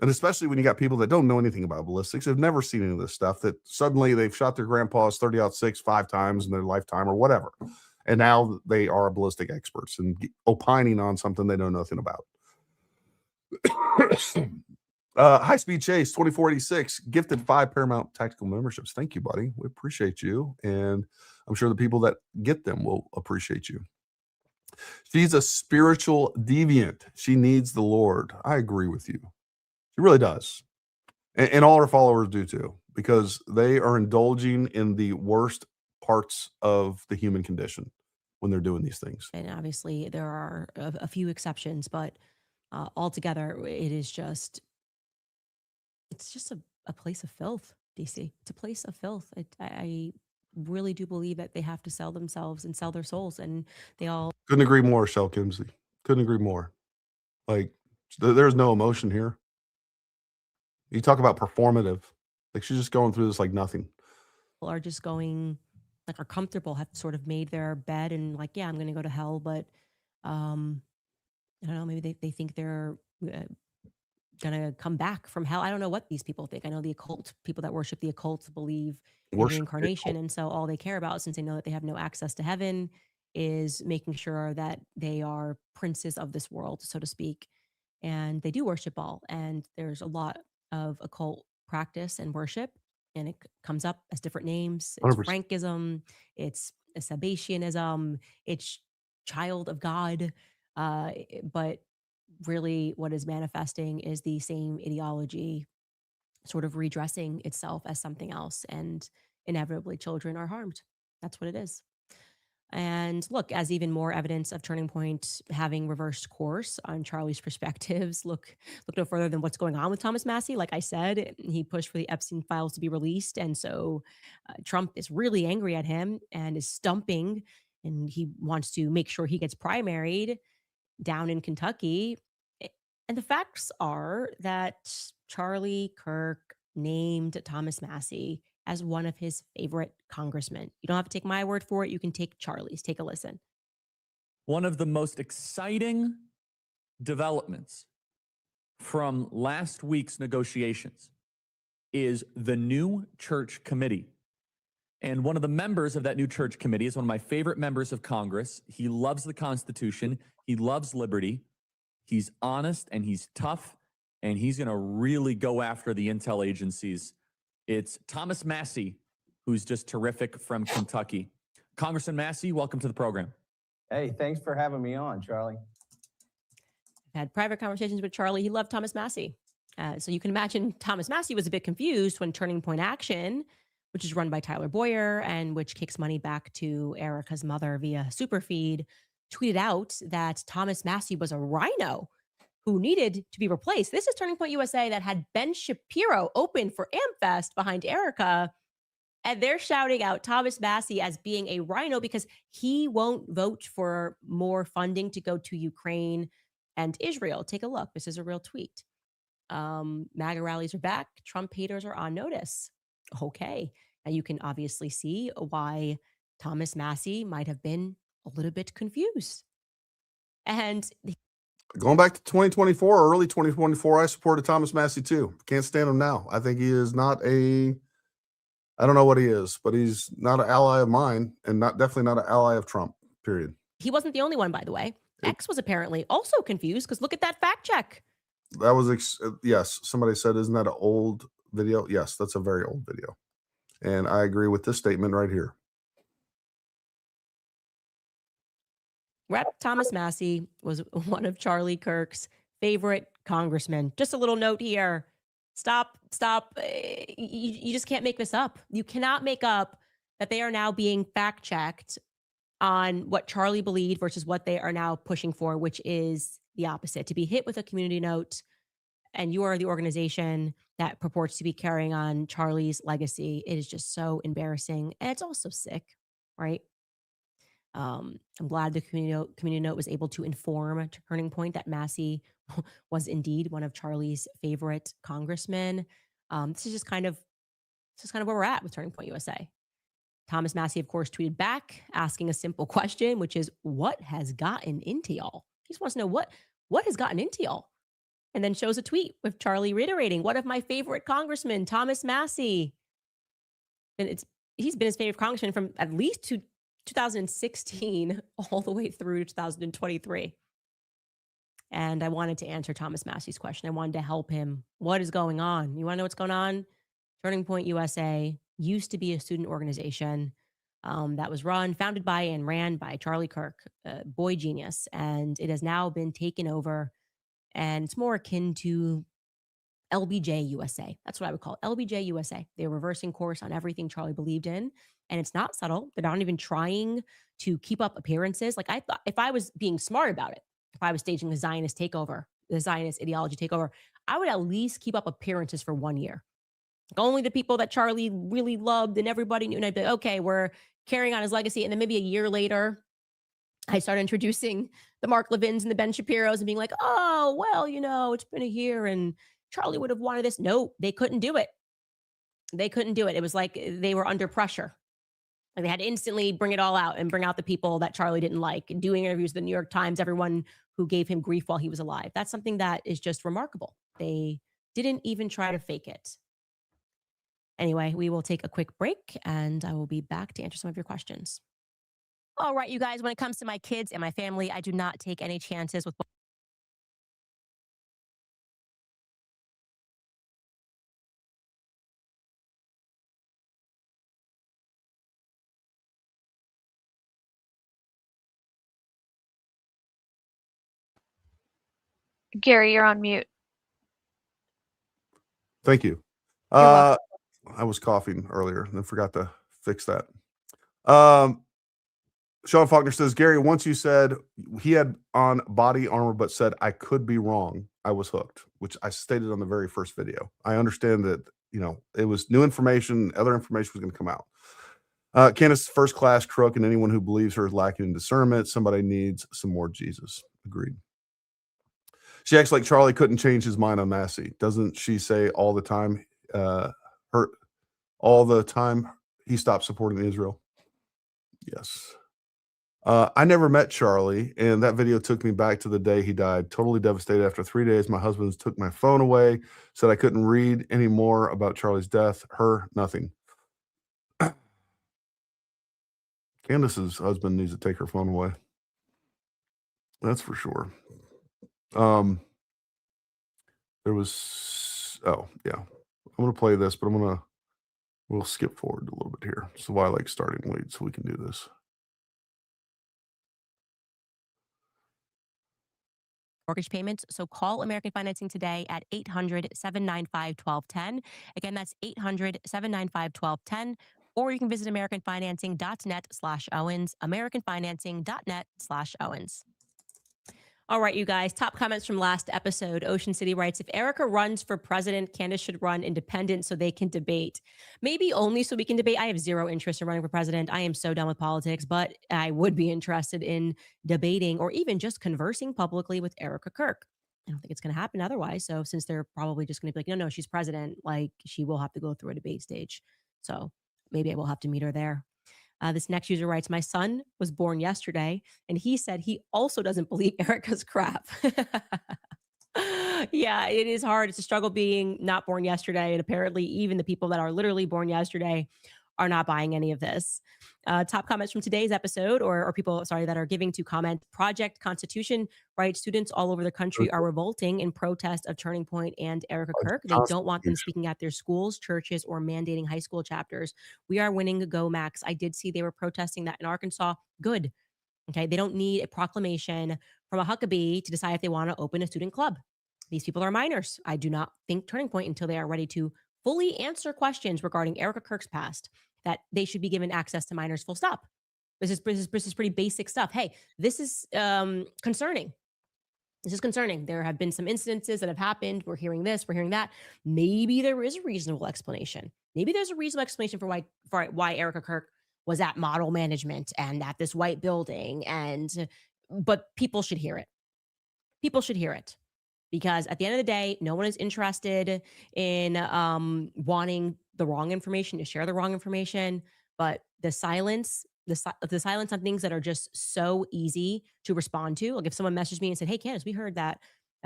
And especially when you got people that don't know anything about ballistics, have never seen any of this stuff, that suddenly they've shot their grandpa's 30-06 5 times in their lifetime or whatever. And now they are ballistic experts and opining on something they know nothing about. High Speed Chase 2486 gifted 5 Paramount Tactical memberships. Thank you, buddy. We appreciate you. And I'm sure the people that get them will appreciate you. She's a spiritual deviant. She needs the Lord. I agree with you. She really does. And all her followers do too, because they are indulging in the worst parts of the human condition when they're doing these things. And obviously there are a few exceptions, but altogether it's just a place of filth, DC. It's a place of filth. I really do believe that they have to sell themselves and sell their souls, and they all... Couldn't agree more, Shel Kimsey. Couldn't agree more. Like, there's no emotion here. You talk about performative. Like, she's just going through this like nothing. People are just going, like, are comfortable, have sort of made their bed and like, yeah, I'm going to go to hell, but I don't know, maybe they think they're gonna come back from hell. I don't know what these people think. I know the occult, people that worship the occult believe in reincarnation, and so all they care about, since they know that they have no access to heaven, is making sure that they are princes of this world, so to speak. And they do worship all, and there's a lot of occult practice and worship, and it comes up as different names. It's 100%. Frankism, it's Sabbatianism, it's child of God, but really what is manifesting is the same ideology sort of redressing itself as something else, and inevitably children are harmed. That's what it is. And look, as even more evidence of Turning Point having reversed course on Charlie's perspectives, look no further than what's going on with Thomas Massie. Like I said, he pushed for the Epstein files to be released, and so Trump is really angry at him and is stumping, and he wants to make sure he gets primaried down in Kentucky. And the facts are that Charlie Kirk named Thomas Massie as one of his favorite congressmen. You don't have to take my word for it. You can take Charlie's. Take a listen. One of the most exciting developments from last week's negotiations is the new church committee And one of the members of that new church committee is one of my favorite members of Congress. He loves the Constitution. He loves liberty. He's honest and he's tough, and he's going to really go after the intel agencies. It's Thomas Massie, who's just terrific, from Kentucky. Congressman Massie, welcome to the program. Hey, thanks for having me on, Charlie. I've had private conversations with Charlie. He loved Thomas Massie. So you can imagine Thomas Massie was a bit confused when Turning Point Action, which is run by Tyler Boyer and which kicks money back to Erica's mother via Superfeed, tweeted out that Thomas Massie was a rhino who needed to be replaced. This is Turning Point USA that had Ben Shapiro open for AmFest behind Erica. And they're shouting out Thomas Massie as being a rhino because he won't vote for more funding to go to Ukraine and Israel. Take a look. This is a real tweet. MAGA rallies are back. Trump haters are on notice. Okay. And you can obviously see why Thomas Massie might have been a little bit confused. And going back to 2024 or early 2024, I supported Thomas Massie too. Can't stand him now. I think he is not I don't know what he is, but he's not an ally of mine and definitely not an ally of Trump, period. he wasn't the only one, by the way. X was apparently also confused because look at that fact check. That was, yes, somebody said, isn't that an old video? Yes, that's a very old video. And I agree with this statement right here. Rep. Thomas Massie was one of Charlie Kirk's favorite congressmen. Just a little note here. Stop. You just can't make this up. You cannot make up that they are now being fact checked on what Charlie believed versus what they are now pushing for, which is the opposite. To be hit with a community note and you are the organization that purports to be carrying on Charlie's legacy, it is just so embarrassing. And it's also sick, right? I'm glad the community note was able to inform Turning Point that Massie was indeed one of Charlie's favorite congressmen. This is kind of where we're at with Turning Point USA. Thomas Massie, of course, tweeted back asking a simple question, which is, what has gotten into y'all? He just wants to know what has gotten into y'all. And then shows a tweet with Charlie reiterating, one of my favorite congressmen, Thomas Massie. And he's been his favorite congressman from at least 2016 all the way through 2023. And I wanted to answer Thomas Massie's question. I wanted to help him. What is going on? You want to know what's going on? Turning Point USA used to be a student organization that was founded by and ran by Charlie Kirk, a boy genius. And it has now been taken over. And it's more akin to LBJ USA. That's what I would call it, LBJ USA. They're reversing course on everything Charlie believed in. And it's not subtle. They're not even trying to keep up appearances. Like I thought, if I was being smart about it, if I was staging the Zionist takeover, the Zionist ideology takeover, I would at least keep up appearances for 1 year. Like only the people that Charlie really loved and everybody knew. And I'd be like, okay, we're carrying on his legacy. And then maybe a year later, I started introducing the Mark Levins and the Ben Shapiros and being like, oh, well, it's been a year and Charlie would have wanted this. No, they couldn't do it. They couldn't do it. It was like they were under pressure. And they had to instantly bring it all out and bring out the people that Charlie didn't like, doing interviews with the New York Times, everyone who gave him grief while he was alive. That's something that is just remarkable. They didn't even try to fake it. Anyway, we will take a quick break and I will be back to answer some of your questions. All right, you guys, when it comes to my kids and my family, I do not take any chances with Gary, you're on mute. Thank you. I was coughing earlier and then forgot to fix that. Sean Faulkner says, Gary, once you said he had on body armor, but said, I could be wrong. I was hooked, which I stated on the very first video. I understand that, it was new information. Other information was going to come out. Candace, first class crook, and anyone who believes her is lacking in discernment. Somebody needs some more Jesus. Agreed. She acts like Charlie couldn't change his mind on Massie. Doesn't she say all the time, he stopped supporting Israel? Yes. I never met Charlie, and that video took me back to the day he died. Totally devastated. After 3 days, my husband took my phone away, said I couldn't read any more about Charlie's death. Nothing. Candace's husband needs to take her phone away. That's for sure. There was, oh yeah, I'm gonna play this, but we'll skip forward a little bit here. So why I like starting late, so we can do this. Mortgage payments. So call American Financing today at 800-795-1210. Again, that's 800-795-1210. Or you can visit AmericanFinancing.net/Owens, AmericanFinancing.net/Owens. All right, you guys, top comments from last episode. Ocean City writes, if Erica runs for president, Candace should run independent so they can debate. Maybe only so we can debate. I have zero interest in running for president. I am so done with politics, but I would be interested in debating or even just conversing publicly with Erica Kirk. I don't think it's going to happen otherwise. So since they're probably just going to be like, no, she's president, like she will have to go through a debate stage. So maybe I will have to meet her there. This next user writes, my son was born yesterday, and he said he also doesn't believe Erica's crap. Yeah, it is hard. It's a struggle being not born yesterday. And apparently even the people that are literally born yesterday are not buying any of this. Top comments from today's episode, or people, sorry, that are giving to comment. Project Constitution writes, students all over the country are revolting in protest of Turning Point and Erica Kirk. They don't want them speaking at their schools, churches, or mandating high school chapters. We are winning. Go Max. I did see they were protesting that in Arkansas. Good. Okay. They don't need a proclamation from a Huckabee to decide if they want to open a student club. These people are minors. I do not think Turning Point, until they are ready to fully answer questions regarding Erica Kirk's past, that they should be given access to minors, full stop. This is pretty basic stuff. Hey, this is concerning. This is concerning. There have been some incidences that have happened. We're hearing this, we're hearing that. Maybe there is a reasonable explanation. Maybe there's a reasonable explanation for why Erica Kirk was at Model Management and at this white building. But people should hear it. People should hear it. Because at the end of the day, no one is interested in wanting the wrong information, to share the wrong information. But the silence on things that are just so easy to respond to. Like if someone messaged me and said, hey, Candace, we heard that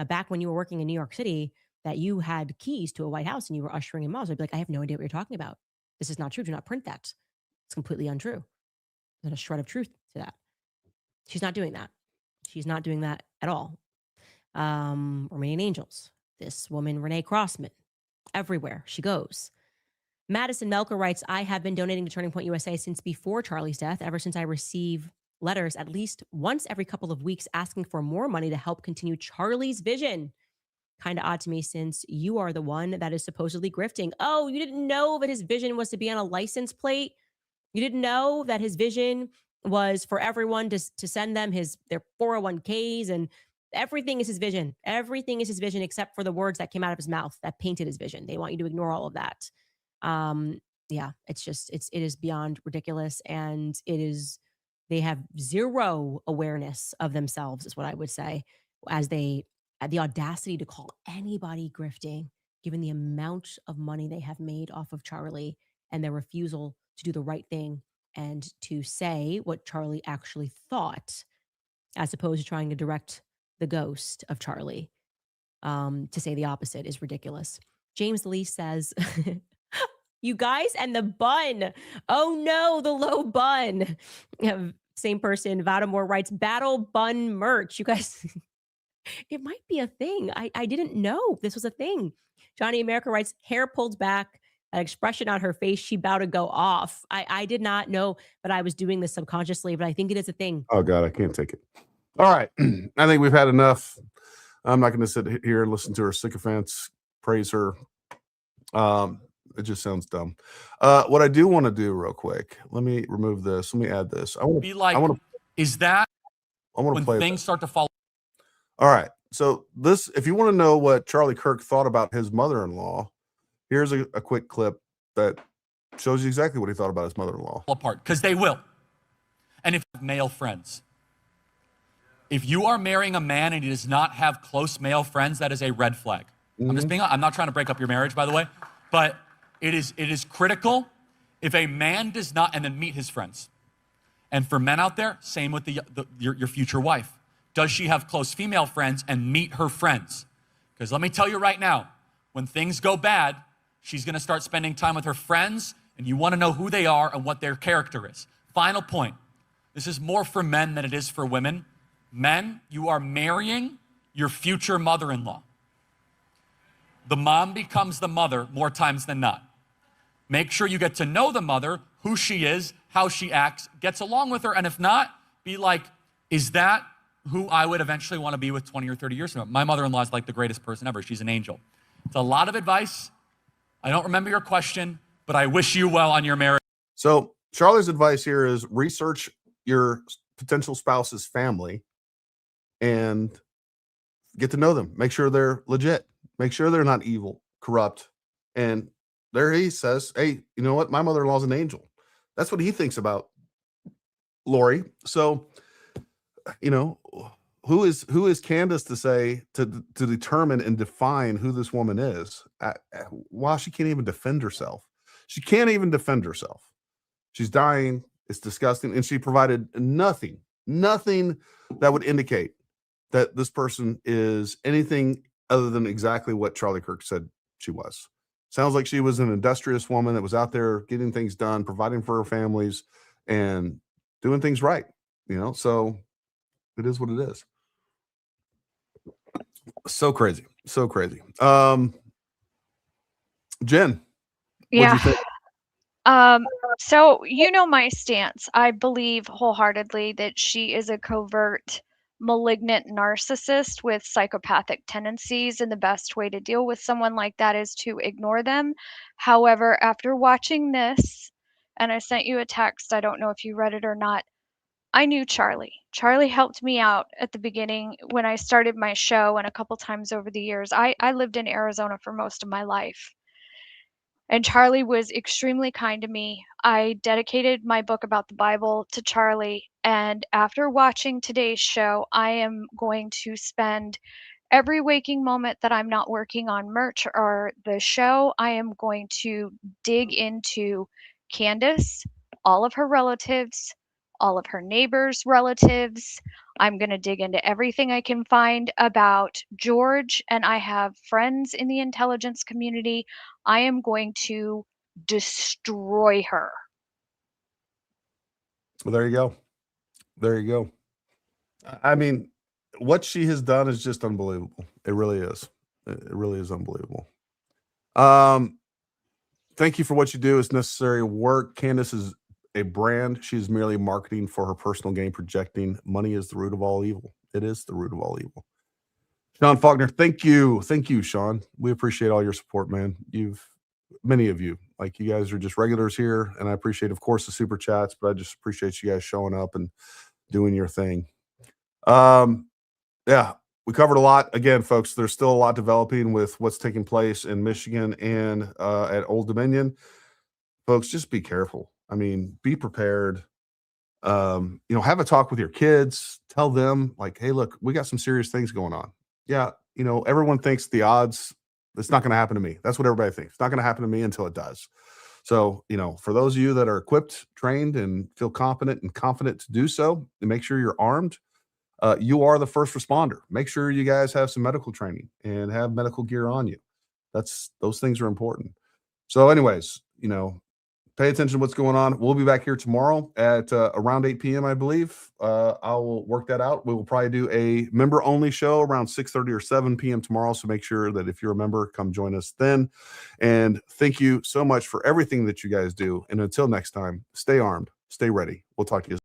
back when you were working in New York City, that you had keys to a White House and you were ushering in mobs. I'd be like, I have no idea what you're talking about. This is not true. Do not print that. It's completely untrue. There's not a shred of truth to that. She's not doing that. She's not doing that at all. Romanian Angels, this woman, Renee Crossman, everywhere she goes. Madison Melker writes, I have been donating to Turning Point USA since before Charlie's death, ever since I receive letters at least once every couple of weeks asking for more money to help continue Charlie's vision. Kind of odd to me, since you are the one that is supposedly grifting. Oh, you didn't know that his vision was to be on a license plate? You didn't know that his vision was for everyone to send them their 401ks, and everything is his vision. Everything is his vision except for the words that came out of his mouth that painted his vision. They want you to ignore all of that. Yeah, it is beyond ridiculous. And they have zero awareness of themselves, is what I would say, as they had the audacity to call anybody grifting, given the amount of money they have made off of Charlie and their refusal to do the right thing and to say what Charlie actually thought, as opposed to trying to direct the ghost of Charlie. To say the opposite is ridiculous. James Lee says, you guys, and the bun. Oh no, the low bun. Same person. Vadamore writes, battle bun merch. You guys, it might be a thing. I didn't know this was a thing. Johnny America writes, hair pulled back, an expression on her face, she about to go off. I did not know that I was doing this subconsciously, but I think it is a thing. Oh God, I can't take it. All right. I think we've had enough. I'm not going to sit here and listen to her sycophants praise her. It just sounds dumb. What I do want to do real quick, let me remove this. Let me add this. I want to play things start to fall. All right. So this, if you want to know what Charlie Kirk thought about his mother-in-law, here's a quick clip that shows you exactly what he thought about his mother-in-law. Apart, because they will. And if you have male friends, if you are marrying a man and he does not have close male friends, that is a red flag. I'm not trying to break up your marriage, by the way, but it is critical if a man does not, and then meet his friends. And for men out there, same with your future wife. Does she have close female friends, and meet her friends? Because let me tell you right now, when things go bad, she's going to start spending time with her friends, and you want to know who they are and what their character is. Final point. This is more for men than it is for women. Men, you are marrying your future mother-in-law. The mom becomes the mother more times than not. Make sure you get to know the mother, who she is, how she acts, gets along with her, and if not, be like, is that who I would eventually want to be with 20 or 30 years from now? My mother-in-law is like the greatest person ever. She's an angel. It's a lot of advice. I don't remember your question, but I wish you well on your marriage. So Charlie's advice here is research your potential spouse's family and get to know them. Make sure they're legit. Make sure they're not evil, corrupt. And there he says, hey, you know what? My mother-in-law's an angel. That's what he thinks about Lori. So, you know, who is Candace to say, to determine and define who this woman is while she can't even defend herself? She can't even defend herself. She's dying. It's disgusting. And she provided nothing that would indicate that this person is anything other than exactly what Charlie Kirk said she was. Sounds like she was an industrious woman that was out there getting things done, providing for her families, and doing things right. You know, so it is what it is. So crazy. So crazy. Jen. Yeah. So you know my stance. I believe wholeheartedly that she is a covert, malignant narcissist with psychopathic tendencies, and the best way to deal with someone like that is to ignore them. However, after watching this, and I sent you a text, I don't know if you read it or not, I knew Charlie. Charlie helped me out at the beginning when I started my show, and a couple times over the years. I lived in Arizona for most of my life. And Charlie was extremely kind to me. I dedicated my book about the Bible to Charlie. And after watching today's show, I am going to spend every waking moment that I'm not working on merch or the show, I am going to dig into Candace, all of her relatives, all of her neighbors' relatives. I'm going to dig into everything I can find about George, and I have friends in the intelligence community. I am going to destroy her. Well, there you go. There you go. I mean, what she has done is just unbelievable. It really is. It really is unbelievable. Thank you for what you do. It's necessary work. Candace is a brand. She's merely marketing for her personal gain, projecting money is the root of all evil. It is the root of all evil. Sean Faulkner, thank you. Thank you, Sean. We appreciate all your support, man. Many of you, like, you guys are just regulars here, and I appreciate, of course, the super chats, but I just appreciate you guys showing up and doing your thing. Yeah, we covered a lot. Again, folks, there's still a lot developing with what's taking place in Michigan and at Old Dominion. Folks, just be careful. I mean, be prepared. You know, have a talk with your kids. Tell them, like, hey, look, we got some serious things going on. Yeah, you know, everyone thinks the odds, it's not going to happen to me. That's what everybody thinks. It's not going to happen to me until it does. So, you know, for those of you that are equipped, trained, and feel competent and confident to do so, and make sure you're armed. You are the first responder. Make sure you guys have some medical training and have medical gear on you. Those things are important. So anyways, you know, pay attention to what's going on. We'll be back here tomorrow at around 8 p.m., I believe. I will work that out. We will probably do a member-only show around 6:30 or 7 p.m. tomorrow. So make sure that if you're a member, come join us then. And thank you so much for everything that you guys do. And until next time, stay armed, stay ready. We'll talk to you.